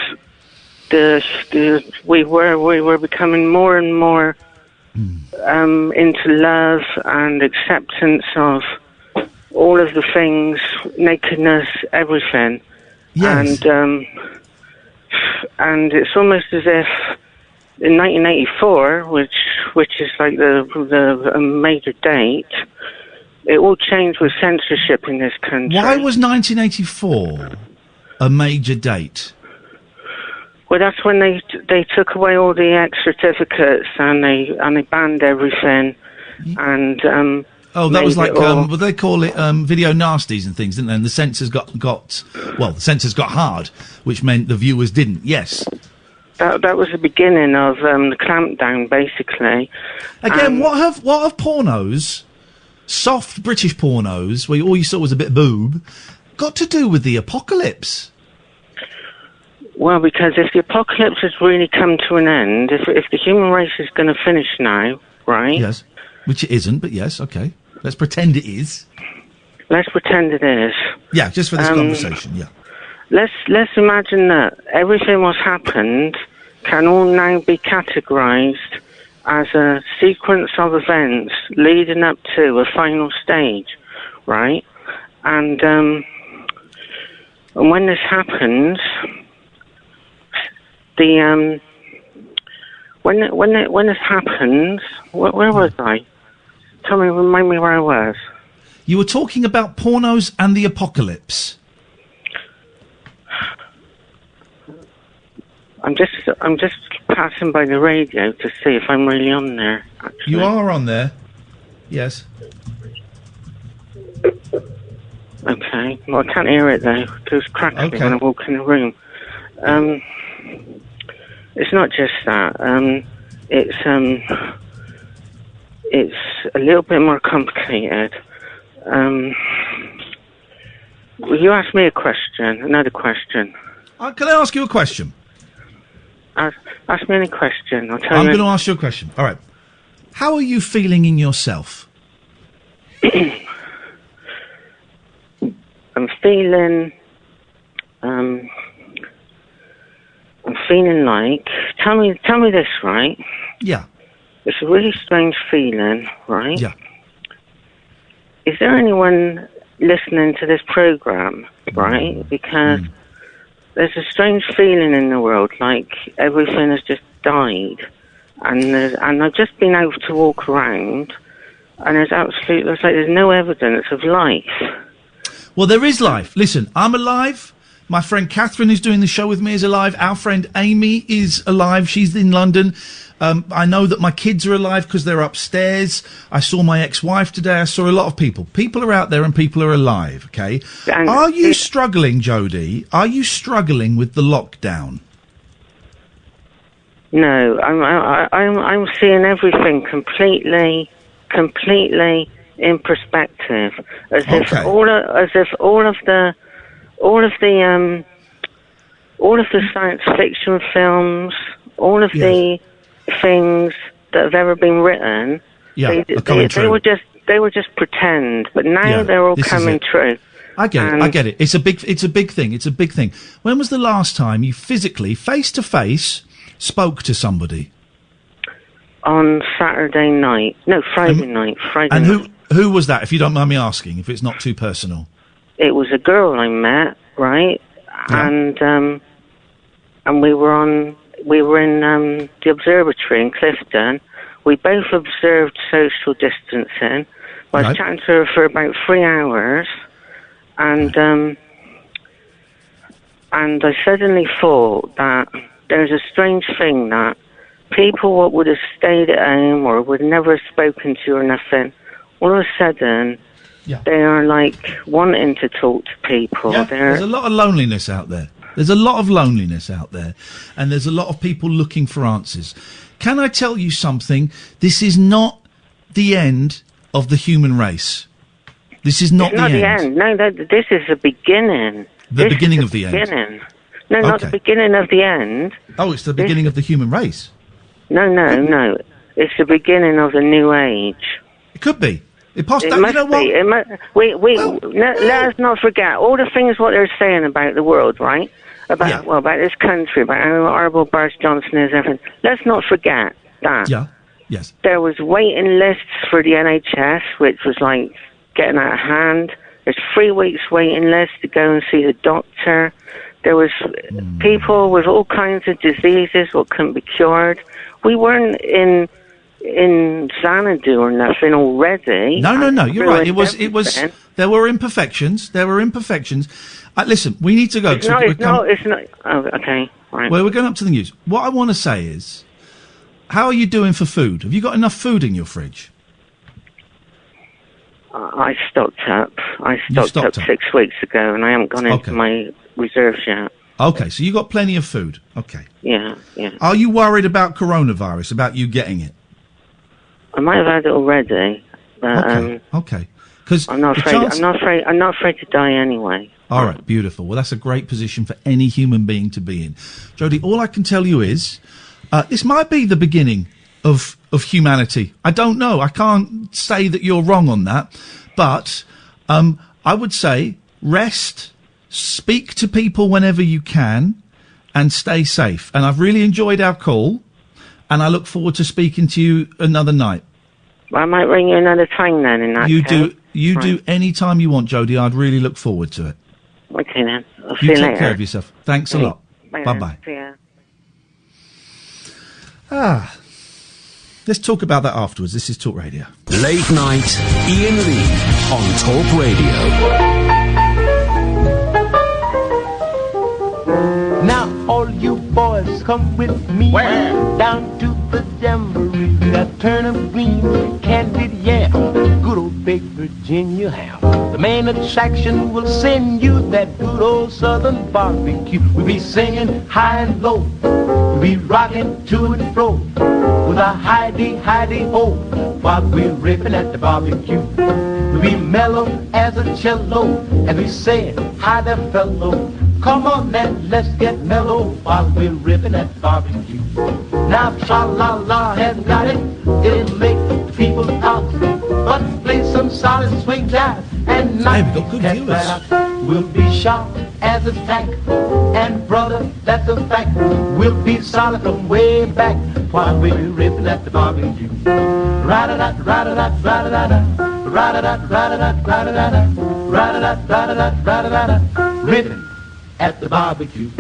[SPEAKER 14] we were becoming more and more into love and acceptance of all of the things, nakedness, everything.
[SPEAKER 3] Yes.
[SPEAKER 14] And it's almost as if in 1984, which is like the major date, it all changed with censorship in this country.
[SPEAKER 3] Why was 1984 a major date?
[SPEAKER 14] Well, that's when they took away all the X certificates and they banned everything. And
[SPEAKER 3] that was like what they call it, video nasties and things, didn't they? And the censors got the censors got hard, which meant the viewers didn't. Yes.
[SPEAKER 14] That was the beginning of the clampdown, basically.
[SPEAKER 3] Again, what have pornos, soft British pornos, where all you saw was a bit of boob, got to do with the apocalypse?
[SPEAKER 14] Well, because if the apocalypse has really come to an end, if the human race is going to finish now, right?
[SPEAKER 3] Yes, which it isn't, but yes, okay. Let's pretend it is.
[SPEAKER 14] Let's pretend it is.
[SPEAKER 3] Yeah, just for this conversation, yeah.
[SPEAKER 14] Let's imagine that everything what's happened can all now be categorised as a sequence of events leading up to a final stage, right? And when this happens, when this happens, where was I? Remind me where I was.
[SPEAKER 3] You were talking about pornos and the apocalypse.
[SPEAKER 14] I'm just passing by the radio to see if I'm really on there. Actually.
[SPEAKER 3] You are on there. Yes.
[SPEAKER 14] Okay. Well, I can't hear it though. It was crackling when I walk in the room. It's not just that. It's a little bit more complicated. You asked me a question, another question.
[SPEAKER 3] Can I ask you a question?
[SPEAKER 14] Ask me any question. I'll tell you.
[SPEAKER 3] I'm going to ask you a question. All right. How are you feeling in yourself?
[SPEAKER 14] I'm feeling like. Tell me this, right?
[SPEAKER 3] Yeah.
[SPEAKER 14] It's a really strange feeling, right?
[SPEAKER 3] Yeah.
[SPEAKER 14] Is there anyone listening to this program, right? Because there's a strange feeling in the world, like everything has just died, and I've just been able to walk around, and there's no evidence of life.
[SPEAKER 3] Well, there is life. Listen, I'm alive. My friend Catherine, who's doing the show with me, is alive. Our friend Amy is alive. She's in London. I know that my kids are alive because they're upstairs. I saw my ex-wife today. I saw a lot of people. People are out there and people are alive, okay? Are you struggling, Jodie? Are you struggling with the lockdown?
[SPEAKER 14] No, I'm seeing everything completely in perspective, as if all of the science fiction films, all of the things that have ever been written, they were just pretend, but now they're all coming true.
[SPEAKER 3] I get it. It's a big thing. When was the last time you physically, face to face, spoke to somebody?
[SPEAKER 14] On Saturday night. No, Friday night.
[SPEAKER 3] And who was that, if you don't mind me asking, if it's not too personal?
[SPEAKER 14] It was a girl I met, right? Yeah. And we were in the observatory in Clifton. We both observed social distancing. I was chatting to her for about 3 hours, and I suddenly thought that there's a strange thing that people what would have stayed at home or would never have spoken to or nothing, all of a sudden they are like wanting to talk to people.
[SPEAKER 3] Yeah, there's a lot of loneliness out there. And there's a lot of people looking for answers. can I tell you something? This is not the end of the human race. This is not,
[SPEAKER 14] it's not the end. No, this is the beginning.
[SPEAKER 3] The beginning of the end.
[SPEAKER 14] No, not the beginning of the end.
[SPEAKER 3] Oh, it's the beginning of the human race.
[SPEAKER 14] No. It's the beginning of the new age.
[SPEAKER 3] It could be. It must
[SPEAKER 14] be.
[SPEAKER 3] You know what?
[SPEAKER 14] Let us not forget all the things what they're saying about the world, right? About this country, about how horrible Boris Johnson is, everything. Let's not forget that.
[SPEAKER 3] Yeah. Yes.
[SPEAKER 14] There was waiting lists for the NHS, which was like getting out of hand. There's 3 weeks waiting list to go and see the doctor. There was people with all kinds of diseases what couldn't be cured. We weren't in Xanadu or nothing already.
[SPEAKER 3] No. You're right. It was. There were imperfections. Listen, we need to go.
[SPEAKER 14] It's not. Oh, okay. Right.
[SPEAKER 3] Well, we're going up to the news. What I want to say is, how are you doing for food? Have you got enough food in your fridge?
[SPEAKER 14] I stocked up. I stocked up 6 weeks ago, and I haven't gone into my reserves yet.
[SPEAKER 3] Okay, so you got plenty of food. Okay.
[SPEAKER 14] Yeah.
[SPEAKER 3] Are you worried about coronavirus, about you getting it?
[SPEAKER 14] I might have had it already, but
[SPEAKER 3] okay. Because
[SPEAKER 14] I'm not afraid. I'm not afraid to die anyway.
[SPEAKER 3] All right, beautiful. Well, that's a great position for any human being to be in. Jodie, all I can tell you is, this might be the beginning of humanity. I don't know. I can't say that you're wrong on that, but I would say rest, speak to people whenever you can, and stay safe. And I've really enjoyed our call, and I look forward to speaking to you another night.
[SPEAKER 14] Well, I might ring you another time then. In that case.
[SPEAKER 3] You do any time you want, Jodie. I'd really look forward to it.
[SPEAKER 14] Okay then. I'll see
[SPEAKER 3] you
[SPEAKER 14] you
[SPEAKER 3] take
[SPEAKER 14] later.
[SPEAKER 3] care of yourself. Thanks a lot. Bye-bye.
[SPEAKER 14] See ya.
[SPEAKER 3] Let's talk about that afterwards. This is Talk Radio.
[SPEAKER 1] Late night, Iain Lee on Talk Radio.
[SPEAKER 13] Now all you boys come with me. Where? Down to the jamboree. Got turnip green, candied yam, good old baked Virginia ham. The main attraction will send you that good old southern barbecue. We'll be singing high and low. We'll be rocking to and fro with a hidey-ho while we're ripping at the barbecue. We'll be mellow as a cello as we say, hi there fellow. Come on then, let's get mellow while we're ripping at the barbecue. Now tra-la-la has got it, it'll make the people talk. But play some solid swing jazz and knock the cat right out. We'll be sharp as a tack, and brother, that's a fact. We'll be solid from way back while we're ripping at the barbecue. Ra-da-da, ra-da-da, ra-da-da-da, ra-da-da, ra-da-da, ra-da-da-da, ra-da-da, ra-da-da, ra-da-da-da, ripping at the barbecue.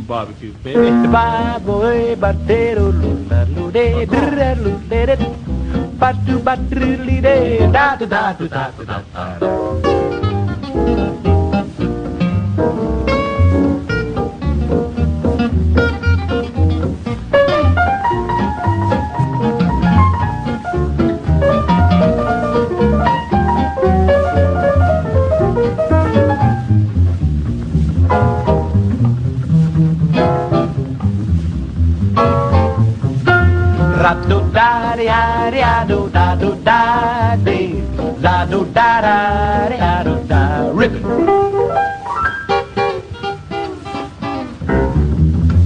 [SPEAKER 13] Barbecue, baby. Bye, potato, day, batu, batu, day, da da da da da da.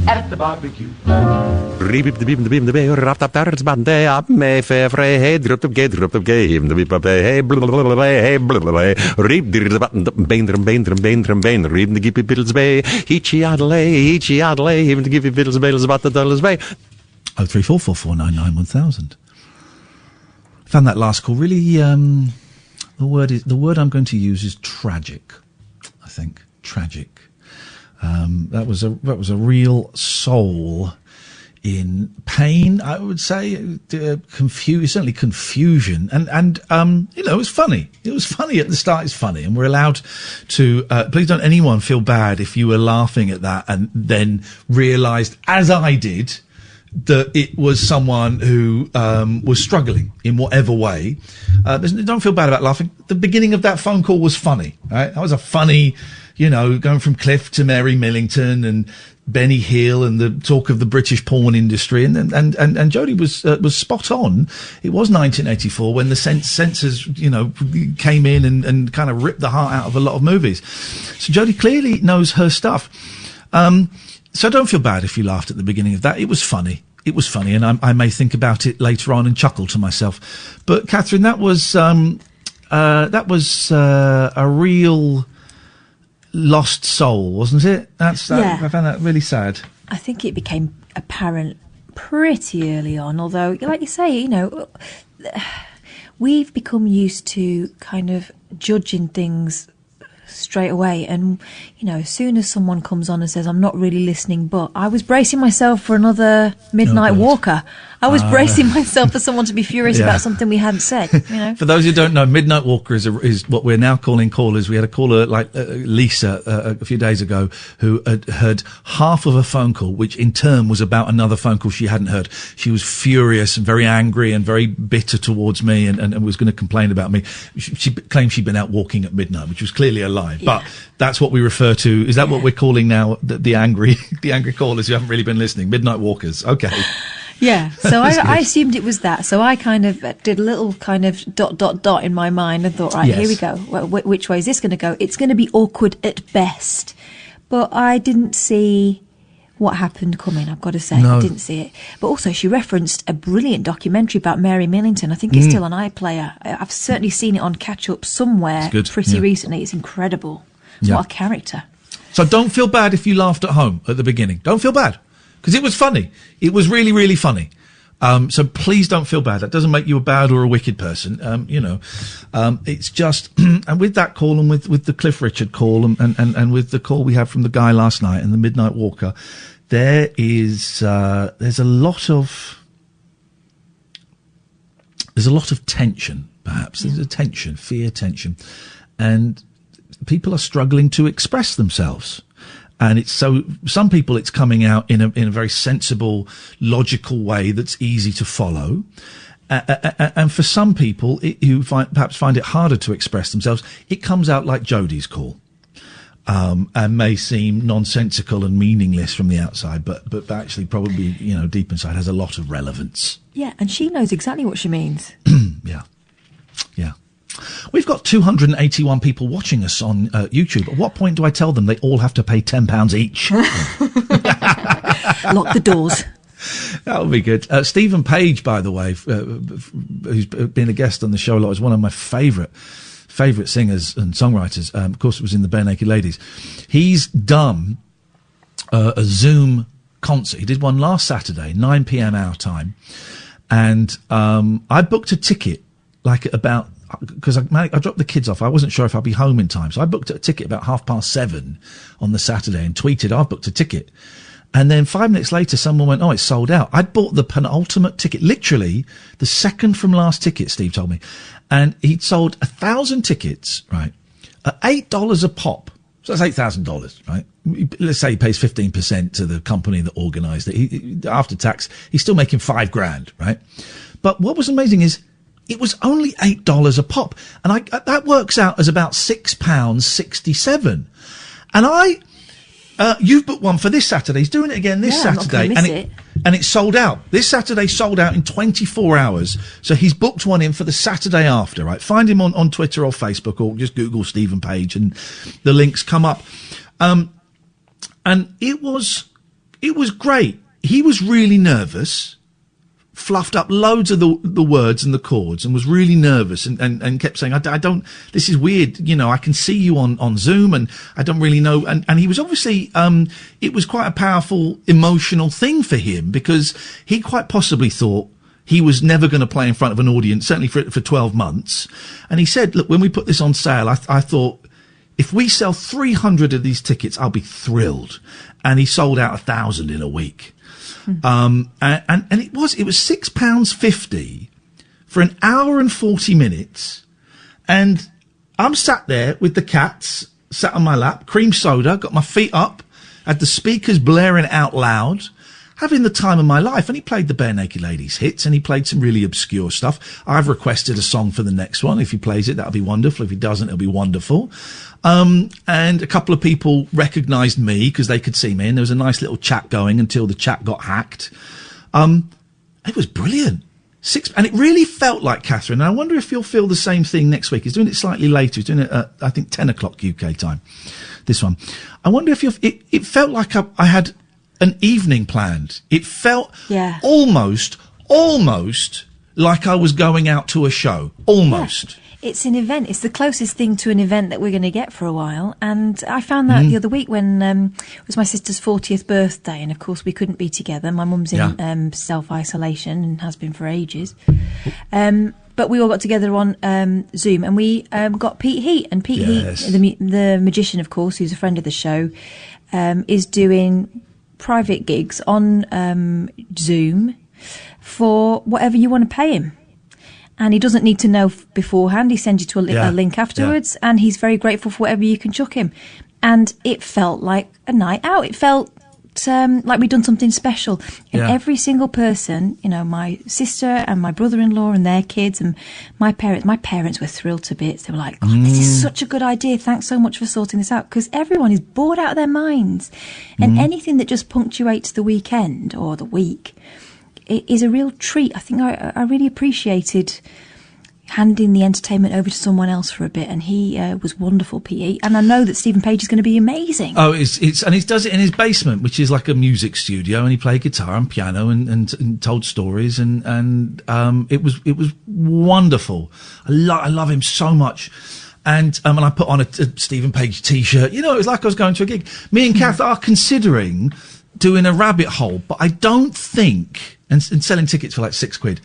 [SPEAKER 13] At the barbecue.
[SPEAKER 15] Rip the beam, the beam, the bay, wrapped up there, it's bad day, up, may fair, fray, hey, dropped up game, the beep, hey, blah, hey, blah, rip the button, bain, read the gippy piddles bay, heachy adlay, even the gippy piddles bay, about the dollars bay.
[SPEAKER 3] 03444991000. Found that last call really. The word I'm going to use is tragic. I think tragic. That was a real soul in pain. I would say certainly confusion, and it was funny. It was funny at the start. It's funny, and we're allowed to. Please don't anyone feel bad if you were laughing at that and then realised, as I did, that it was someone who was struggling in whatever way. Don't feel bad about laughing. The beginning of that phone call was funny, right? That was a funny, going from Cliff to Mary Millington and Benny Hill and the talk of the British porn industry, and Jodie was spot on. It was 1984 when the censors, came in and kind of ripped the heart out of a lot of movies. So Jodie clearly knows her stuff. So don't feel bad if you laughed at the beginning of that. It was funny. It was funny, and I may think about it later on and chuckle to myself. But Catherine, that was a real lost soul, wasn't it? I found that really sad.
[SPEAKER 4] I think it became apparent pretty early on, although, like you say, we've become used to kind of judging things straight away, and as soon as someone comes on and says I'm not really listening, but I was bracing myself for another Midnight Walker. I was bracing myself for someone to be furious about something we hadn't said.
[SPEAKER 3] For those who don't know, Midnight Walker is what we're now calling callers. We had a caller like Lisa a few days ago who had heard half of a phone call, which in turn was about another phone call she hadn't heard. She was furious and very angry and very bitter towards me and was going to complain about me. She claimed she'd been out walking at midnight, which was clearly a lie. But that's what we refer to. Is that what we're calling now the angry callers who haven't really been listening? Midnight Walkers. Okay.
[SPEAKER 4] Yeah, so I assumed it was that. So I kind of did a little kind of ... in my mind and thought, right, here we go. Which way is this going to go? It's going to be awkward at best. But I didn't see what happened coming, I've got to say.
[SPEAKER 3] No.
[SPEAKER 4] I didn't see it. But also she referenced a brilliant documentary about Mary Millington. I think it's still on iPlayer. I've certainly seen it on catch-up somewhere pretty recently. It's incredible. What a character.
[SPEAKER 3] So don't feel bad if you laughed at home at the beginning. Don't feel bad. Because it was funny. It was really, really funny. So please don't feel bad. That doesn't make you a bad or a wicked person. It's just, and with that call and with the Cliff Richard call and with the call we had from the guy last night and the Midnight Walker, there's a lot of tension, perhaps. There's a tension, fear, tension. And people are struggling to express themselves. And it's some people it's coming out in a very sensible, logical way that's easy to follow. And for some people who perhaps find it harder to express themselves, it comes out like Jodie's call. And may seem nonsensical and meaningless from the outside, but actually probably, deep inside has a lot of relevance.
[SPEAKER 4] Yeah, and she knows exactly what she means.
[SPEAKER 3] Yeah. We've got 281 people watching us on YouTube. At what point do I tell them they all have to pay £10 each?
[SPEAKER 4] Lock the doors.
[SPEAKER 3] That would be good. Stephen Page, by the way, who's been a guest on the show a lot, is one of my favourite singers and songwriters. Of course, it was in the Bare Naked Ladies. He's done a Zoom concert. He did one last Saturday, 9 p.m. our time. And I booked a ticket because I dropped the kids off. I wasn't sure if I'd be home in time. So I booked a ticket about 7:30 on the Saturday and tweeted, I've booked a ticket. And then 5 minutes later, someone went, it's sold out. I'd bought the penultimate ticket, literally the second from last ticket, Steve told me. And he'd sold 1,000 tickets, right, at $8 a pop. So that's $8,000, right? Let's say he pays 15% to the company that organised it. After tax, he's still making $5,000, right? But what was amazing is, it was only $8 a pop. And that works out as about £6.67. And you've booked one for this Saturday. He's doing it again this Saturday. And it sold out. This Saturday sold out in 24 hours. So he's booked one in for the Saturday after, right? Find him on Twitter or Facebook or just Google Stephen Page and the links come up. And it was great. He was really nervous. Fluffed up loads of the words and the chords and was really nervous and kept saying, I don't, this is weird. I can see you on Zoom and I don't really know. And he was obviously, it was quite a powerful emotional thing for him because he quite possibly thought he was never going to play in front of an audience, certainly for 12 months. And he said, look, when we put this on sale, I thought if we sell 300 of these tickets, I'll be thrilled. And he sold out 1,000 in a week. And it was £6.50 for an hour and 40 minutes. And I'm sat there with the cats sat on my lap, cream soda, got my feet up, had the speakers blaring out loud. having the time of my life. And he played the Bare Naked Ladies hits, and he played some really obscure stuff. I've requested a song for the next one. If he plays it, that'll be wonderful. If he doesn't, it'll be wonderful. And a couple of people recognised me because they could see me, and there was a nice little chat going until the chat got hacked. It was brilliant. And it really felt like Catherine, and I wonder if you'll feel the same thing next week. He's doing it slightly later. He's doing it at, I think, 10 o'clock UK time, this one. I wonder if it felt like I had an evening planned. It felt almost like I was going out to a show. Almost.
[SPEAKER 4] Yeah. It's an event. It's the closest thing to an event that we're going to get for a while. And I found that the other week when it was my sister's 40th birthday, and of course we couldn't be together. My mum's in self-isolation and has been for ages. But we all got together on Zoom, and we got Pete Heat. And Pete Heat, the magician, of course, who's a friend of the show, is doing private gigs on Zoom for whatever you want to pay him. And he doesn't need to know beforehand. He sends you to a link afterwards, and he's very grateful for whatever you can chuck him. And it felt like a night out. It felt like we'd done something special. And every single person, you know, my sister and my brother-in-law and their kids and my parents were thrilled to bits. They were like, "God, this is such a good idea. Thanks so much for sorting this out." Because everyone is bored out of their minds. And anything that just punctuates the weekend or the week, it is a real treat. I think I really appreciated handing the entertainment over to someone else for a bit, and he was wonderful, Pete. And I know that Stephen Page is going to be amazing.
[SPEAKER 3] Oh, and he does it in his basement, which is like a music studio, and he played guitar and piano and told stories, and it was wonderful. I love him so much. And I put on a Stephen Page T-shirt. You know, it was like I was going to a gig. Me and Kath are considering doing a rabbit hole, but I don't think, and selling tickets for like £6,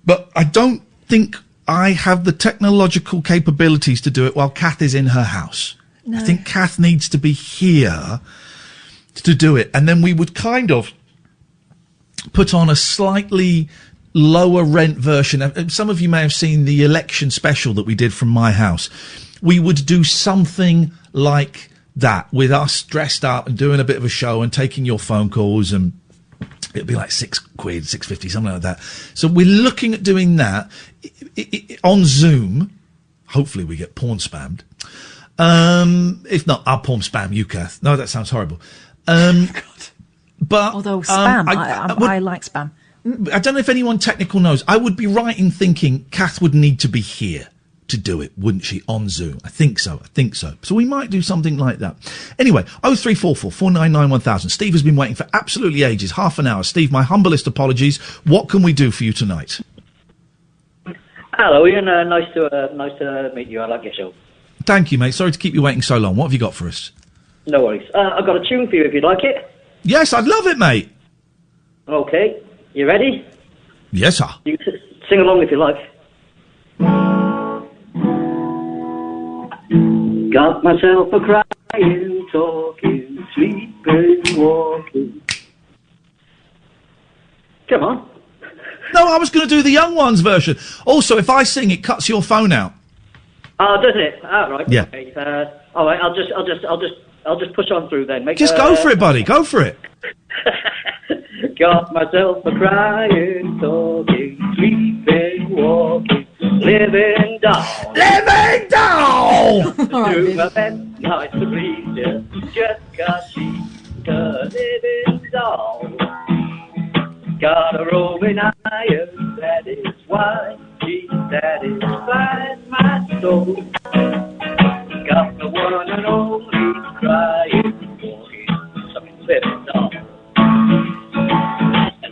[SPEAKER 3] but I don't think I have the technological capabilities to do it while Kath is in her house. No. I think Kath needs to be here to do it, and then we would kind of put on a slightly lower rent version. Some of you may have seen the election special that we did from my house. We would do something like that with us dressed up and doing a bit of a show and taking your phone calls, and it'd be like £6, £6.50, something like that. So we're looking at doing that on Zoom. Hopefully we get porn spammed. If not, I'll porn spam you, Kath. No, that sounds horrible. But
[SPEAKER 4] although spam, I like spam.
[SPEAKER 3] I don't know if anyone technical knows. I would be right in thinking Kath would need to be here to do it, wouldn't she, on Zoom? I think so. So we might do something like that. Anyway, 0344 499 1000. Steve has been waiting for absolutely ages, half an hour. Steve, my humblest apologies. What can we do for you tonight?
[SPEAKER 16] Hello, Ian. Nice to meet you. I like your show.
[SPEAKER 3] Thank you, mate. Sorry to keep you waiting so long. What have you got for us?
[SPEAKER 16] No worries. I've got a tune for you if you'd like it.
[SPEAKER 3] Yes, I'd love it, mate.
[SPEAKER 16] Okay. You ready?
[SPEAKER 3] Yes, sir.
[SPEAKER 16] You can sing along if you like. Got myself a crying, talking, sleeping, walking. Come on.
[SPEAKER 3] No, I was going to do the young ones version. Also, if I sing, it cuts your phone out.
[SPEAKER 16] Oh, does it? Oh, right.
[SPEAKER 3] Yeah.
[SPEAKER 16] Okay. All right. I'll just push on through then.
[SPEAKER 3] Just go for it, buddy. Go for it.
[SPEAKER 16] Got myself a crying, talking, sleeping, walking, living down.
[SPEAKER 3] Living down!
[SPEAKER 16] Do my best not to please you, just 'cause she's a living doll. Got a rolling iron, that is why she satisfies my soul. Got the one and only crying, walking, something living doll.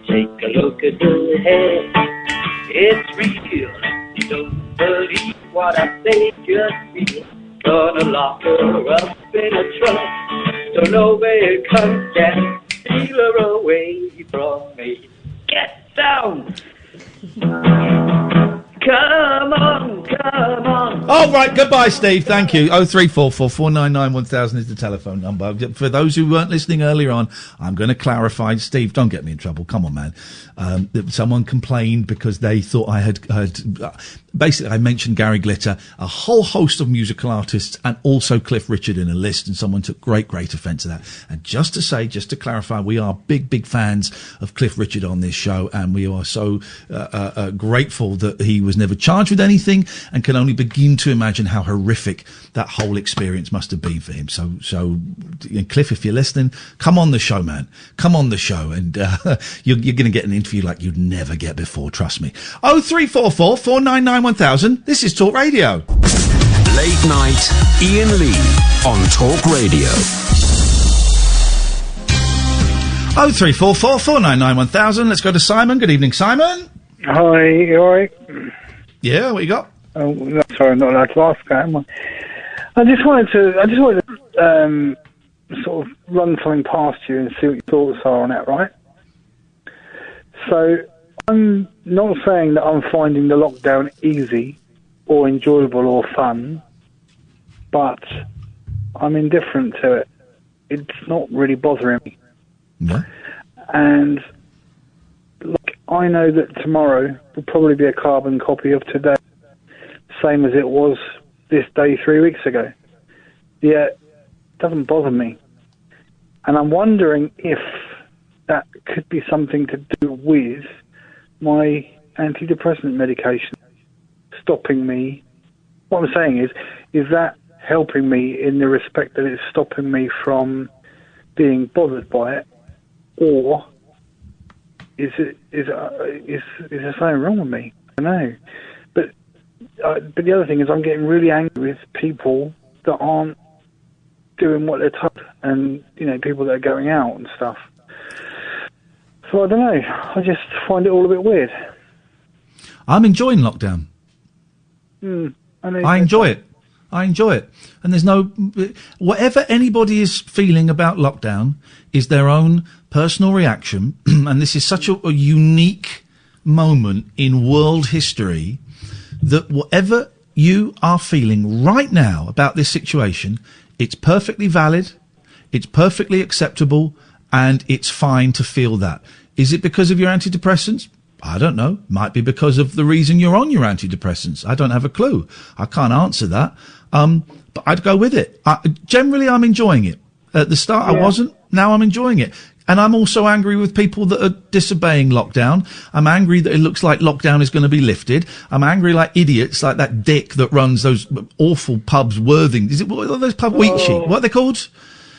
[SPEAKER 16] Take a look at her hair, it's real. You don't believe what I say, just feel. Gonna lock her up in a trunk, so nobody can steal her away from me. Get down! Come on! come on.
[SPEAKER 3] Oh, right, goodbye, Steve. Thank you. 0344 499 1000 is the telephone number. For those who weren't listening earlier on, I'm going to clarify. Steve, don't get me in trouble. Come on, man. Someone complained because they thought I had basically, I mentioned Gary Glitter, a whole host of musical artists, and also Cliff Richard in a list, and someone took great offence to that. And just to clarify, we are big fans of Cliff Richard on this show, and we are so grateful that he was never charged with anything, and can only begin to imagine how horrific that whole experience must have been for him. So Cliff, if you're listening, come on the show, man. Come on the show, and you're going to get an interview like you'd never get before, trust me. 0344 499 1000. This is Talk Radio.
[SPEAKER 1] Late night, Iain Lee on Talk Radio.
[SPEAKER 3] 0344 499 1000. Let's go to Simon. Good evening, Simon.
[SPEAKER 7] Hi, you alright?
[SPEAKER 3] Yeah, what you got?
[SPEAKER 7] Oh, no, sorry, I'm not allowed to ask that, am I? I just wanted to sort of run something past you and see what your thoughts are on it, right? So, I'm not saying that I'm finding the lockdown easy or enjoyable or fun, but I'm indifferent to it. It's not really bothering me.
[SPEAKER 3] No.
[SPEAKER 7] And look, I know that tomorrow will probably be a carbon copy of today, same as it was this day 3 weeks ago. Yet, it doesn't bother me. And I'm wondering if that could be something to do with my antidepressant medication stopping me. What I'm saying is that helping me in the respect that it's stopping me from being bothered by it, or is there something wrong with me? I don't know. But the other thing is I'm getting really angry with people that aren't doing what they're told, and people that are going out and stuff. So I don't know. I just find it all a bit weird.
[SPEAKER 3] I'm enjoying lockdown. I enjoy it. And there's no... Whatever anybody is feeling about lockdown is their own personal reaction. And this is such a unique moment in world history that whatever you are feeling right now about this situation, it's perfectly valid, it's perfectly acceptable, and it's fine to feel that. Is it because of your antidepressants? I don't know. Might be because of the reason you're on your antidepressants. I don't have a clue. I can't answer that. But I'd go with it. Generally, I'm enjoying it. At the start, I wasn't. Now I'm enjoying it. And I'm also angry with people that are disobeying lockdown. I'm angry that it looks like lockdown is going to be lifted. I'm angry like idiots, like that dick that runs those awful pubs, Worthing. What are those pubs? Wheatsheaf. What are they called?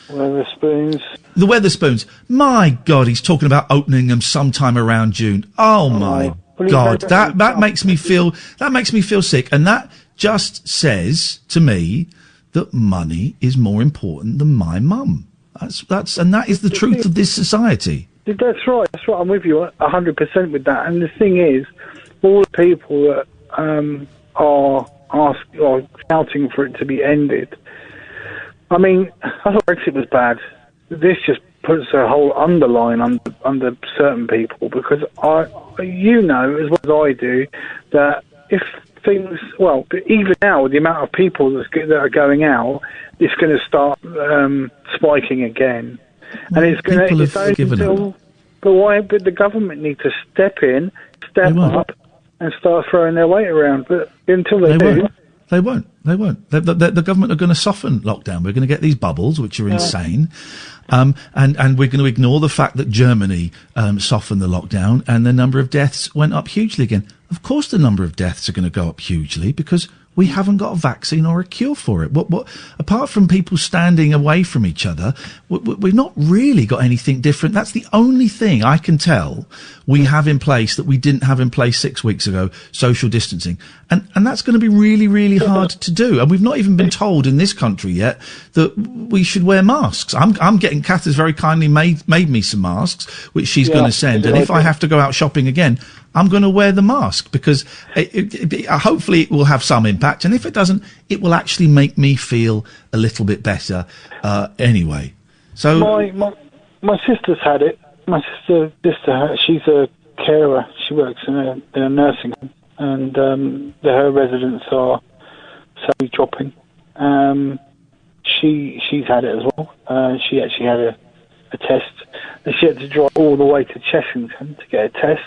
[SPEAKER 7] Weatherspoons.
[SPEAKER 3] The Weatherspoons. My God, he's talking about opening them sometime around June. Oh my God, that makes me feel sick, and that just says to me that money is more important than my mum. That is the truth of this society.
[SPEAKER 7] That's right. I'm with you 100% with that. And the thing is, all the people that are shouting for it to be ended. I mean, I thought Brexit was bad. This just puts a whole underline under certain people, because you know as well as I do that if things, well, even now with the amount of people that are going out, it's going to start spiking again, and it's going to. But why? But the government need to step up, and start throwing their weight around. But until they do.
[SPEAKER 3] They won't. The government are going to soften lockdown. We're going to get these bubbles, which are insane. And we're going to ignore the fact that Germany softened the lockdown and the number of deaths went up hugely again. Of course the number of deaths are going to go up hugely because we haven't got a vaccine or a cure for it. What apart from people standing away from each other, we've not really got anything different. That's the only thing I can tell we have in place that we didn't have in place 6 weeks ago, social distancing. And that's going to be really, really hard to do. And we've not even been told in this country yet that we should wear masks. Kath has very kindly made me some masks, which she's going to send. And if I have to go out shopping again, I'm going to wear the mask because hopefully it will have some impact. And if it doesn't, it will actually make me feel a little bit better anyway. So
[SPEAKER 7] my sister's had it. My sister, she's a carer. She works in a nursing home. and her residents are slowly dropping. She's had it as well. She actually had a test. And she had to drive all the way to Chessington to get a test.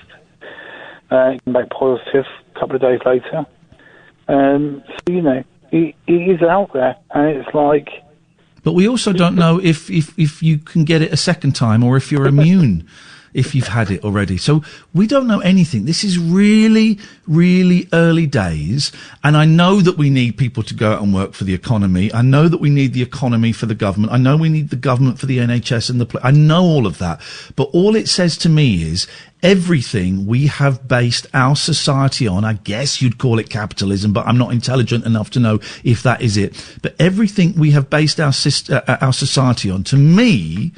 [SPEAKER 7] It came back positive a couple of days later. So, you know, it is out there, and it's like...
[SPEAKER 3] But we also don't know if you can get it a second time, or if you're immune if you've had it already. So we don't know anything. This is really, really early days. And I know that we need people to go out and work for the economy. I know that we need the economy for the government. I know we need the government for the NHS and I know all of that. But all it says to me is everything we have based our society on, I guess you'd call it capitalism, but I'm not intelligent enough to know if that is it. But everything we have based our society on, to me,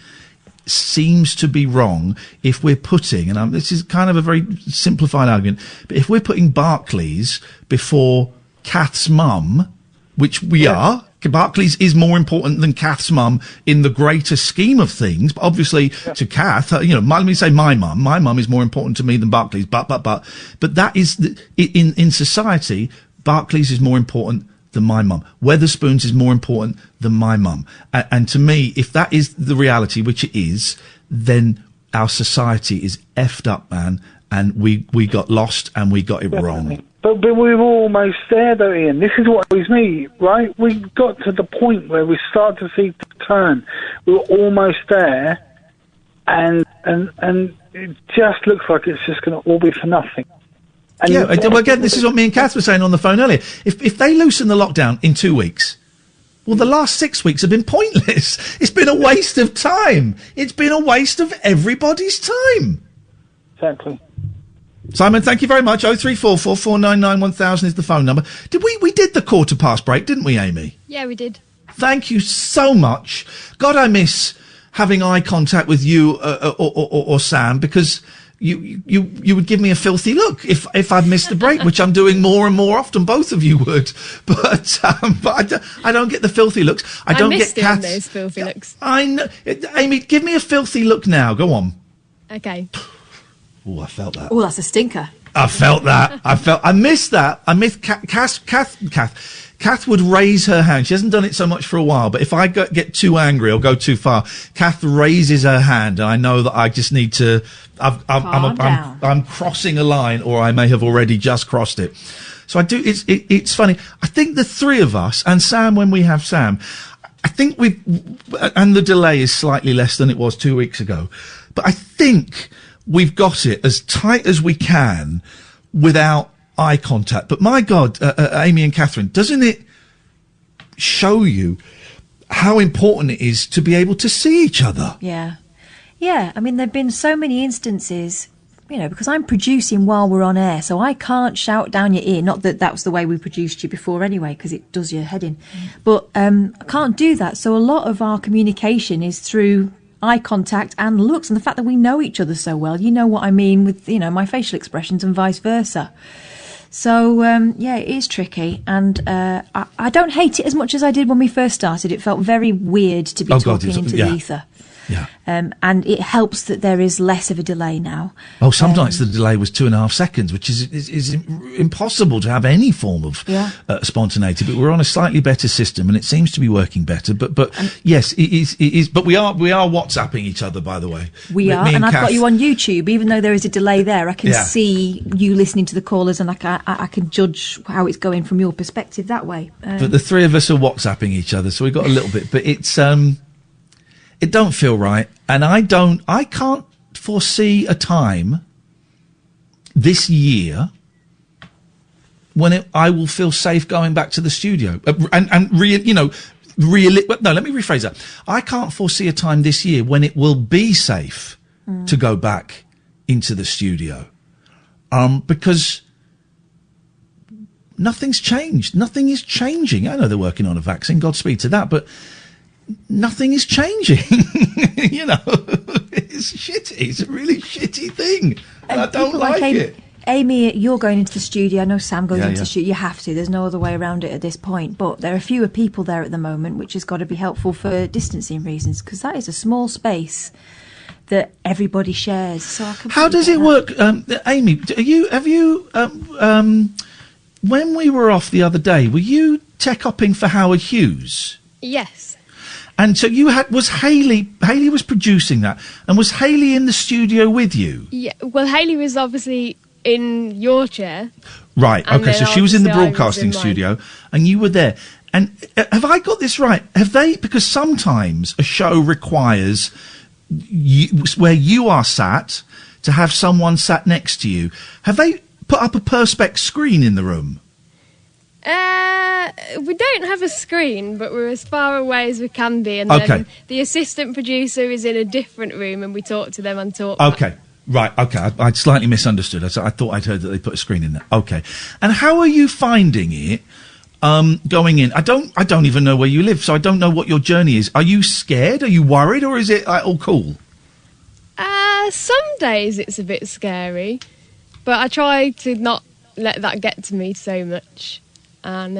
[SPEAKER 3] seems to be wrong if we're putting, and this is kind of a very simplified argument, but if we're putting Barclays before Kath's mum, which we are, Barclays is more important than Kath's mum in the greater scheme of things, but obviously to Kath, you know, let me say my mum is more important to me than Barclays, but that is, in society, Barclays is more important than my mum. Wetherspoons is more important than my mum. And to me, if that is the reality, which it is, then our society is effed up, man, and we got lost and we got it wrong.
[SPEAKER 7] But we were almost there, though, Ian. This is what was me, right? We got to the point where we start to see the turn. We were almost there, and it just looks like it's just going to all be for nothing. And
[SPEAKER 3] yeah, well, again, this is what me and Kath were saying on the phone earlier. If they loosen the lockdown in 2 weeks, well, the last 6 weeks have been pointless. It's been a waste of time. It's been a waste of everybody's time.
[SPEAKER 7] Exactly.
[SPEAKER 3] Simon, thank you very much. 0344 499 1000 is the phone number. We did the 1/4 break, didn't we, Amy?
[SPEAKER 6] Yeah, we did.
[SPEAKER 3] Thank you so much. God, I miss having eye contact with you or Sam, because you would give me a filthy look if I'd missed the break, which I'm doing more and more often. Both of you would, but I don't get the filthy looks. I don't get Kath's
[SPEAKER 6] those filthy looks.
[SPEAKER 3] I know, Amy, give me a filthy look now. Go on.
[SPEAKER 6] Okay.
[SPEAKER 3] Oh, I felt that.
[SPEAKER 4] Oh, that's a stinker.
[SPEAKER 3] I felt that. I missed that. I missed Kath would raise her hand. She hasn't done it so much for a while, but if I get too angry or go too far, Kath raises her hand, and I know that I just need to. I'm crossing a line, or I may have already just crossed it. So I do. It's funny. I think the three of us, and Sam, when we have Sam, I think and the delay is slightly less than it was 2 weeks ago, but I think we've got it as tight as we can without eye contact. But my God, Amy and Catherine, doesn't it show you how important it is to be able to see each other?
[SPEAKER 4] Yeah. Yeah, I mean, there have been so many instances, you know, because I'm producing while we're on air, so I can't shout down your ear. Not that that was the way we produced you before anyway, because it does your head in. But I can't do that. So a lot of our communication is through eye contact and looks, and the fact that we know each other so well. You know what I mean with, you know, my facial expressions and vice versa. So, yeah, it is tricky, and I don't hate it as much as I did when we first started. It felt very weird to be talking into the ether.
[SPEAKER 3] Yeah.
[SPEAKER 4] And it helps that there is less of a delay now.
[SPEAKER 3] Oh, sometimes the delay was 2.5 seconds, which is impossible to have any form of spontaneity. But we're on a slightly better system, and it seems to be working better. But yes, it is. But we are WhatsApping each other, by the way.
[SPEAKER 4] We are, and I've got you on YouTube. Even though there is a delay there, I can see you listening to the callers, and I can judge how it's going from your perspective that way.
[SPEAKER 3] But the three of us are WhatsApping each other, so we've got a little bit. But it's it don't feel right, and I can't foresee a time this year when I will feel safe going back to the studio. No, let me rephrase that. I can't foresee a time this year when it will be safe to go back into the studio, because nothing's changed. Nothing is changing. I know they're working on a vaccine. Godspeed to that, but nothing is changing. You know, it's shitty. It's a really shitty thing. And I don't like it.
[SPEAKER 4] Amy, you're going into the studio. I know Sam goes into the studio. You have to. There's no other way around it at this point. But there are fewer people there at the moment, which has got to be helpful for distancing reasons, because that is a small space that everybody shares. So I
[SPEAKER 3] How does it work, Amy? When we were off the other day, were you tech-opping for Howard Hughes?
[SPEAKER 17] Yes.
[SPEAKER 3] And so was Hayley was producing that, and was Hayley in the studio with you?
[SPEAKER 17] Yeah. Well, Hayley was obviously in your chair.
[SPEAKER 3] Right,
[SPEAKER 17] And
[SPEAKER 3] okay, so
[SPEAKER 17] then
[SPEAKER 3] she was in the
[SPEAKER 17] obviously I was
[SPEAKER 3] broadcasting
[SPEAKER 17] in mine.
[SPEAKER 3] studio, and you were there. And have I got this right? Because sometimes a show requires where you are sat to have someone sat next to you. Have they put up a Perspex screen in the room?
[SPEAKER 17] We don't have a screen, but we're as far away as we can be. And
[SPEAKER 3] Okay.
[SPEAKER 17] then the assistant producer is in a different room, and we talk to them on talk.
[SPEAKER 3] Okay. Right, okay. I'd slightly misunderstood. I thought I'd heard that they put a screen in there. Okay. And how are you finding it going in? I don't even know where you live, so I don't know what your journey is. Are you scared? Are you worried? Or is it all cool?
[SPEAKER 17] Some days it's a bit scary, but I try to not let that get to me so much. And,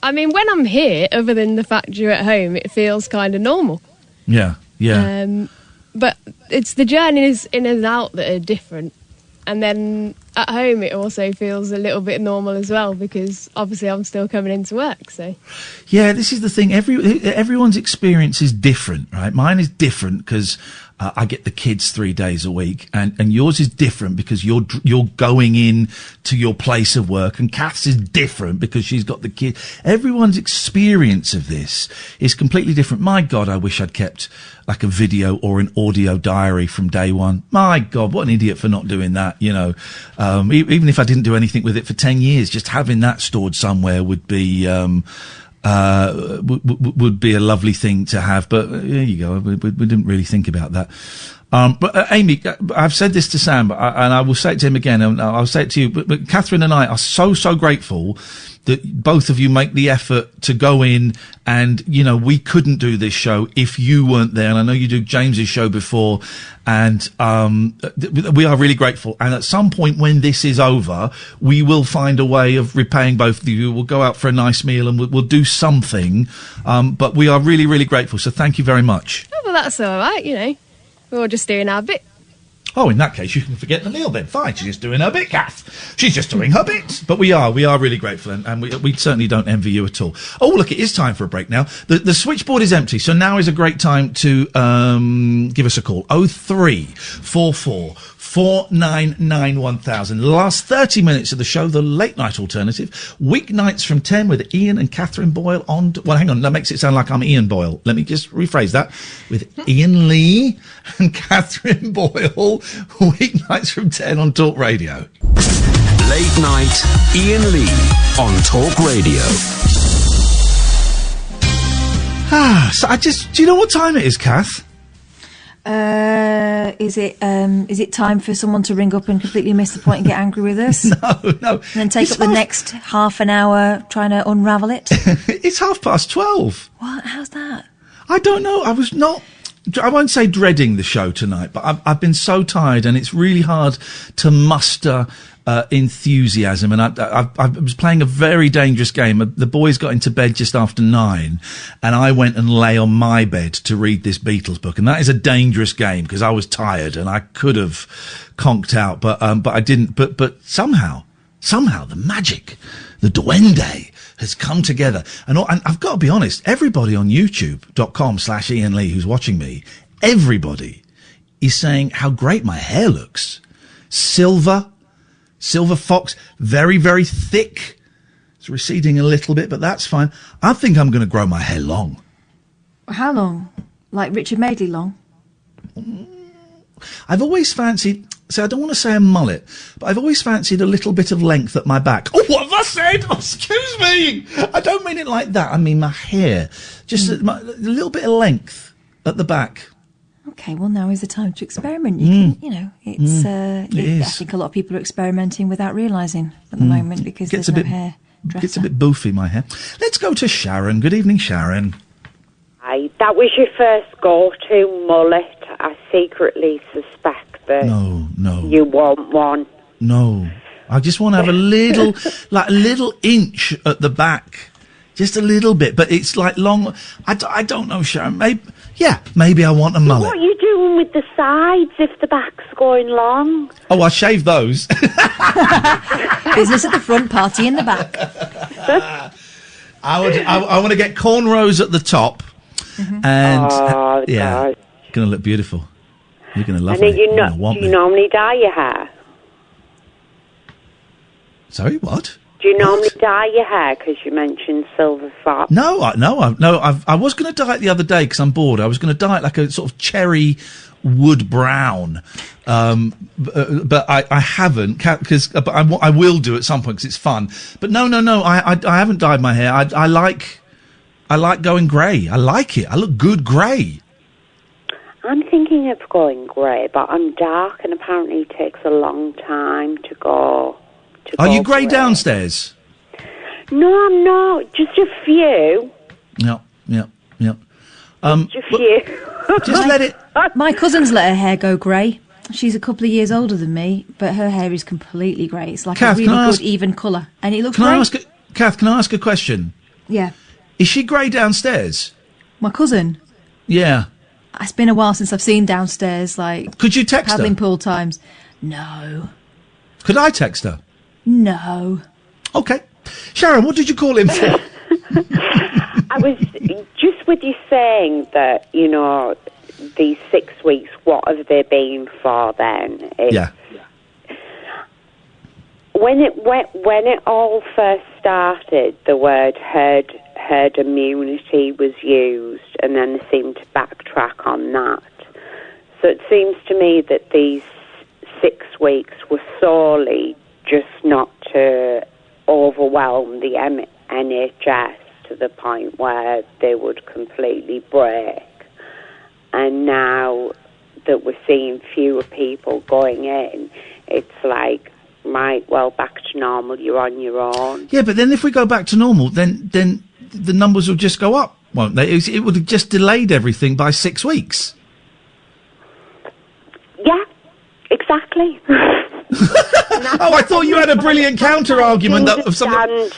[SPEAKER 17] I mean, when I'm here, other than the fact you're at home, it feels kind of normal.
[SPEAKER 3] Yeah, yeah.
[SPEAKER 17] But it's the journeys in and out that are different. And then at home it also feels a little bit normal as well, because obviously I'm still coming into work, so...
[SPEAKER 3] Yeah, this is the thing. Everyone's experience is different, right? Mine is different because I get the kids 3 days a week, and yours is different because you're going in to your place of work, and Kath's is different because she's got the kid. Everyone's experience of this is completely different. My God, I wish I'd kept like a video or an audio diary from day one. My God, what an idiot for not doing that, you know. Even if I didn't do anything with it for 10 years, just having that stored somewhere would be would be a lovely thing to have. But there you go. We didn't really think about that. But Amy, I've said this to Sam, and I will say it to him again, and I'll say it to you. But Catherine and I are so grateful that both of you make the effort to go in, and, you know, we couldn't do this show if you weren't there. And I know you do James's show before, and we are really grateful. And at some point when this is over, we will find a way of repaying both of you. We'll go out for a nice meal and we'll do something. But we are really, really grateful. So thank you very much.
[SPEAKER 17] Oh, well, that's all right, you know. We're all just doing our bit.
[SPEAKER 3] Oh, in that case, you can forget the meal then. Fine, she's just doing her bit, Kath. She's just doing her bit. But we are really grateful, and we certainly don't envy you at all. Oh, look, it is time for a break now. The switchboard is empty, so now is a great time to give us a call. 0344 499 1000. Last 30 minutes of the show, the late night alternative. Weeknights from 10 with Iain and Catherine Boyle on... Well, hang on, that makes it sound like I'm Iain Boyle. Let me just rephrase that. With Iain Lee and Catherine Boyle, weeknights from 10 on Talk Radio.
[SPEAKER 1] Late night, Iain Lee on Talk Radio.
[SPEAKER 3] So do you know what time it is, Kath?
[SPEAKER 4] Is it time for someone to ring up and completely miss the point and get angry with us?
[SPEAKER 3] No.
[SPEAKER 4] And then take up the next half an hour trying to unravel it?
[SPEAKER 3] It's 12:30.
[SPEAKER 4] What? How's that?
[SPEAKER 3] I don't know. I won't say dreading the show tonight, but I've been so tired, and it's really hard to muster enthusiasm. And I was playing a very dangerous game. The boys got into bed just after 9, and I went and lay on my bed to read this Beatles book. And that is a dangerous game because I was tired and I could have conked out, but I didn't. But somehow the magic, the duende, has come together. And I've got to be honest, everybody on youtube.com/Iain Lee who's watching me, everybody is saying how great my hair looks. Silver fox, very, very thick. It's receding a little bit, but that's fine. I think I'm going to grow my hair long.
[SPEAKER 4] How long? Like Richard Madeley long?
[SPEAKER 3] I've always fancied... So I don't want to say a mullet, but I've always fancied a little bit of length at my back. Oh, what have I said? Oh, excuse me. I don't mean it like that. I mean my hair. Just a little bit of length at the back.
[SPEAKER 4] Okay, well, now is the time to experiment. You can, you know, it's... I think a lot of people are experimenting without realising at the moment because there's no hair dresser.
[SPEAKER 3] Gets a bit boofy, my hair. Let's go to Sharon. Good evening, Sharon.
[SPEAKER 18] Hi, that was your first go-to mullet. I secretly suspect that you want one.
[SPEAKER 3] No. I just want to have a little, like a little inch at the back. Just a little bit, but it's like long. I don't know, Sharon. Maybe I want a mullet.
[SPEAKER 18] What are you doing with the sides if the back's going long?
[SPEAKER 3] Oh, I shave those.
[SPEAKER 4] Business at the front, party in the back.
[SPEAKER 3] I want to get cornrows at the top, and
[SPEAKER 18] God.
[SPEAKER 3] Going to look beautiful. You're going to love
[SPEAKER 18] And
[SPEAKER 3] it.
[SPEAKER 18] do you normally dye your hair?
[SPEAKER 3] Sorry, what?
[SPEAKER 18] Do you normally dye your hair? Because you mentioned silver fox.
[SPEAKER 3] No, I was going to dye it the other day because I'm bored. I was going to dye it like a sort of cherry wood brown, but I haven't because I will do at some point because it's fun. But no, I haven't dyed my hair. I like going grey. I like it. I look good grey.
[SPEAKER 18] I'm thinking of going grey, but I'm dark, and apparently it takes a long time to go.
[SPEAKER 3] Are you grey downstairs?
[SPEAKER 18] No, I'm not. Just a few.
[SPEAKER 3] Yeah.
[SPEAKER 18] Just a few.
[SPEAKER 3] Just let it.
[SPEAKER 4] My cousin's let her hair go grey. She's a couple of years older than me, but her hair is completely grey. It's like
[SPEAKER 3] Kath,
[SPEAKER 4] a really good even colour, and it looks great.
[SPEAKER 3] Kath, can I ask a question?
[SPEAKER 4] Yeah.
[SPEAKER 3] Is she grey downstairs?
[SPEAKER 4] My cousin.
[SPEAKER 3] Yeah.
[SPEAKER 4] It's been a while since I've seen downstairs. Like,
[SPEAKER 3] could you text
[SPEAKER 4] paddling
[SPEAKER 3] her?
[SPEAKER 4] Pool times. No.
[SPEAKER 3] Could I text her?
[SPEAKER 4] No.
[SPEAKER 3] Okay. Sharon, what did you call him for?
[SPEAKER 18] I was just with you saying that, these 6 weeks, what have they been for then? When it all first started, the word herd immunity was used, and then they seemed to backtrack on that. So it seems to me that these 6 weeks were solely just not to overwhelm the NHS to the point where they would completely break. And now that we're seeing fewer people going in, it's like, right, well, back to normal, you're on your own.
[SPEAKER 3] Yeah, but then if we go back to normal, then the numbers will just go up, won't they? It would have just delayed everything by 6 weeks.
[SPEAKER 18] Yeah, exactly.
[SPEAKER 3] I thought you had a brilliant counter-argument of something.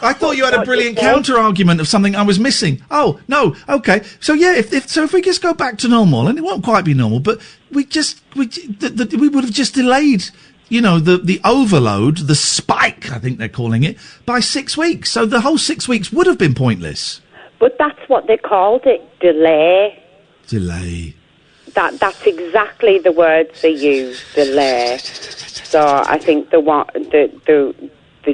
[SPEAKER 3] I thought you had a brilliant counter-argument of something I was missing. Oh, no, okay. So, yeah, if we just go back to normal, and it won't quite be normal, but we would have just delayed, the overload, the spike, I think they're calling it, by 6 weeks. So the whole 6 weeks would have been pointless.
[SPEAKER 18] But that's what they called it, delay.
[SPEAKER 3] Delay.
[SPEAKER 18] That's exactly the words they use, delay. So I think they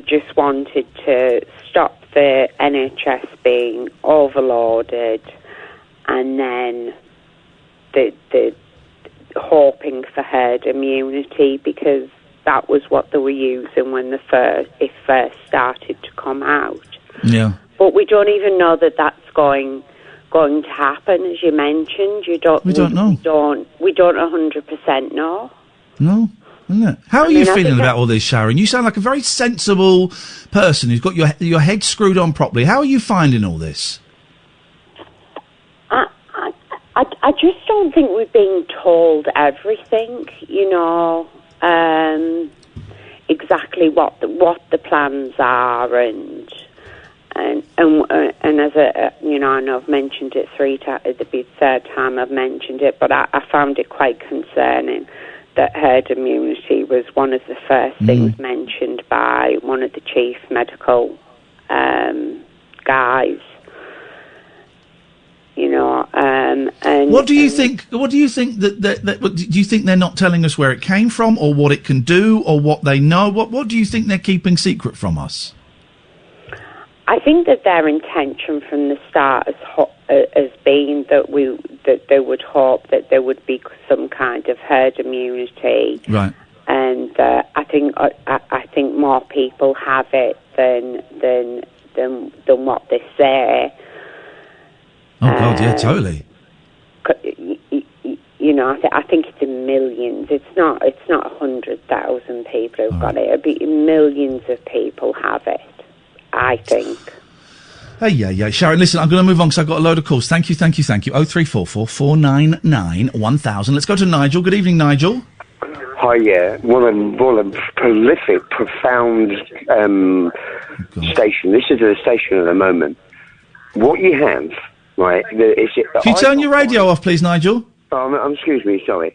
[SPEAKER 18] just wanted to stop the NHS being overloaded, and then the hoping for herd immunity, because that was what they were using when it first started to come out.
[SPEAKER 3] Yeah.
[SPEAKER 18] But we don't even know that that's going to happen, as you mentioned. We don't know. We don't 100% know.
[SPEAKER 3] No, isn't it? How are you feeling about all this, Sharon? You sound like a very sensible person who's got your head screwed on properly. How are you finding all this?
[SPEAKER 18] I just don't think we're being told everything, exactly what the plans are, and as I know I've mentioned it 3 times, it'd be the third time I've mentioned it, but I found it quite concerning that herd immunity was one of the first things mentioned by one of the chief medical guys. And
[SPEAKER 3] what do you think? What do you think do you think they're not telling us where it came from, or what it can do, or what they know? What do you think they're keeping secret from us?
[SPEAKER 18] I think that their intention from the start has been that they would hope that there would be some kind of herd immunity,
[SPEAKER 3] right?
[SPEAKER 18] And I think more people have it than what they say.
[SPEAKER 3] Oh God, yeah, totally.
[SPEAKER 18] I think it's in millions. It's not 100,000 people who've got it. It'll be millions of people have it, I think.
[SPEAKER 3] Hey, yeah. Sharon, listen, I'm going to move on because I've got a load of calls. Thank you. 0344 499 1000. Let's go to Nigel. Good evening, Nigel.
[SPEAKER 19] Hi, yeah. What a prolific, profound station. This is the station at the moment. What you have, right?
[SPEAKER 3] Can you turn your radio off, please, Nigel?
[SPEAKER 19] Excuse me, sorry.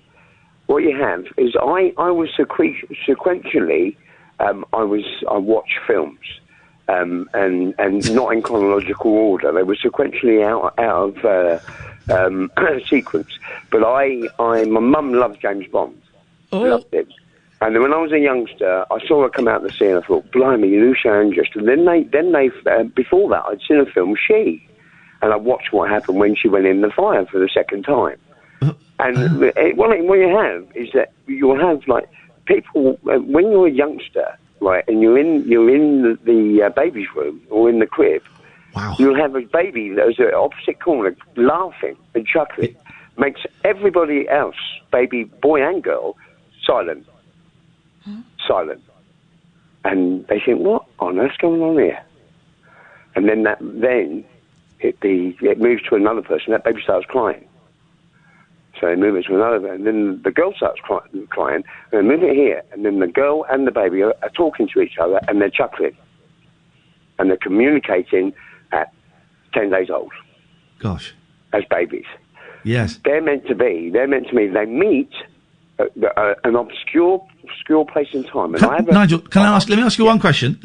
[SPEAKER 19] What you have is I was sequentially, I watch films, and not in chronological order. They were sequentially out of sequence. But my mum loved James Bond. Loved him. And then when I was a youngster, I saw her come out the scene and I thought, blimey, you do sound interesting. And then they before that, I'd seen a film, She. And I watched what happened when she went in the fire for the second time. And what you have is that you'll have, like, people, when you're a youngster, right, and you're in the baby's room or in the crib, you'll have a baby that's at the opposite corner laughing and chuckling. Makes everybody else, baby, boy and girl, silent. Silent. And they think, what on earth's going on here? And then it moves to another person. That baby starts crying. So they move it to another, and then the girl starts crying, and they move it here, and then the girl and the baby are talking to each other, and they're chuckling. And they're communicating at 10 days old.
[SPEAKER 3] Gosh.
[SPEAKER 19] As babies.
[SPEAKER 3] Yes.
[SPEAKER 19] They meet, they meet at an obscure place in time. And
[SPEAKER 3] Nigel, let me ask you one question.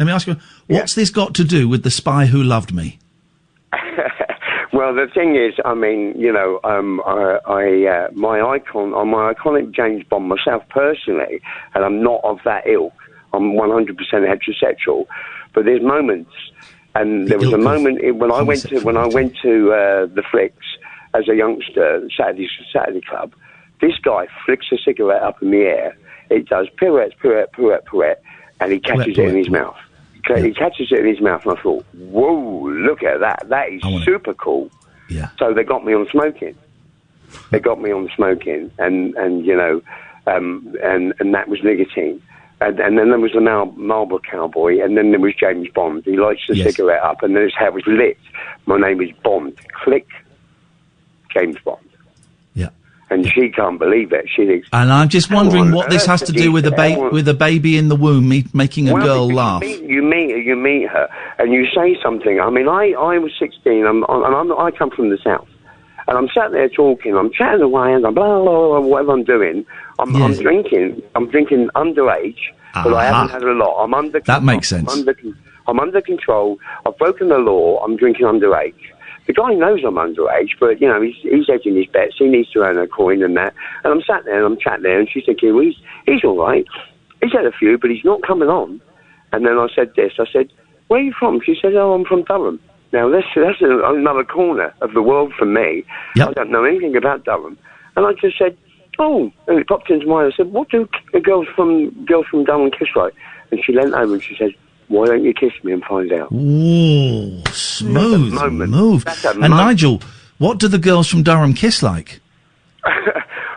[SPEAKER 3] What's this got to do with The Spy Who Loved Me?
[SPEAKER 19] Well, the thing is, I mean, you know, my iconic James Bond myself personally, and I'm not of that ilk. I'm 100% heterosexual, but there's moments, and there was a moment when I went to the flicks as a youngster, Saturday Club. This guy flicks a cigarette up in the air. It does pirouette, and he catches it in his mouth. He catches it in his mouth, and I thought, whoa, look at that. That is super cool.
[SPEAKER 3] Yeah.
[SPEAKER 19] So they got me on smoking. And you know, and that was nicotine. And then there was the Marlboro Cowboy, and then there was James Bond. He lights the cigarette up, and there's how it was lit. My name is Bond. Click, James Bond. And she can't believe it. She thinks,
[SPEAKER 3] and I'm just wondering what this has to do with a baby in the womb making a girl laugh.
[SPEAKER 19] You meet her, and you say something. I mean, I was 16, I come from the south, and I'm sat there talking. I'm chatting away, and I'm blah blah blah. Whatever I'm doing, I'm drinking. I'm drinking underage, but I haven't had a lot.
[SPEAKER 3] That makes sense.
[SPEAKER 19] I'm under control. I've broken the law. I'm drinking underage. The guy knows I'm underage, but, you know, he's hedging his bets. He needs to earn a coin and that. And I'm sat there and I'm chatting there, and she's thinking, well, he's all right. He's had a few, but he's not coming on. And then I said this. I said, where are you from? She said, oh, I'm from Durham. Now, that's another corner of the world for me. Yep. I don't know anything about Durham. And I just said, oh, and it popped into my mind. I said, what do girls from Durham kiss like? And she leant over and she said, why don't you kiss me and find out?
[SPEAKER 3] Ooh, smooth move. And Nigel, what do the girls from Durham kiss like?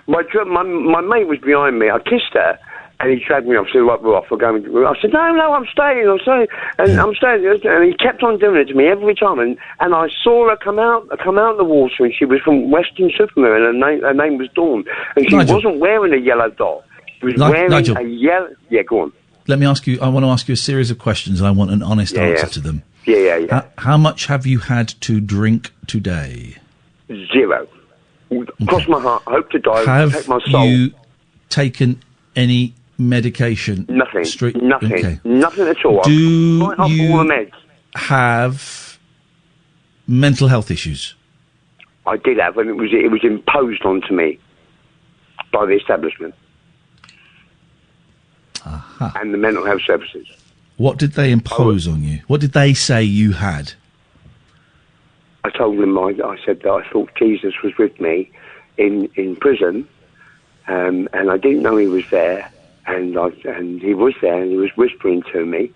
[SPEAKER 19] my mate was behind me. I kissed her, and he dragged me off. So we're off. We're going. I said, no, I'm staying. I'm staying. And he kept on doing it to me every time. And I saw her come out of the water, and she was from Western Superman, and her name was Dawn, and she wasn't wearing a yellow dot. She was wearing a yellow. Yeah, go on.
[SPEAKER 3] Let me ask you, I want to ask you a series of questions, and I want an honest answer to them.
[SPEAKER 19] Yeah.
[SPEAKER 3] How much have you had to drink today?
[SPEAKER 19] 0. Cross my heart, hope to die, protect my soul.
[SPEAKER 3] Have you taken any medication?
[SPEAKER 19] Nothing. Nothing.
[SPEAKER 3] Okay.
[SPEAKER 19] Nothing at all.
[SPEAKER 3] Do
[SPEAKER 19] you all the meds.
[SPEAKER 3] Have mental health issues?
[SPEAKER 19] I did have, and it was imposed onto me by the establishment. And the mental health services.
[SPEAKER 3] What did they impose on you? What did they say you had?
[SPEAKER 19] I told them, I said that I thought Jesus was with me in prison, and I didn't know he was there, and he was there, and he was whispering to me,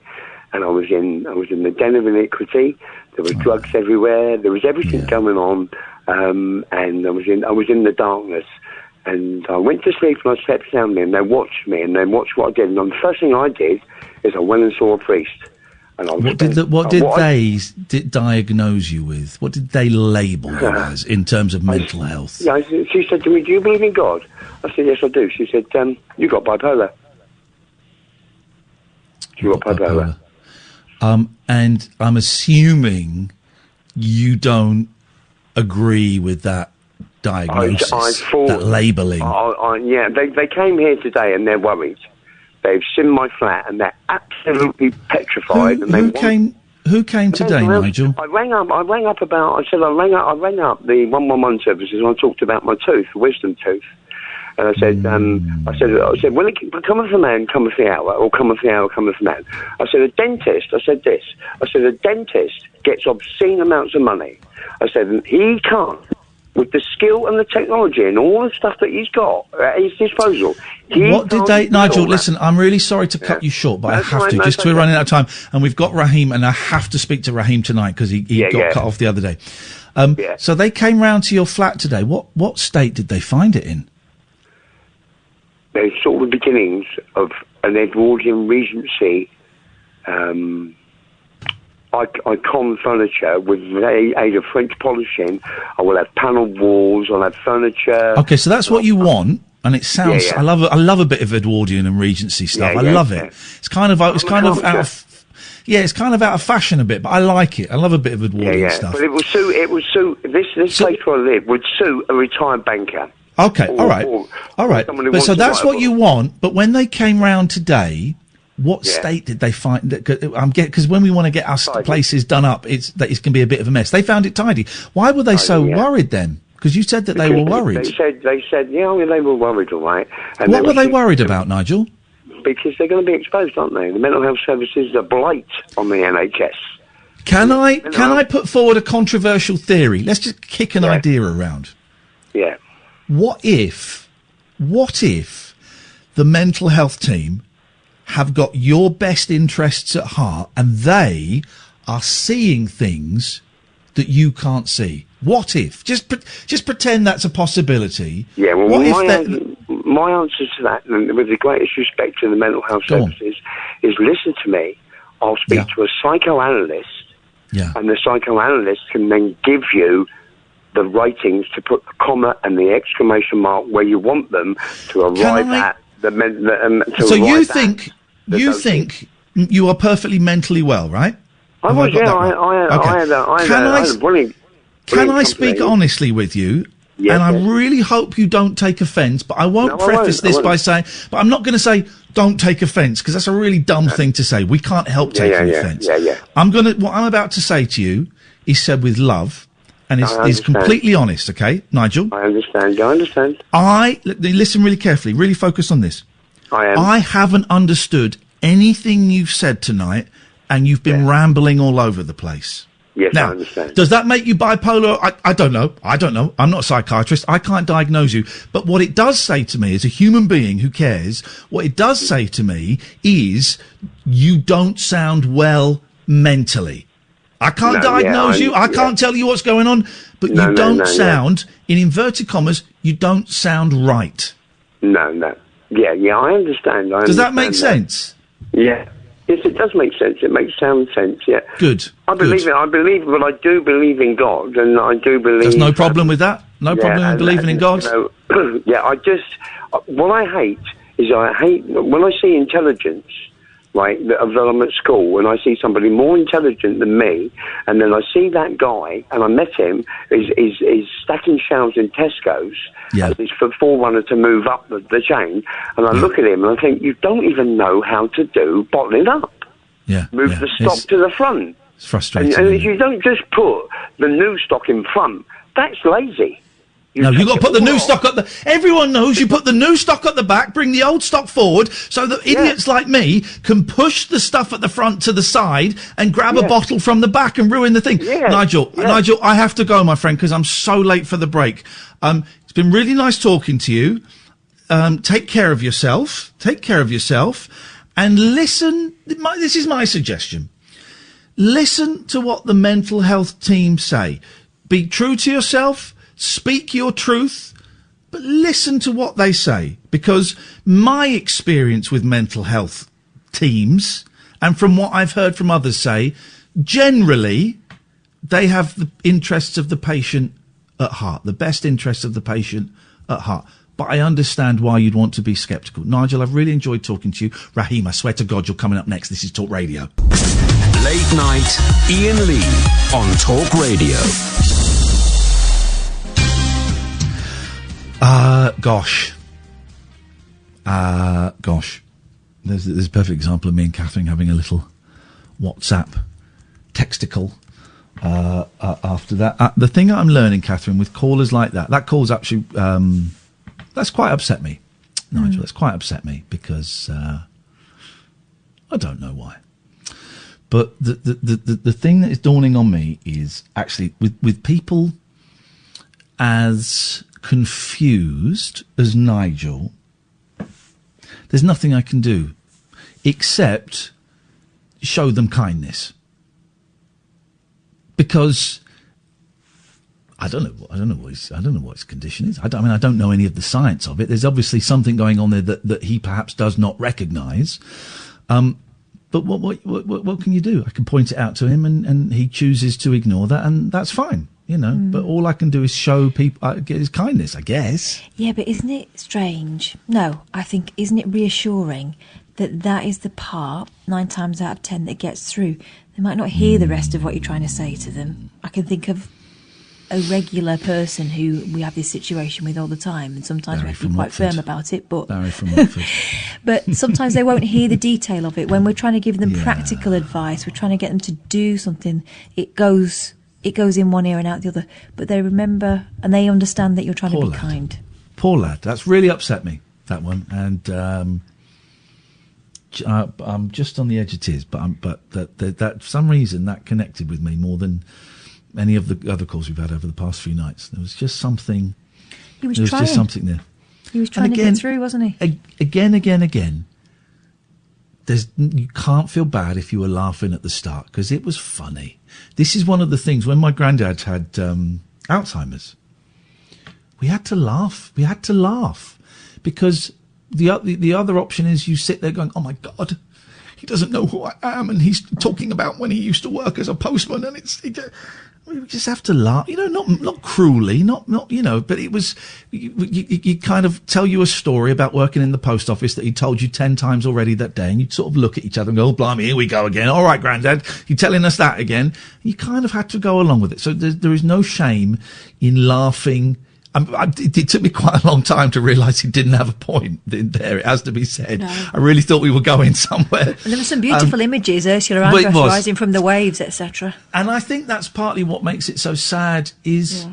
[SPEAKER 19] and I was in the den of iniquity. There was drugs everywhere. There was everything going on, and I was in the darkness. And I went to sleep and I slept soundly, and they watched me and they watched what I did. And the first thing I did is I went and saw a priest. And I'm
[SPEAKER 3] What did they diagnose you with? What did they label you as in terms of mental health?
[SPEAKER 19] Yeah, she said to me, "Do you believe in God?" I said, "Yes, I do." She said, "You got bipolar." You got bipolar.
[SPEAKER 3] And I'm assuming you don't agree with that diagnosis, that labelling.
[SPEAKER 19] Yeah, they came here today and they're worried. They've seen my flat and they're absolutely petrified.
[SPEAKER 3] Who came today, Nigel?
[SPEAKER 19] I rang up the 111 services and I talked about my tooth, wisdom tooth. And I said, well, cometh a man, cometh the hour, or cometh the hour, cometh the man. I said, a dentist gets obscene amounts of money. I said, and he can't, with the skill and the technology and all the stuff that he's got at his disposal.
[SPEAKER 3] Nigel, listen, I'm really sorry to cut you short, but I have to, just we're running out of time. And we've got Raheem, and I have to speak to Raheem tonight because he got cut off the other day. So they came round to your flat today. What state did they find it in?
[SPEAKER 19] There's sort of the beginnings of an Edwardian Regency icon furniture with the aid of French polishing. I will have panelled walls, I'll have furniture.
[SPEAKER 3] Okay, so that's what you want, and it sounds. I love a bit of Edwardian and Regency stuff. I love it. It's kind of out of fashion a bit, but I like it. I love a bit of Edwardian stuff.
[SPEAKER 19] But it would suit this place where I live would suit a retired banker.
[SPEAKER 3] Okay, all right. So that's what you want. But when they came round today, what state did they find? Because when we want to get our places done up, it's going to be a bit of a mess. They found it tidy. Why were they so worried then? Because you said that they were worried.
[SPEAKER 19] They said, they were worried, all right. And
[SPEAKER 3] what were they worried about, Nigel?
[SPEAKER 19] Because they're going to be exposed, aren't they? The mental health services are blight on the NHS.
[SPEAKER 3] Can I put forward a controversial theory? Let's just kick an idea around.
[SPEAKER 19] Yeah.
[SPEAKER 3] What if the mental health team have got your best interests at heart and they are seeing things that you can't see? What if? Just pretend that's a possibility.
[SPEAKER 19] Yeah, well, my answer to that, and with the greatest respect to the mental health services, is listen to me. I'll speak to a psychoanalyst, and the psychoanalyst can then give you the ratings to put the comma and the exclamation mark where you want them to arrive at the
[SPEAKER 3] So you think you are perfectly mentally well, right?
[SPEAKER 19] I was,
[SPEAKER 3] Can I speak honestly with you?
[SPEAKER 19] Yes,
[SPEAKER 3] and I really hope you don't take offence, but I won't preface this by saying, but I'm not going to say don't take offence, because that's a really dumb thing to say. We can't help taking offence. What I'm about to say to you is said with love. And it's completely honest, okay, Nigel?
[SPEAKER 19] I understand.
[SPEAKER 3] Listen really carefully, really focus on this.
[SPEAKER 19] I
[SPEAKER 3] haven't understood anything you've said tonight, and you've been rambling all over the place.
[SPEAKER 19] Yes,
[SPEAKER 3] now,
[SPEAKER 19] I understand.
[SPEAKER 3] Does that make you bipolar? I don't know. I'm not a psychiatrist. I can't diagnose you. But what it does say to me as a human being who cares, what it does say to me is you don't sound well mentally. I can't diagnose you. I can't tell you what's going on, but you don't sound, in inverted commas, you don't sound right.
[SPEAKER 19] No. Yeah, I understand.
[SPEAKER 3] Does that make sense?
[SPEAKER 19] Yeah. Yes, it does make sense. It makes sound sense, yeah.
[SPEAKER 3] Good.
[SPEAKER 19] I do believe in God, and I do believe...
[SPEAKER 3] There's no problem with that? No problem in believing in God?
[SPEAKER 19] What I hate is when I see intelligence, right, that I'm at school, and I see somebody more intelligent than me, and then I see that guy, and I met him, is stacking shelves in Tesco's, and he's for forerunner to move up the chain, and I look at him and I think, you don't even know how to do bottling up. Move the stock to the front.
[SPEAKER 3] It's frustrating.
[SPEAKER 19] And if you don't just put the new stock in front, that's lazy.
[SPEAKER 3] You've got to put the new stock everyone knows you put the new stock at the back, bring the old stock forward, so that idiots like me can push the stuff at the front to the side and grab a bottle from the back and ruin the thing. Nigel, I have to go, my friend, because I'm so late for the break. It's been really nice talking to you. Take care of yourself. And listen. This is my suggestion. Listen to what the mental health team say. Be true to yourself. Speak your truth, but listen to what they say, because my experience with mental health teams And from what I've heard from others say, generally, they have the interests of the patient at heart, the best interests of the patient at heart. But I understand why you'd want to be sceptical. Nigel, I've really enjoyed talking to you. Raheem, I swear to God, you're coming up next. This is Talk Radio.
[SPEAKER 1] Late night, Iain Lee on Talk Radio.
[SPEAKER 3] Gosh. There's a perfect example of me and Catherine having a little WhatsApp texticle after that. The thing I'm learning, Catherine, with callers like that call's actually... that's quite upset me, Nigel. That's quite upset me because I don't know why. But the thing that is dawning on me is actually with people as confused as Nigel, there's nothing I can do except show them kindness. Because I don't know what his condition is. I don't know any of the science of it. There's obviously something going on there that he perhaps does not recognise. But what can you do? I can point it out to him, and he chooses to ignore that, and that's fine, you know. But all I can do is show people his kindness, I guess.
[SPEAKER 4] Yeah, but isn't it strange? No, I think, isn't it reassuring that is the part, 9 times out of 10, that gets through? They might not hear the rest of what you're trying to say to them. I can think of a regular person who we have this situation with all the time, and sometimes we have to be quite firm about it, but
[SPEAKER 3] Barry from Watford.
[SPEAKER 4] But sometimes they won't hear the detail of it. When we're trying to give them practical advice, we're trying to get them to do something, it goes in one ear and out the other, but they remember and they understand that you're trying to be kind.
[SPEAKER 3] Poor lad. That's really upset me, that one, and I'm just on the edge of tears, but that for some reason that connected with me more than any of the other calls we've had over the past few nights. There was just something.
[SPEAKER 4] He was
[SPEAKER 3] there
[SPEAKER 4] trying.
[SPEAKER 3] Was just something there.
[SPEAKER 4] He was trying to get through, wasn't he?
[SPEAKER 3] Again. You can't feel bad if you were laughing at the start because it was funny. This is one of the things when my granddad had Alzheimer's. We had to laugh. Because the other option is you sit there going, "Oh my God, he doesn't know who I am, and he's talking about when he used to work as a postman," and we just have to laugh, you know, not cruelly, not you know, but it was you kind of tell you a story about working in the post office that he told you 10 times already that day, and you'd sort of look at each other and go, "Oh, blimey, here we go again. All right, Grandad, you're telling us that again." You kind of had to go along with it. So there is no shame in laughing. It took me quite a long time to realise he didn't have a point there, it has to be said. No. I really thought we were going somewhere.
[SPEAKER 4] And there were some beautiful images, Ursula Andress rising from the waves, etc.
[SPEAKER 3] And I think that's partly what makes it so sad, is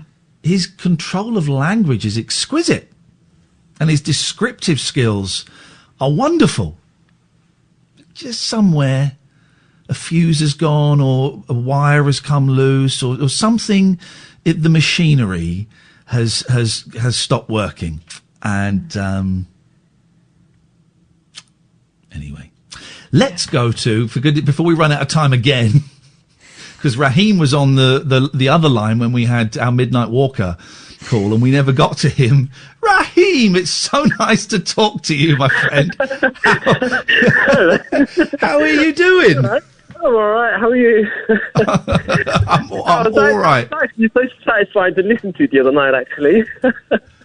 [SPEAKER 3] his control of language is exquisite. And his descriptive skills are wonderful. Just somewhere a fuse has gone or a wire has come loose or something, the machinery has stopped working, and anyway, let's go to before we run out of time again, because Raheem was on the other line when we had our Midnight Walker call and we never got to him. Raheem, it's so nice to talk to you, my friend. How are you doing?
[SPEAKER 20] I'm all right. How are you?
[SPEAKER 3] I'm all right.
[SPEAKER 20] You're so satisfied to listen to the other night, actually.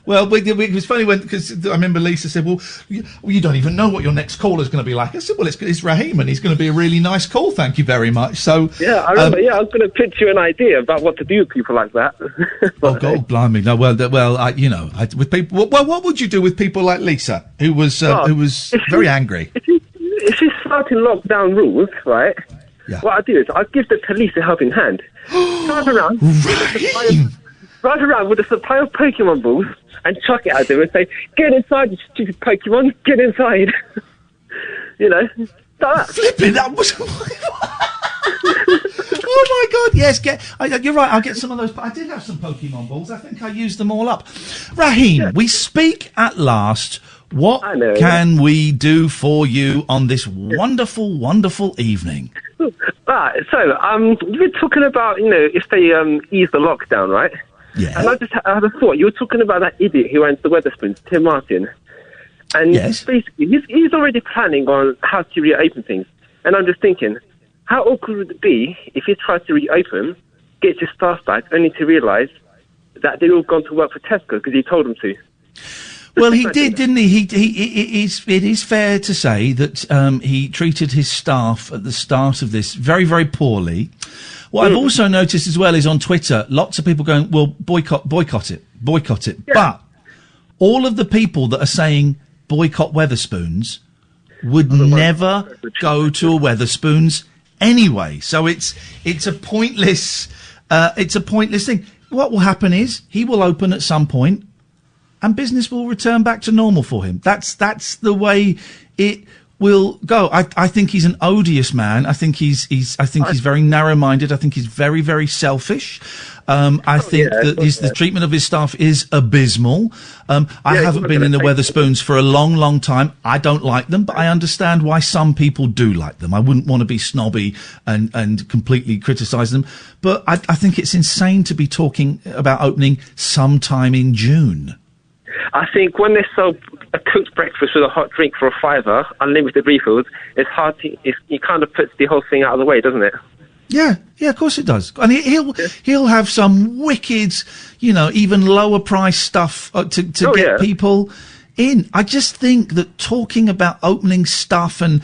[SPEAKER 3] Well, it was funny because I remember Lisa said, well, you don't even know what your next call is going to be like. I said, well, it's Raheem, and he's going to be a really nice call. Thank you very much. So
[SPEAKER 20] yeah, I remember. I was going to pitch you an idea about what to do with people like that.
[SPEAKER 3] Oh, God, blimey! No, with people. Well, what would you do with people like Lisa, who was very angry?
[SPEAKER 20] If she's starting lockdown rules, right? Yeah. What I do is I give the police a helping hand. Drive around with a supply of Pokemon balls and chuck it at them and say, "Get inside, you stupid Pokemon! Get inside!" You know, that.
[SPEAKER 3] Flipping that was. Oh my God! Yes, you're right. I'll get some of those. I did have some Pokemon balls. I think I used them all up. Raheem, we speak at last. What can we do for you on this wonderful, wonderful evening?
[SPEAKER 20] Right, so you were talking about, if they ease the lockdown, right?
[SPEAKER 3] Yeah.
[SPEAKER 20] And I had a thought. You were talking about that idiot who owns the Wetherspoons, Tim Martin. And basically, he's already planning on how to reopen things. And I'm just thinking, how awkward would it be if he tried to reopen, gets his staff back, only to realise that they'd all gone to work for Tesco because he told them to?
[SPEAKER 3] Well, he did, didn't he? It is fair to say that he treated his staff at the start of this very, very poorly. What I've also noticed as well is on Twitter, lots of people going, well, boycott it. Yeah. But all of the people that are saying boycott Wetherspoons would never go to a Wetherspoons anyway. So it's a pointless thing. What will happen is he will open at some point and business will return back to normal for him. That's the way it will go. I think he's an odious man. I think he's very narrow-minded. I think he's very, very selfish. I think that the treatment of his staff is abysmal. I haven't been in the Wetherspoons for a long, long time. I don't like them, but I understand why some people do like them. I wouldn't want to be snobby and completely criticise them. But I think it's insane to be talking about opening sometime in June.
[SPEAKER 20] I think when they sell a cooked breakfast with a hot drink for £5, unlimited refills, it's hard to. It kind of puts the whole thing out of the way, doesn't it?
[SPEAKER 3] Yeah, of course it does. And he'll have some wicked, even lower price stuff to get people in. I just think that talking about opening stuff and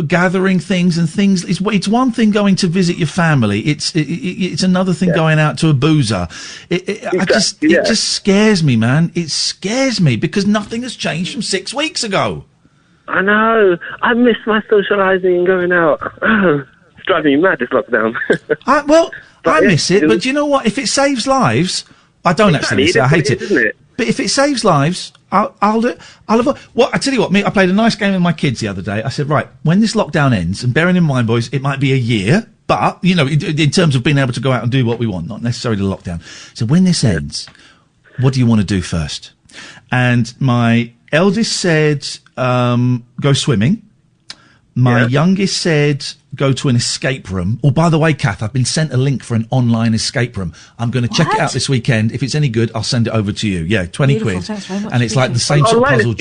[SPEAKER 3] gathering things it's one thing going to visit your family. It's another thing going out to a boozer. It just scares me, man. It scares me because nothing has changed from 6 weeks ago.
[SPEAKER 20] I know. I miss my socialising and going out. It's driving me mad, this lockdown.
[SPEAKER 3] I miss it, but do you know what? If it saves lives, I don't actually miss it. I hate it. Isn't it? But if it saves lives, I'll do it. I'll avoid. Well, I tell you what, I played a nice game with my kids the other day. I said, right, when this lockdown ends, and bearing in mind, boys, it might be a year, but, in terms of being able to go out and do what we want, not necessarily the lockdown. So when this ends, what do you want to do first? And my eldest said, go swimming. My youngest said, go to an escape room. Oh, by the way, Kath, I've been sent a link for an online escape room. I'm going to check it out this weekend. If it's any good, I'll send it over to you. Yeah, 20 quid.
[SPEAKER 4] Thanks very much.
[SPEAKER 3] And it's like the same sort of puzzle.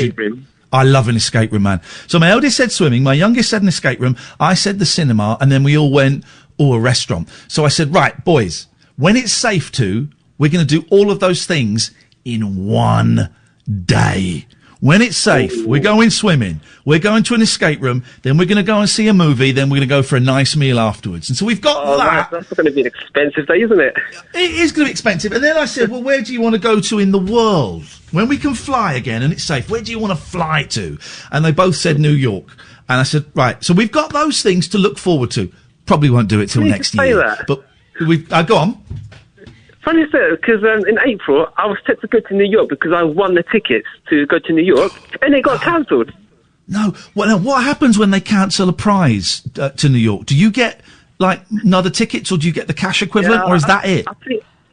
[SPEAKER 3] I love an escape room, man. So my eldest said swimming, my youngest said an escape room, I said the cinema, and then we all went, a restaurant. So I said, right, boys, when it's safe to, we're going to do all of those things in one day. When it's safe, we're going swimming, we're going to an escape room, then we're going to go and see a movie, then we're going to go for a nice meal afterwards. And so we've got that.
[SPEAKER 20] That's going to be an expensive day, isn't it?
[SPEAKER 3] It is going to be expensive. And then I said, well, where do you want to go to in the world? When we can fly again and it's safe, where do you want to fly to? And they both said New York. And I said, right, so we've got those things to look forward to. Probably won't do it till next year.
[SPEAKER 20] That.
[SPEAKER 3] But go on.
[SPEAKER 20] Funny story, because in April, I was set to go to New York because I won the tickets to go to New York, and it got cancelled.
[SPEAKER 3] No. Well, now, what happens when they cancel a prize to New York? Do you get, another tickets, or do you get the cash equivalent, or is that it?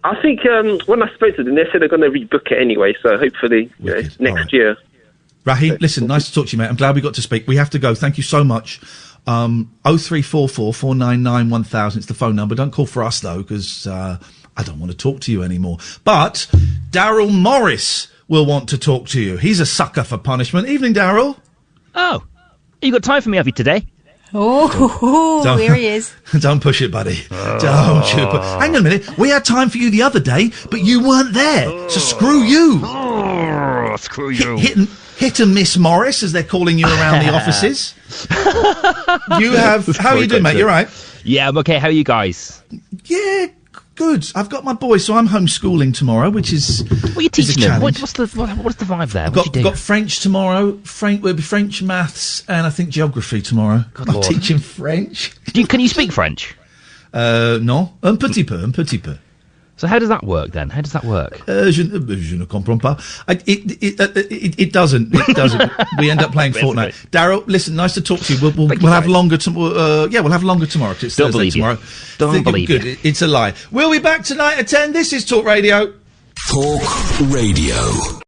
[SPEAKER 20] I think when I spoke to them, they said they're going to rebook it anyway, so hopefully next year.
[SPEAKER 3] Raheem, listen, nice to talk to you, mate. I'm glad we got to speak. We have to go. Thank you so much. 0344 499 1000. It's the phone number. Don't call for us, though, because I don't want to talk to you anymore. But Daryl Morris will want to talk to you. He's a sucker for punishment. Evening, Daryl.
[SPEAKER 21] Oh, you got time for me, have you, today?
[SPEAKER 4] Oh, here he is.
[SPEAKER 3] Don't push it, buddy. Don't you hang on a minute. We had time for you the other day, but you weren't there. So screw you.
[SPEAKER 21] Screw you.
[SPEAKER 3] Hit and miss Morris, as they're calling you around the offices. How are you doing, mate? You're right.
[SPEAKER 21] Yeah, I'm okay. How are you guys?
[SPEAKER 3] Yeah, good. I've got my boys, so I'm homeschooling tomorrow, which is
[SPEAKER 21] what are you teaching them? What's the vibe there?
[SPEAKER 3] I've got French tomorrow. Will be French, maths, and I think geography tomorrow. I'm teaching French.
[SPEAKER 21] Can you speak French?
[SPEAKER 3] Non, un petit peu.
[SPEAKER 21] So how does that work then? How does that work?
[SPEAKER 3] Je ne comprends pas. It doesn't. It doesn't. We end up playing Fortnite. Daryl, listen, nice to talk to you. We'll have longer tomorrow. We'll have longer tomorrow. It's
[SPEAKER 21] Don't
[SPEAKER 3] Thursday
[SPEAKER 21] believe
[SPEAKER 3] tomorrow.
[SPEAKER 21] You. Don't believe
[SPEAKER 3] good.
[SPEAKER 21] you.
[SPEAKER 3] It's a lie. We'll be back tonight at 10. This is Talk Radio.
[SPEAKER 1] Talk Radio.